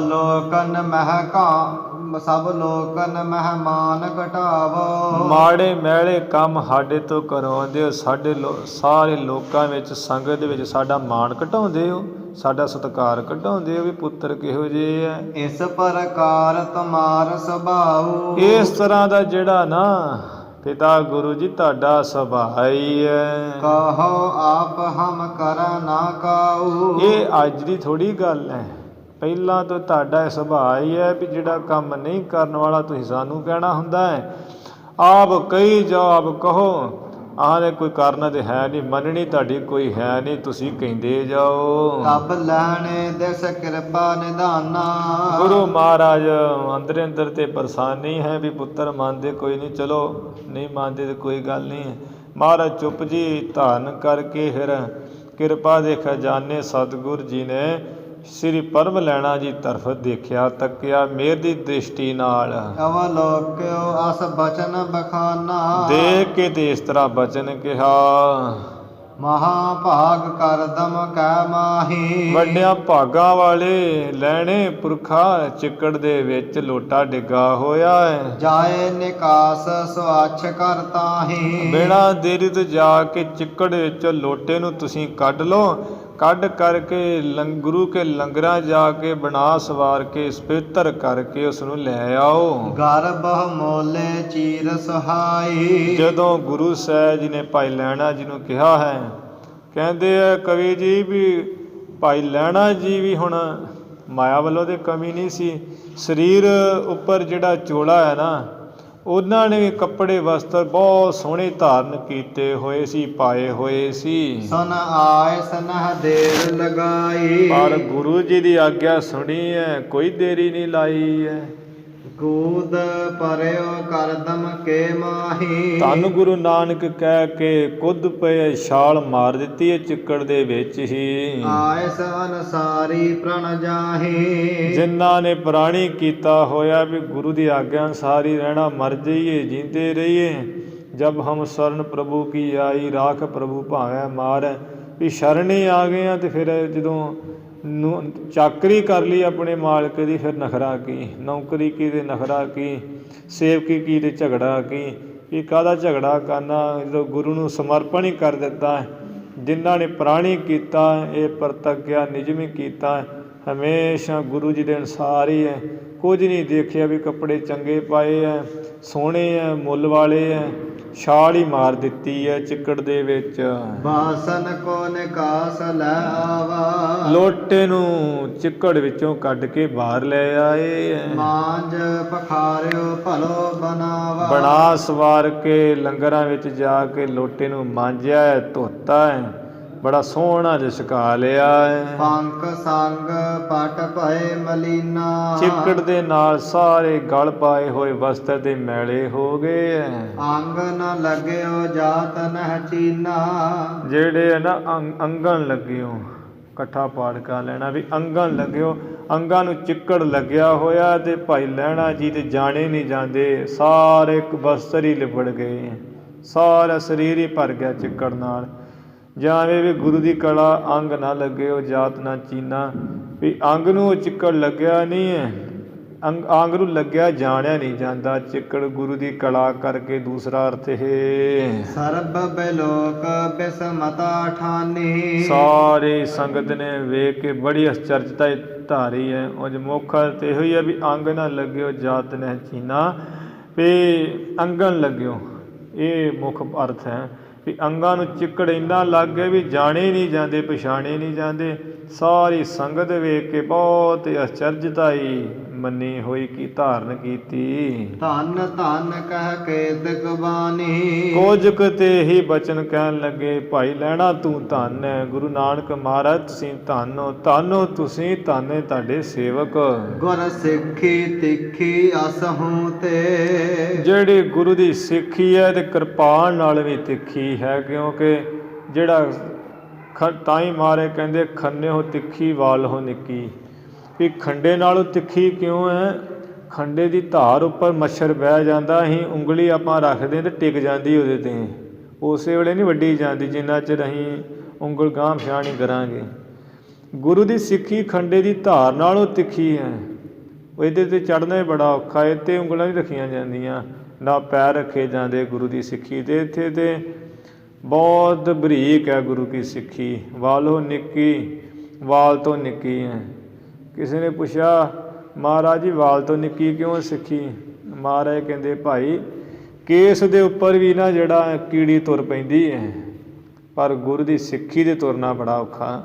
ਲੋਕਨ ਮਹਿਮਾਨ ਘਟਾਵੋ, ਮਾੜੇ ਮੈਲੇ ਕੰਮ ਸਾਡੇ ਤੋਂ ਕਰਵਾਉਂਦੇ ਹੋ, ਸਾਡੇ ਸਾਰੇ ਲੋਕਾਂ ਵਿੱਚ ਸੰਗਤ ਦੇ ਵਿੱਚ ਸਾਡਾ ਮਾਣ ਘਟਾਉਂਦੇ ਹੋ, ਸਾਡਾ ਸਤਿਕਾਰ ਘਟਾਉਂਦੇ ਹੋ ਵੀ ਪੁੱਤਰ ਕਿਹੋ ਜਿਹੇ ਹੈ। ਇਸ ਪ੍ਰਕਾਰ ਤੁਮਾਰ ਸੁਭਾਉ, ਇਸ ਤਰ੍ਹਾਂ ਦਾ ਜਿਹੜਾ ਨਾ ਪਿਤਾ ਗੁਰੂ ਜੀ ਤੁਹਾਡਾ ਸੁਭਾਅ ਹੀ ਹੈ। ਕਹੋ ਆਪ ਹਮ ਕਰ ਨਾ ਕਾਉ, ਇਹ ਅੱਜ ਦੀ ਥੋੜੀ ਗੱਲ ਹੈ, ਪਹਿਲਾਂ ਤੋਂ ਤੁਹਾਡਾ ਇਹ ਸੁਭਾਅ ਹੀ ਹੈ ਵੀ ਜਿਹੜਾ ਕੰਮ ਨਹੀਂ ਕਰਨ ਵਾਲਾ ਤੁਸੀਂ ਸਾਨੂੰ ਕਹਿਣਾ ਹੁੰਦਾ ਹੈ। ਆਪ ਕਹੀ ਜਾਓ, ਆਪ ਕਹੋ, ਆਹ ਕੋਈ ਕਾਰਨ ਤੇ ਹੈ ਨਹੀਂ, ਮੰਨਣੀ ਤੁਹਾਡੀ ਕੋਈ ਹੈ ਨਹੀਂ, ਤੁਸੀਂ ਕਹਿੰਦੇ ਜਾਓ। ਤਬ ਲੈਣੇ ਦਿਸ ਕਿਰਪਾ ਨਿਧਾਨਾ, ਗੁਰੂ ਮਹਾਰਾਜ ਅੰਦਰ ਅੰਦਰ ਤੇ ਪਰੇਸ਼ਾਨੀ ਹੈ ਵੀ ਪੁੱਤਰ ਮੰਨਦੇ ਕੋਈ ਨਹੀਂ, ਚਲੋ ਨਹੀਂ ਮੰਨਦੇ ਤੇ ਕੋਈ ਗੱਲ ਨਹੀਂ। ਮਹਾਰਾਜ ਚੁੱਪ ਜੀ ਧਾਰਨ ਕਰਕੇ ਫਿਰ ਕਿਰਪਾ ਦੇ ਖਜ਼ਾਨੇ ਸਤਿਗੁਰ ਜੀ ਨੇ ਸ੍ਰੀ ਪਰਮ ਲੈਣਾ ਜੀ ਤਰਫ ਦੇਖਿਆ, ਤੱਕਿਆ ਮਿਹਰ ਦੀ ਦ੍ਰਿਸ਼ਟੀ ਨਾਲ, ਅਵਲੋਕਿਓ ਅਸ ਬਚਨ ਬਖਾਨਾ, ਦੇਖ ਕੇ ਤੇ ਇਸ ਤਰ੍ਹਾਂ ਬਚਨ ਕਿਹਾ। ਮਹਾਭਾਗ ਕਰਦਮ ਕੈ ਮਾਹੀ, ਵੱਡਿਆਂ ਭਾਗਾਂ ਵਾਲੇ ਲੈਣੇ ਪੁਰਖਾ ਚਿੱਕੜ ਦੇ ਵਿੱਚ ਲੋਟਾ ਡਿੱਗਾ ਹੋਇਆ ਹੈ, ਜਾਏ ਨਿਕਾਸ ਸਵਾਛ ਕਰ ਤਾਹੀ, ਬਿਨਾਂ ਦੇਰੀ ਤੋਂ ਜਾ ਕੇ ਚਿੱਕੜ ਵਿੱਚ ਲੋਟੇ ਨੂੰ ਤੁਸੀਂ ਕੱਢ ਲਓ, ਕੱਢ ਕਰਕੇ ਗੁਰੂ ਕੇ ਲੰਗਰਾਂ ਜਾ ਕੇ ਬਣਾ ਸਵਾਰ ਕੇ ਪਵਿੱਤਰ ਕਰਕੇ ਉਸ ਨੂੰ ਲੈ ਆਓ। ਗਰਭ ਮੋਲੇ ਚੀਰ ਸੁਹਾਈ, ਜਦੋਂ ਗੁਰੂ ਸਾਹਿਬ ਜੀ ਨੇ ਭਾਈ ਲਹਿਣਾ ਜੀ ਨੂੰ ਕਿਹਾ ਹੈ, ਕਹਿੰਦੇ ਆ ਕਵੀ ਜੀ ਵੀ ਭਾਈ ਲਹਿਣਾ ਜੀ ਵੀ ਹੁਣ ਮਾਇਆ ਵੱਲੋਂ ਤੇ ਕਮੀ ਨਹੀਂ ਸੀ, ਸਰੀਰ ਉੱਪਰ ਜਿਹੜਾ ਚੋਲਾ ਹੈ ਨਾ ਉਹਨਾਂ ਨੇ ਵੀ ਕੱਪੜੇ ਵਸਤਰ ਬਹੁਤ ਸੋਹਣੇ ਧਾਰਨ ਕੀਤੇ ਹੋਏ ਸੀ, ਪਾਏ ਹੋਏ ਸੀ। ਸੁਨ ਆਏ ਸਨਹ ਦੇਰ ਲਗਾਈ, ਪਰ ਗੁਰੂ ਜੀ ਦੀ ਆਗਿਆ ਸੁਣੀ ਹੈ, ਕੋਈ ਦੇਰੀ ਨਹੀਂ ਲਾਈ ਹੈ। ਕੂਦ ਪਰਿਓ ਕਰਦਮ ਕੇ ਮਾਹੀ, ਧੰਨ ਗੁਰੂ ਨਾਨਕ ਕਹਿ ਕੇ ਕੁੱਦ ਪਏ ਛਾਲ ਮਾਰ ਦਿੱਤੀ ਹੈ ਚਿੱਕੜ ਦੇ ਵਿੱਚ ਹੀ। ਆਇਸ ਅਨਸਾਰੀ ਪ੍ਰਣ ਜਾਹੀ, ਜਿਨ੍ਹਾਂ ਨੇ ਪ੍ਰਾਣੀ ਕੀਤਾ ਹੋਇਆ ਵੀ ਗੁਰੂ ਦੀ ਆਗਿਆ ਅਨੁਸਾਰ ਹੀ ਰਹਿਣਾ, ਮਰ ਜਾਈਏ ਜੀਂਦੇ ਰਹੀਏ। ਜਬ ਹਮ ਸ਼ਰਨ ਪ੍ਰਭੂ ਕੀ ਆਈ, ਰਾਖ ਪ੍ਰਭੂ ਭਾਵੇਂ ਮਾਰ, ਵੀ ਸ਼ਰਨ ਹੀ ਆ ਗਏ ਆ ਤੇ ਫਿਰ ਜਦੋਂ ਚਾਕਰੀ ਕਰ ਲਈ ਆਪਣੇ ਮਾਲਕ ਦੀ, ਫਿਰ ਨਖਰਾ ਕੀ, ਨੌਕਰੀ ਕੀ ਤੇ ਨਖਰਾ ਕੀ, ਸੇਵਕੀ ਕੀ ਤੇ ਝਗੜਾ ਕੀ, ਇਹ ਕਾਹਦਾ ਝਗੜਾ ਕਰਨਾ ਜਦੋਂ ਗੁਰੂ ਨੂੰ ਸਮਰਪਣ ਹੀ ਕਰ ਦਿੱਤਾ। ਜਿਨ੍ਹਾਂ ਨੇ ਪ੍ਰਾਣੀ ਕੀਤਾ ਇਹ ਪ੍ਰਤੱਗਿਆ ਨਿਯਮ ਹੀ ਕੀਤਾ, ਹਮੇਸ਼ਾ ਗੁਰੂ ਜੀ ਦੇ ਅਨੁਸਾਰ ਹੀ ਹੈ, ਕੁਝ ਨਹੀਂ ਦੇਖਿਆ ਵੀ ਕੱਪੜੇ ਚੰਗੇ ਪਾਏ ਹੈ, ਸੋਹਣੇ ਹੈ, ਮੁੱਲ ਵਾਲੇ ਹੈ, ਛਾਲ ਹੀ ਮਾਰ ਦਿੱਤੀ ਹੈ ਚਿੱਕੜ ਦੇ ਵਿੱਚ। ਬਾਸਨ ਕੋ ਨਿਕਾਸ ਲੈ ਆਵਾ, ਲੋਟੇ ਨੂੰ ਚਿੱਕੜ ਵਿੱਚੋਂ ਕੱਢ ਕੇ ਬਾਹਰ ਲੈ ਆਏ ਹੈ। ਮਾਂਜ ਪਖਾਰਿਓ ਭਲੋ ਬਣਾਵਾ, ਬਣਾ ਸਵਾਰ ਕੇ ਲੰਗਰਾਂ ਵਿੱਚ ਜਾ ਕੇ ਲੋਟੇ ਨੂੰ ਮਾਂਜਿਆ ਹੈ, ਧੋਤਾ ਹੈ, ਬੜਾ ਸੋਹਣਾ ਜਿਹਾ ਸੁਕਾ ਲਿਆ ਹੈ। ਪੰਕ ਸੰਗ ਪਟ ਭਏ ਮਲੀਨਾ, ਚਿੱਕੜ ਦੇ ਨਾਲ ਸਾਰੇ ਗਲ ਪਾਏ ਹੋਏ ਵਸਤਰ ਦੇ ਮੈਲੇ ਹੋ ਗਏ ਹੈ। ਅੰਗ ਨ ਲੱਗਿਓ ਜਾਤ ਨਹ ਚੀਨਾ, ਜਿਹੜੇ ਹੈ ਨਾ ਅੰਗਣ ਲੱਗਿਓ, ਇਕੱਠਾ ਪਾਠ ਕਰ ਲੈਣਾ ਵੀ ਅੰਗਣ ਲੱਗਿਓ, ਅੰਗਾਂ ਨੂੰ ਚਿੱਕੜ ਲੱਗਿਆ ਹੋਇਆ ਤੇ ਭਾਈ ਲਹਿਣਾ ਜੀ ਤੇ ਜਾਣੇ ਨਹੀਂ ਜਾਂਦੇ, ਸਾਰੇ ਇੱਕ ਬਸਤਰ ਹੀ ਲਿਬੜ ਗਏ, ਸਾਰਾ ਸਰੀਰ ਹੀ ਭਰ ਗਿਆ ਚਿੱਕੜ ਨਾਲ। ਜਾਵੇਂ ਵੀ ਗੁਰੂ ਦੀ ਕਲਾ ਅੰਗ ਨਾ ਲੱਗਿਓ ਜਾਤ ਨਾ ਚੀਨਾ, ਵੀ ਅੰਗ ਨੂੰ ਉਹ ਚਿੱਕੜ ਲੱਗਿਆ ਨਹੀਂ ਹੈ, ਅੰਗ ਨੂੰ ਲੱਗਿਆ ਜਾਣਿਆ ਨਹੀਂ ਜਾਂਦਾ ਚਿੱਕੜ ਗੁਰੂ ਦੀ ਕਲਾ ਕਰਕੇ। ਦੂਸਰਾ ਅਰਥ ਇਹ ਸਰਬ ਬਿਲੋਕ ਬਿਸਮਤਾ ਠਾਨੀ, ਸਾਰੀ ਸੰਗਤ ਨੇ ਵੇਖ ਕੇ ਬੜੀ ਅਚਰਜਤਾ ਧਾਰੀ ਹੈ। ਉਂਝ ਮੁੱਖ ਅਰਥ ਇਹੋ ਹੀ ਹੈ ਵੀ ਅੰਗ ਨਾ ਲੱਗਿਓ ਜਾਤ ਨਾ ਚੀਨਾ, ਵੀ ਅੰਗਣ ਲੱਗਿਓ, ਇਹ ਮੁੱਖ ਅਰਥ ਹੈ ਵੀ ਅੰਗਾਂ ਨੂੰ ਚਿੱਕੜ ਇੰਨਾ ਲੱਗ ਗਿਆ ਵੀ ਜਾਣੇ ਨਹੀਂ ਜਾਂਦੇ, ਪਛਾਣੇ ਨਹੀਂ ਜਾਂਦੇ। ਸਾਰੀ ਸੰਗਤ ਵੇਖ ਕੇ ਬਹੁਤ ਅਚਰਜਤਾ ਹੀ ਮੰਨੀ ਹੋਈ ਕੀ ਧਾਰਨ ਕੀਤੀ। ਧੰਨ ਧੰਨ ਕਹਿ ਕੇਤਕ ਬਾਣੀ, ਕੁਝ ਕੁ ਤੇ ਹੀ ਬਚਨ ਕਹਿਣ ਲੱਗੇ, ਭਾਈ ਲਹਿਣਾ ਤੂੰ ਧੰਨ ਹੈ, ਗੁਰੂ ਨਾਨਕ ਮਹਾਰਾਜ ਤੁਸੀਂ ਧੰਨ ਹੋ, ਧੰਨ ਹੋ ਤੁਸੀਂ, ਧੰਨ ਹੈ ਤੁਹਾਡੇ ਸੇਵਕ। ਗੁਰ ਸਿੱਖੀ ਤਿੱਖੀ ਅਸਹੂ ਤੇ, ਜਿਹੜੀ ਗੁਰੂ ਦੀ ਸਿੱਖੀ ਹੈ ਤੇ ਕਿਰਪਾਨ ਨਾਲ ਵੀ ਤਿੱਖੀ ਹੈ, ਕਿਉਂਕਿ ਜਿਹੜਾ ਤਾਂ ਹੀ ਮਾਰੇ ਕਹਿੰਦੇ ਖੰਨੇ ਹੋ ਤਿੱਖੀ ਵਾਲ ਹੋ ਨਿੱਕੀ, ਵੀ ਖੰਡੇ ਨਾਲੋਂ ਤਿੱਖੀ ਕਿਉਂ ਹੈ? ਖੰਡੇ ਦੀ ਧਾਰ ਉੱਪਰ ਮੱਛਰ ਬਹਿ ਜਾਂਦਾ, ਅਸੀਂ ਉਂਗਲੀ ਆਪਾਂ ਰੱਖਦੇ ਤੇ ਟਿਕ ਜਾਂਦੀ ਉਹਦੇ 'ਤੇ, ਉਸੇ ਵੇਲੇ ਨਹੀਂ ਵੱਢੀ ਜਾਂਦੀ ਜਿੰਨਾ ਚਿਰ ਅਸੀਂ ਉਂਗਲ ਗਾਂਹ ਪਿਛਾਂਹ ਨਹੀਂ ਕਰਾਂਗੇ। ਗੁਰੂ ਦੀ ਸਿੱਖੀ ਖੰਡੇ ਦੀ ਧਾਰ ਨਾਲੋਂ ਤਿੱਖੀ ਹੈ, ਇਹਦੇ 'ਤੇ ਚੜ੍ਹਨਾ ਹੀ ਬੜਾ ਔਖਾ ਹੈ, ਤੇ ਉਂਗਲਾਂ ਨਹੀਂ ਰੱਖੀਆਂ ਜਾਂਦੀਆਂ, ਨਾ ਪੈਰ ਰੱਖੇ ਜਾਂਦੇ ਗੁਰੂ ਦੀ ਸਿੱਖੀ 'ਤੇ। ਇੱਥੇ ਤੇ ਬਹੁਤ ਬਰੀਕ ਹੈ ਗੁਰੂ ਕੀ ਸਿੱਖੀ, ਵਾਲੋਂ ਨਿੱਕੀ, ਵਾਲ ਤੋਂ ਨਿੱਕੀ ਹੈ। ਕਿਸੇ ਨੇ ਪੁੱਛਿਆ ਮਹਾਰਾਜ ਜੀ ਵਾਲ ਤੋਂ ਨਿੱਕੀ ਕਿਉਂ ਸਿੱਖੀ? ਮਹਾਰਾਜ ਕਹਿੰਦੇ ਭਾਈ ਕੇਸ ਦੇ ਉੱਪਰ ਵੀ ਨਾ ਜਿਹੜਾ ਕੀੜੀ ਤੁਰ ਪੈਂਦੀ ਹੈ, ਪਰ ਗੁਰੂ ਦੀ ਸਿੱਖੀ ਦੇ ਤੁਰਨਾ ਬੜਾ ਔਖਾ।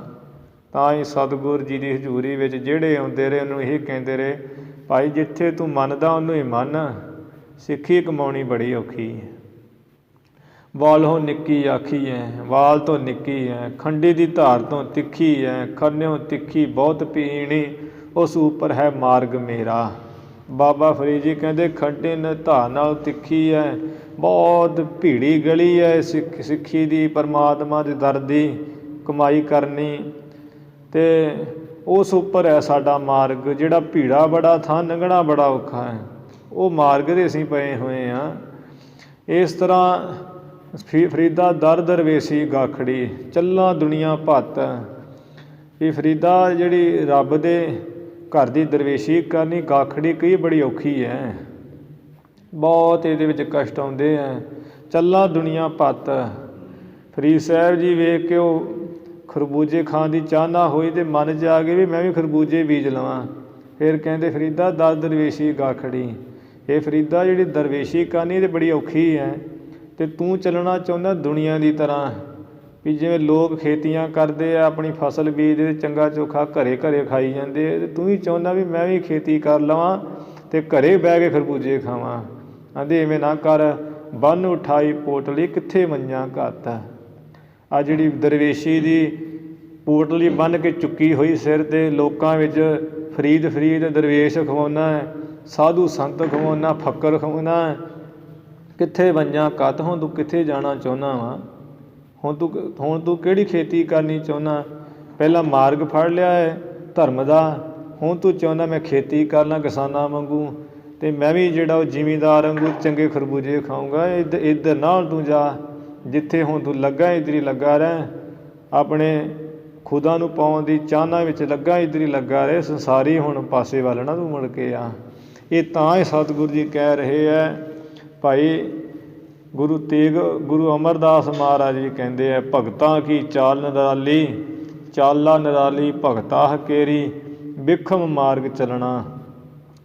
ਤਾਂ ਹੀ ਸਤਿਗੁਰ ਜੀ ਦੀ ਹਜ਼ੂਰੀ ਵਿੱਚ ਜਿਹੜੇ ਆਉਂਦੇ ਰਹੇ ਉਹਨੂੰ ਇਹ ਕਹਿੰਦੇ ਰਹੇ, ਭਾਈ ਜਿੱਥੇ ਤੂੰ ਮੰਨਦਾ ਉਹਨੂੰ ਹੀ ਮੰਨ, ਸਿੱਖੀ ਕਮਾਉਣੀ ਬੜੀ ਔਖੀ ਹੈ। ਵਾਲੋਂ ਨਿੱਕੀ ਆਖੀ ਹੈ, ਵਾਲ ਤੋਂ ਨਿੱਕੀ ਹੈ, ਖੰਡੀ ਦੀ ਧਾਰ ਤੋਂ ਤਿੱਖੀ ਹੈ, ਖੰਨਿਓ ਤਿੱਖੀ ਬਹੁਤ ਪੀਣੀ, ਉਸ ਉੱਪਰ ਹੈ ਮਾਰਗ ਮੇਰਾ। ਬਾਬਾ ਫਰੀਦ ਜੀ ਕਹਿੰਦੇ ਖੰਡੇ ਨੇ ਧਾਰ ਨਾਲ ਤਿੱਖੀ ਹੈ, ਬਹੁਤ ਭੀੜੀ ਗਲੀ ਹੈ ਸਿੱਖੀ ਦੀ, ਪਰਮਾਤਮਾ ਦੇ ਦਰ ਦੀ ਕਮਾਈ ਕਰਨੀ, ਅਤੇ ਉਸ ਉੱਪਰ ਹੈ ਸਾਡਾ ਮਾਰਗ, ਜਿਹੜਾ ਭੀੜਾ ਬੜਾ ਥਾਂ ਲੰਘਣਾ ਬੜਾ ਔਖਾ ਹੈ, ਉਹ ਮਾਰਗ ਦੇ ਅਸੀਂ ਪਏ ਹੋਏ ਹਾਂ। ਇਸ ਤਰ੍ਹਾਂ ਫਰੀਦਾ ਦਰ ਦਰਵੇਸੀ ਗਾਖੜੀ, ਚੱਲਾਂ ਦੁਨੀਆ ਭੱਤ। ਇਹ ਫਰੀਦਾ ਜਿਹੜੀ ਰੱਬ ਦੇ ਘਰ ਦੀ ਦਰਵੇਸ਼ੀ ਕਰਨੀ ਗਾਖੜੀ ਕਈ ਬੜੀ ਔਖੀ ਹੈ, ਬਹੁਤ ਇਹਦੇ ਵਿੱਚ ਕਸ਼ਟ ਆਉਂਦੇ ਹੈ। ਚੱਲਾਂ ਦੁਨੀਆ ਭੱਤ, ਫਰੀਦ ਸਾਹਿਬ ਜੀ ਵੇਖ ਕੇ ਉਹ ਖਰਬੂਜੇ ਖਾਣ ਦੀ ਚਾਹਨਾ ਹੋਈ ਅਤੇ ਮਨ 'ਚ ਆ ਗਏ ਵੀ ਮੈਂ ਵੀ ਖਰਬੂਜੇ ਬੀਜ ਲਵਾਂ। ਫਿਰ ਕਹਿੰਦੇ ਫਰੀਦਾ ਦਰ ਦਰਵੇਸ਼ੀ ਗਾਖੜੀ, ਇਹ ਫਰੀਦਾ ਜਿਹੜੀ ਦਰਵੇਸ਼ੀ ਕਰਨੀ ਤਾਂ ਬੜੀ ਔਖੀ ਹੈ, ਅਤੇ ਤੂੰ ਚੱਲਣਾ ਚਾਹੁੰਦਾ ਦੁਨੀਆ ਦੀ ਤਰ੍ਹਾਂ, ਵੀ ਜਿਵੇਂ ਲੋਕ ਖੇਤੀਆਂ ਕਰਦੇ ਆ, ਆਪਣੀ ਫਸਲ ਬੀਜਦੇ ਚੰਗਾ ਚੋਖਾ ਘਰੇ ਘਰੇ ਖਾਈ ਜਾਂਦੇ, ਅਤੇ ਤੂੰ ਵੀ ਚਾਹੁੰਦਾ ਵੀ ਮੈਂ ਵੀ ਖੇਤੀ ਕਰ ਲਵਾਂ ਅਤੇ ਘਰੇ ਬਹਿ ਕੇ ਖਰਬੂਜੇ ਖਾਵਾਂ। ਆਂਦੇ ਐਵੇਂ ਨਾ ਕਰ, ਬੰਨ ਉਠਾਈ ਪੋਟਲੀ ਕਿੱਥੇ ਮੰਜਾਂ ਘੱਤ। ਆ ਜਿਹੜੀ ਦਰਵੇਸ਼ੀ ਦੀ ਪੋਟਲੀ ਬੰਨ੍ਹ ਕੇ ਚੁੱਕੀ ਹੋਈ ਸਿਰ 'ਤੇ, ਲੋਕਾਂ ਵਿੱਚ ਫਰੀਦ ਫਰੀਦ ਦਰਵੇਸ਼ ਖਵਾਉਣਾ ਹੈ, ਸਾਧੂ ਸੰਤ ਖਵਾਉਣਾ, ਫੱਕਰ ਖਵਾਉਣਾ, ਕਿੱਥੇ ਮੰਜਾਂ ਘੱਤ। ਹੁਣ ਤੂੰ ਕਿੱਥੇ ਜਾਣਾ ਚਾਹੁੰਦਾ ਵਾ? ਹੁਣ ਤੂੰ ਕਿਹੜੀ ਖੇਤੀ ਕਰਨੀ ਚਾਹੁੰਦਾ? ਪਹਿਲਾਂ ਮਾਰਗ ਫੜ ਲਿਆ ਹੈ ਧਰਮ ਦਾ, ਹੁਣ ਤੂੰ ਚਾਹੁੰਦਾ ਮੈਂ ਖੇਤੀ ਕਰ ਲਾਂ ਕਿਸਾਨਾਂ ਵਾਂਗੂ, ਅਤੇ ਮੈਂ ਵੀ ਜਿਹੜਾ ਉਹ ਜ਼ਿਮੀਂਦਾਰ ਵਾਂਗੂ ਚੰਗੇ ਖਰਬੂਜੇ ਖਾਊਂਗਾ। ਇੱਧਰ ਨਾਲ ਤੂੰ ਜਾ, ਜਿੱਥੇ ਹੁਣ ਤੂੰ ਲੱਗਾ ਇੱਧਰ ਹੀ ਲੱਗਾ ਰਹਿ, ਆਪਣੇ ਖੁਦਾ ਨੂੰ ਪਾਉਣ ਦੀ ਚਾਹਨਾ ਵਿੱਚ ਲੱਗਾ ਇੱਧਰ ਹੀ ਲੱਗਾ ਰਹੇ, ਸੰਸਾਰੀ ਹੁਣ ਪਾਸੇ ਵੱਲ ਨਾ ਤੂੰ ਮੁੜ ਕੇ ਆ। ਇਹ ਤਾਂ ਹੀ ਸਤਿਗੁਰੂ ਜੀ ਕਹਿ ਰਹੇ ਹੈ। ਭਾਈ ਗੁਰੂ ਅਮਰਦਾਸ ਮਹਾਰਾਜ ਵੀ ਕਹਿੰਦੇ ਹੈ, ਭਗਤਾਂ ਕੀ ਚਾਲ ਨਿਰਾਲੀ, ਚਾਲਾ ਨਿਰਾਲੀ ਭਗਤਾ ਹਕੇਰੀ, ਬਿਖਮ ਮਾਰਗ ਚੱਲਣਾ,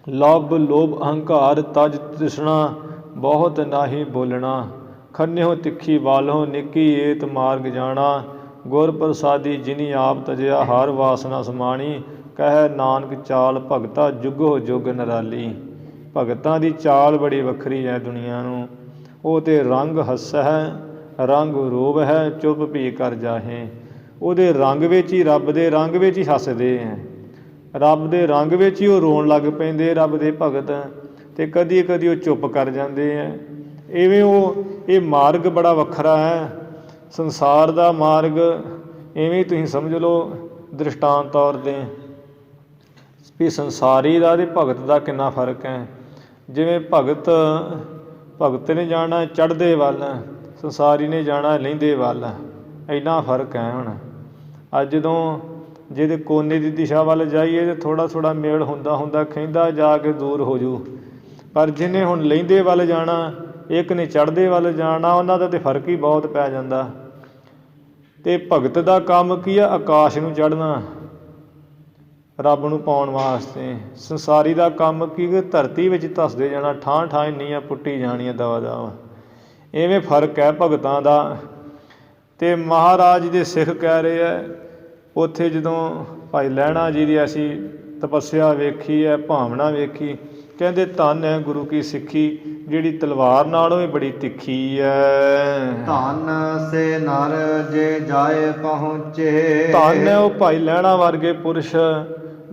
ਲੱਭ ਲੋਭ ਅਹੰਕਾਰ ਤਜ ਤ੍ਰਿਸ਼ਣਾ, ਬਹੁਤ ਨਾਹੀ ਬੋਲਣਾ, ਖੰਨਿਓ ਤਿੱਖੀ ਵਾਲੋਂ ਨਿੱਕੀ ਏਤ ਮਾਰਗ ਜਾਣਾ, ਗੁਰ ਪ੍ਰਸਾਦੀ ਜਿਨੀ ਆਪ ਤਜਿਆ ਹਰ ਵਾਸਨਾ ਸਮਾਣੀ, ਕਹਿ ਨਾਨਕ ਚਾਲ ਭਗਤਾ ਜੁਗੋ ਜੁਗ ਨਿਰਾਲੀ। ਭਗਤਾਂ ਦੀ ਚਾਲ ਬੜੀ ਵੱਖਰੀ ਹੈ ਦੁਨੀਆ ਨੂੰ, ਉਹ ਤੇ ਰੰਗ ਹੱਸ ਹੈ, ਰੰਗ ਰੋਬ ਹੈ, ਚੁੱਪ ਭੀ ਕਰ ਜਾਹੇ। ਉਹਦੇ ਰੰਗ ਵਿੱਚ ਹੀ, ਰੱਬ ਦੇ ਰੰਗ ਵਿੱਚ ਹੀ ਹੱਸਦੇ ਹੈ, ਰੱਬ ਦੇ ਰੰਗ ਵਿੱਚ ਹੀ ਉਹ ਰੋਣ ਲੱਗ ਪੈਂਦੇ ਰੱਬ ਦੇ ਭਗਤ, ਅਤੇ ਕਦੀ ਕਦੀ ਉਹ ਚੁੱਪ ਕਰ ਜਾਂਦੇ ਹੈ। ਇਵੇਂ ਇਹ ਮਾਰਗ ਬੜਾ ਵੱਖਰਾ ਹੈ। ਸੰਸਾਰ ਦਾ ਮਾਰਗ ਇਵੇਂ ਤੁਸੀਂ ਸਮਝ ਲਓ, ਦ੍ਰਿਸ਼ਟਾਂਤ ਤੌਰ 'ਤੇ ਵੀ ਸੰਸਾਰੀ ਦਾ ਅਤੇ ਭਗਤ ਦਾ ਕਿੰਨਾ ਫਰਕ ਹੈ। ਜਿਵੇਂ ਭਗਤ ਨੇ ਜਾਣਾ ਚੜ੍ਹਦੇ ਵੱਲ, ਸੰਸਾਰੀ ਨੇ ਜਾਣਾ ਲਹਿੰਦੇ ਵੱਲ, ਇੰਨਾ ਫਰਕ ਹੈ। ਹੁਣ ਅੱਜ ਜਦੋਂ ਜਿਹਦੇ ਕੋਨੇ ਦੀ ਦਿਸ਼ਾ ਵੱਲ ਜਾਈਏ ਤਾਂ ਥੋੜ੍ਹਾ ਥੋੜ੍ਹਾ ਮੇਲ ਹੁੰਦਾ ਖਹਿੰਦਾ ਜਾ ਕੇ ਦੂਰ ਹੋ ਜੂ, ਪਰ ਜਿਹਨੇ ਹੁਣ ਲਹਿੰਦੇ ਵੱਲ ਜਾਣਾ, ਇੱਕ ਨੇ ਚੜ੍ਹਦੇ ਵੱਲ ਜਾਣਾ, ਉਹਨਾਂ ਦਾ ਤਾਂ ਫਰਕ ਹੀ ਬਹੁਤ ਪੈ ਜਾਂਦਾ। ਅਤੇ ਭਗਤ ਦਾ ਕੰਮ ਕੀ ਆ? ਆਕਾਸ਼ ਨੂੰ ਚੜ੍ਹਨਾ, ਰੱਬ ਨੂੰ ਪਾਉਣ ਵਾਸਤੇ। ਸੰਸਾਰੀ ਦਾ ਕੰਮ ਕੀ? ਧਰਤੀ ਵਿੱਚ ਧੱਸਦੇ ਜਾਣਾ, ਠਾਂ ਠਾਂ ਇੰਨੀਆਂ ਪੁੱਟੀ ਜਾਣੀਆਂ ਦਵਾ ਦਵਾ। ਇਵੇਂ ਫਰਕ ਹੈ ਭਗਤਾਂ ਦਾ। ਅਤੇ ਮਹਾਰਾਜ ਦੇ ਸਿੱਖ ਕਹਿ ਰਹੇ ਹੈ, ਉੱਥੇ ਜਦੋਂ ਭਾਈ ਲਹਿਣਾ ਜੀ ਦੀ ਅਸੀਂ ਤਪੱਸਿਆ ਵੇਖੀ ਹੈ, ਭਾਵਨਾ ਵੇਖੀ, ਕਹਿੰਦੇ ਧੰਨ ਹੈ ਗੁਰੂ ਕੀ ਸਿੱਖੀ, ਜਿਹੜੀ ਤਲਵਾਰ ਨਾਲੋਂ ਵੀ ਬੜੀ ਤਿੱਖੀ ਹੈ। ਧੰਨ ਸੇ ਨਰ ਜੇ ਜਾਏ ਪਹੁੰਚੇ। ਧੰਨ ਹੈ ਉਹ ਭਾਈ ਲਹਿਣਾ ਵਰਗੇ ਪੁਰਸ਼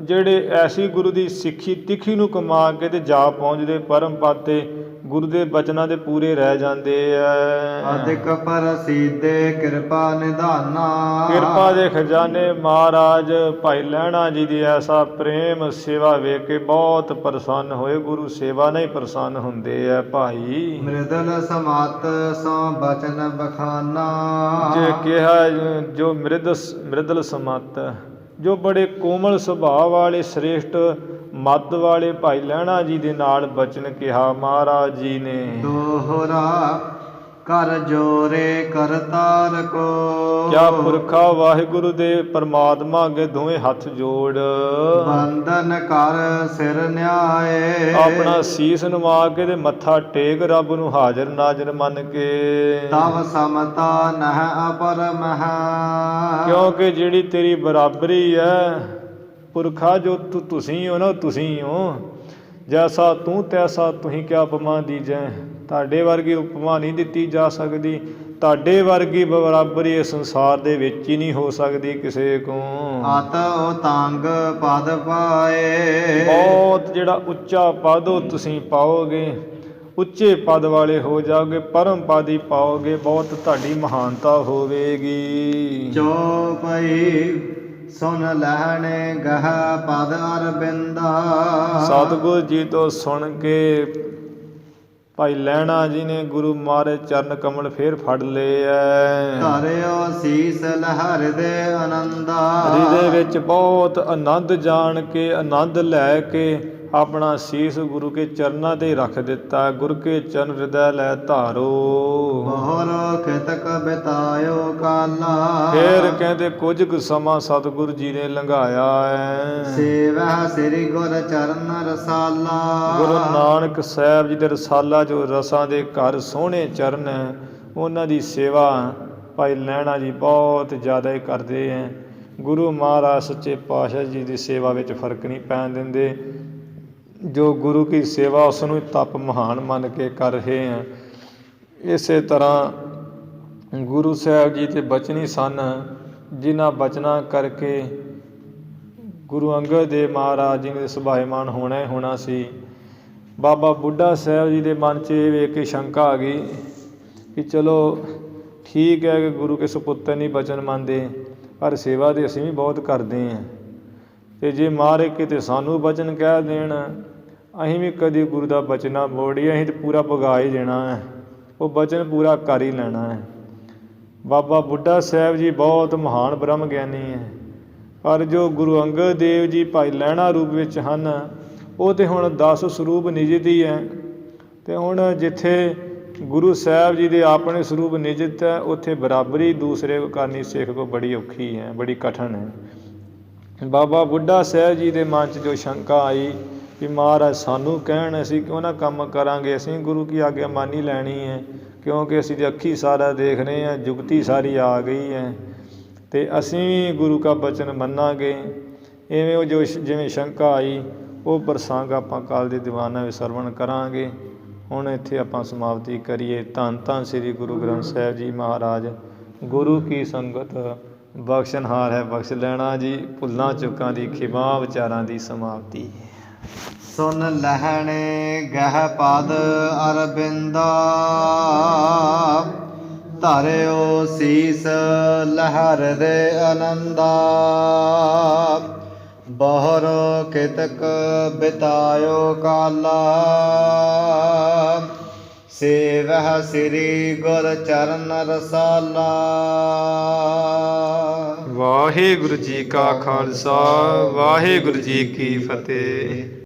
ਜਿਹੜੇ ਐਸੀ ਗੁਰੂ ਦੀ ਸਿੱਖੀ ਤਿੱਖੀ ਨੂੰ ਕਮਾ ਕੇ ਤੇ ਜਾ ਪਹੁੰਚਦੇ ਪਰਮ ਪਦ 'ਤੇ, ਗੁਰੂ ਦੇ ਬਚਨਾਂ ਦੇ ਪੂਰੇ ਰਹਿ ਜਾਂਦੇ ਹੈ। ਅਧਿਕ ਪ੍ਰਸੀਦੇ ਕਿਰਪਾ ਨਿਧਾਨਾ। ਕਿਰਪਾ ਦੇ ਖਜ਼ਾਨੇ ਮਹਾਰਾਜ ਭਾਈ ਲਹਿਣਾ ਜੀ ਦੀ ਐਸਾ ਪ੍ਰੇਮ ਸੇਵਾ ਵੇਖ ਕੇ ਬਹੁਤ ਪ੍ਰਸੰਨ ਹੋਏ। ਗੁਰੂ ਸੇਵਾ ਨਾਲ ਹੀ ਪ੍ਰਸੰਨ ਹੁੰਦੇ ਹੈ ਭਾਈ। ਮ੍ਰਿਦਲ ਸਮਤ ਸੋ ਬਚਨ ਬਖਾਨਾ। ਜੇ ਕਿਹਾ ਜੋ ਮ੍ਰਿਦਲ ਸਮਤ, ਜੋ ਬੜੇ ਕੋਮਲ ਸੁਭਾਅ ਵਾਲੇ ਸ੍ਰੇਸ਼ਟ ਮੱਤ ਵਾਲੇ ਭਾਈ ਲਹਿਣਾ ਜੀ ਦੇ ਨਾਲ ਬਚਨ ਕਿਹਾ ਮਹਾਰਾਜ ਜੀ ਨੇ। ਦੋਹਰਾ ਕਰ ਜੋਰੇ ਕਰਤਾਰ ਕੋ। ਕਿਆ ਪੁਰਖਾ ਵਾਹਿਗੁਰੂ ਦੇ ਪਰਮਾਤਮਾ ਅੱਗੇ ਦੋਵੇਂ ਹੱਥ ਜੋੜ ਬੰਦਨ ਕਰ ਸਿਰ ਨਿਆਏ। ਆਪਣਾ ਸੀਸ ਨਵਾ ਕੇ ਤੇ ਮੱਥਾ ਟੇਕ ਰੱਬ ਨੂੰ ਹਾਜ਼ਰ ਨਾਜ਼ਰ ਮੰਨ ਕੇ। ਤਵ ਸਮਤਾ ਨਹ ਅਪਰ ਮਹ। ਕਿਉਂਕਿ ਜਿਹੜੀ ਤੇਰੀ ਬਰਾਬਰੀ ਹੈ ਪੁਰਖਾ, ਜੋ ਤੁਸੀਂ ਹੋ ਨਾ, ਤੁਸੀਂ ਹੋ। ਜੈਸਾ ਤੂੰ ਤੈਸਾ ਤੁਸੀਂ ਕਿਆ ਉਪਮਾ ਦੀਜੈ। ਤੁਹਾਡੇ ਵਰਗੀ ਉਪਮਾ ਨਹੀਂ ਦਿੱਤੀ ਜਾ ਸਕਦੀ। ਤੁਹਾਡੇ ਵਰਗੀ ਬਰਾਬਰੀ ਇਸ ਸੰਸਾਰ ਦੇ ਵਿੱਚ ਹੀ ਨਹੀਂ ਹੋ ਸਕਦੀ ਕਿਸੇ ਕੋਲ। ਅਤ ਉਹ ਤੰਗ ਪਦ ਪਾਏ। ਬਹੁਤ ਜਿਹੜਾ ਉੱਚਾ ਪਦ ਉਹ ਤੁਸੀਂ ਪਾਓਗੇ, ਉੱਚੇ ਪਦ ਵਾਲੇ ਹੋ ਜਾਓਗੇ, ਪਰਮ ਪਦ ਹੀ ਪਾਓਗੇ, ਬਹੁਤ ਤੁਹਾਡੀ ਮਹਾਨਤਾ ਹੋਵੇਗੀ। ਚੌਪਈ ਸੁਨ ਲਹਿਣੇ ਗਹ ਪਦ ਅਰਬਿੰਦਾ। ਸਤਿਗੁਰ ਜੀ ਤੋਂ ਸੁਣ ਕੇ ਭਾਈ ਲਹਿਣਾ ਜੀ ਨੇ ਗੁਰੂ ਮਹਾਰਾਜ ਚਰਨ ਕਮਲ ਫੇਰ ਫੜ ਲਏ ਐ। ਧਰਿਓ ਸੀਸ ਲਹਿਰ ਦੇ ਆਨੰਦਾ। ਹਿਰਦੇ ਵਿੱਚ ਬਹੁਤ ਆਨੰਦ ਜਾਣ ਕੇ, ਆਨੰਦ ਲੈ ਕੇ ਆਪਣਾ ਸੀਸ ਗੁਰੂ ਕੇ ਚਰਨਾਂ 'ਤੇ ਰੱਖ ਦਿੱਤਾ। ਗੁਰ ਕੇ ਚਰਨ ਹਿਰਦੈ ਲੈ ਧਾਰੋ। ਬਹੁਰ ਖਿਤਕ ਬਿਤਾਇਓ ਕਾਲਾ। ਫੇਰ ਕਹਿੰਦੇ ਕੁਝ ਕੁ ਸਮਾਂ ਸਤਿਗੁਰੂ ਜੀ ਨੇ ਲੰਘਾਇਆ ਹੈ। ਸੇਵੈ ਸ੍ਰੀ ਗੁਰ ਚਰਨ ਰਸਾਲਾ। ਗੁਰੂ ਨਾਨਕ ਸਾਹਿਬ ਜੀ ਦੇ ਰਸਾਲਾ ਜੋ ਰਸਾਂ ਦੇ ਘਰ ਸੋਹਣੇ ਚਰਨ ਹੈ, ਉਹਨਾਂ ਦੀ ਸੇਵਾ ਭਾਈ ਲਹਿਣਾ ਜੀ ਬਹੁਤ ਜ਼ਿਆਦਾ ਹੀ ਕਰਦੇ ਹੈ। ਗੁਰੂ ਮਹਾਰਾਜ ਸੱਚੇ ਪਾਤਸ਼ਾਹ ਜੀ ਦੀ ਸੇਵਾ ਵਿੱਚ ਫਰਕ ਨਹੀਂ ਪੈਣ ਦਿੰਦੇ। ਜੋ ਗੁਰੂ ਕੀ ਸੇਵਾ ਉਸ ਨੂੰ ਤਪ ਮਹਾਨ ਮੰਨ ਕੇ ਕਰ ਰਹੇ ਹੈ। ਇਸੇ ਤਰ੍ਹਾਂ ਗੁਰੂ ਸਾਹਿਬ ਜੀ ਦੇ ਬਚਨ ਹੀ ਸਨ, ਜਿਨ੍ਹਾਂ ਬਚਨਾਂ ਕਰਕੇ ਗੁਰੂ ਅੰਗਦ ਦੇਵ ਮਹਾਰਾਜ ਜੀ ਨੇ ਸੁਭਾਇਮਾਨ ਹੋਣਾ ਹੀ ਹੋਣਾ ਸੀ। ਬਾਬਾ ਬੁੱਢਾ ਸਾਹਿਬ ਜੀ ਦੇ ਮਨ 'ਚ ਇਹ ਵੇਖ ਕੇ ਸ਼ੰਕਾ ਆ ਗਈ ਕਿ ਚਲੋ ਠੀਕ ਹੈ ਕਿ ਗੁਰੂ ਕੇ ਸੁਪੁੱਤਰ ਨਹੀਂ ਬਚਨ ਮੰਨਦੇ, ਪਰ ਸੇਵਾ ਤਾਂ ਅਸੀਂ ਵੀ ਬਹੁਤ ਕਰਦੇ ਹਾਂ। ਅਤੇ ਜੇ ਮਹਾਰਾਜ ਕਿਤੇ ਸਾਨੂੰ ਬਚਨ ਕਹਿ ਦੇਣ, ਅਸੀਂ ਵੀ ਕਦੀ ਗੁਰੂ ਦਾ ਬਚਨ ਨਾ ਮੋੜੀਏ, ਅਸੀਂ ਤਾਂ ਪੂਰਾ ਪੁਗਾ ਹੀ ਦੇਣਾ ਹੈ, ਉਹ ਬਚਨ ਪੂਰਾ ਕਰ ਹੀ ਲੈਣਾ ਹੈ। ਬਾਬਾ ਬੁੱਢਾ ਸਾਹਿਬ ਜੀ ਬਹੁਤ ਮਹਾਨ ਬ੍ਰਹਮ ਗਿਆਨੀ ਹੈ, ਪਰ ਜੋ ਗੁਰੂ ਅੰਗਦ ਦੇਵ ਜੀ ਭਾਈ ਲਹਿਣਾ ਰੂਪ ਵਿੱਚ ਹਨ, ਉਹ ਤਾਂ ਹੁਣ 10 ਸਰੂਪ ਨਿਜਿਤ ਹੀ ਹੈ। ਅਤੇ ਹੁਣ ਜਿੱਥੇ ਗੁਰੂ ਸਾਹਿਬ ਜੀ ਦੇ ਆਪਣੇ ਸਰੂਪ ਨਿਜਿਤ ਹੈ, ਉੱਥੇ ਬਰਾਬਰੀ ਦੂਸਰੇ ਕੋ ਕਰਨੀ ਸਿੱਖ ਕੋ ਬੜੀ ਔਖੀ ਹੈ, ਬੜੀ ਕਠਿਨ ਹੈ। ਬਾਬਾ ਬੁੱਢਾ ਸਾਹਿਬ ਜੀ ਦੇ ਮਨ 'ਚ ਜੋ ਸ਼ੰਕਾ ਆਈ ਕਿ ਮਹਾਰਾਜ ਸਾਨੂੰ ਕਹਿਣ, ਅਸੀਂ ਕਿਉਂ ਨਾ ਕੰਮ ਕਰਾਂਗੇ, ਅਸੀਂ ਗੁਰੂ ਕੀ ਆਗਿਆ ਮੰਨ ਹੀ ਲੈਣੀ ਹੈ, ਕਿਉਂਕਿ ਅਸੀਂ ਤਾਂ ਅੱਖੀਂ ਸਾਰਾ ਦੇਖ ਰਹੇ ਹਾਂ, ਜੁਗਤੀ ਸਾਰੀ ਆ ਗਈ ਹੈ, ਅਤੇ ਅਸੀਂ ਵੀ ਗੁਰੂ ਕਾ ਬਚਨ ਮੰਨਾਂਗੇ। ਇਵੇਂ ਉਹ ਜੋ ਜਿਵੇਂ ਸ਼ੰਕਾ ਆਈ, ਉਹ ਪ੍ਰਸੰਗ ਆਪਾਂ ਕੱਲ੍ਹ ਦੇ ਦੀਵਾਨਾਂ ਵਿੱਚ ਸਰਵਣ ਕਰਾਂਗੇ। ਹੁਣ ਇੱਥੇ ਆਪਾਂ ਸਮਾਪਤੀ ਕਰੀਏ। ਧੰਨ ਧੰਨ ਸ੍ਰੀ ਗੁਰੂ ਗ੍ਰੰਥ ਸਾਹਿਬ ਜੀ ਮਹਾਰਾਜ। ਗੁਰੂ ਕੀ ਸੰਗਤ ਬਖਸ਼ਣਹਾਰ ਹੈ, ਬਖਸ਼ ਲੈਣਾ ਜੀ। ਭੁੱਲਾਂ ਚੁੱਕਾਂ ਦੀ ਖਿਮਾ, ਵਿਚਾਰਾਂ ਦੀ ਸਮਾਪਤੀ। ਸੁਨ ਲਹਿਣੇ ਗਹਿ ਪਦ ਅਰਬਿੰਦਾ। ਧਰਿਓ ਸੀਸ ਲਹਿਰ ਦੇ ਆਨੰਦਾ ਬਹਰ ਕਿਤਕ ਬਿਤਾਇਓ ਕਾਲਾ ਸੇਵਹਿ ਸ੍ਰੀ ਗੁਰ ਚਰਨ ਰਸਾਲਾ। ਵਾਹਿਗੁਰੂ ਜੀ ਕਾ ਖਾਲਸਾ ਵਾਹਿਗੁਰੂ ਜੀ ਕੀ ਫਤਿਹ।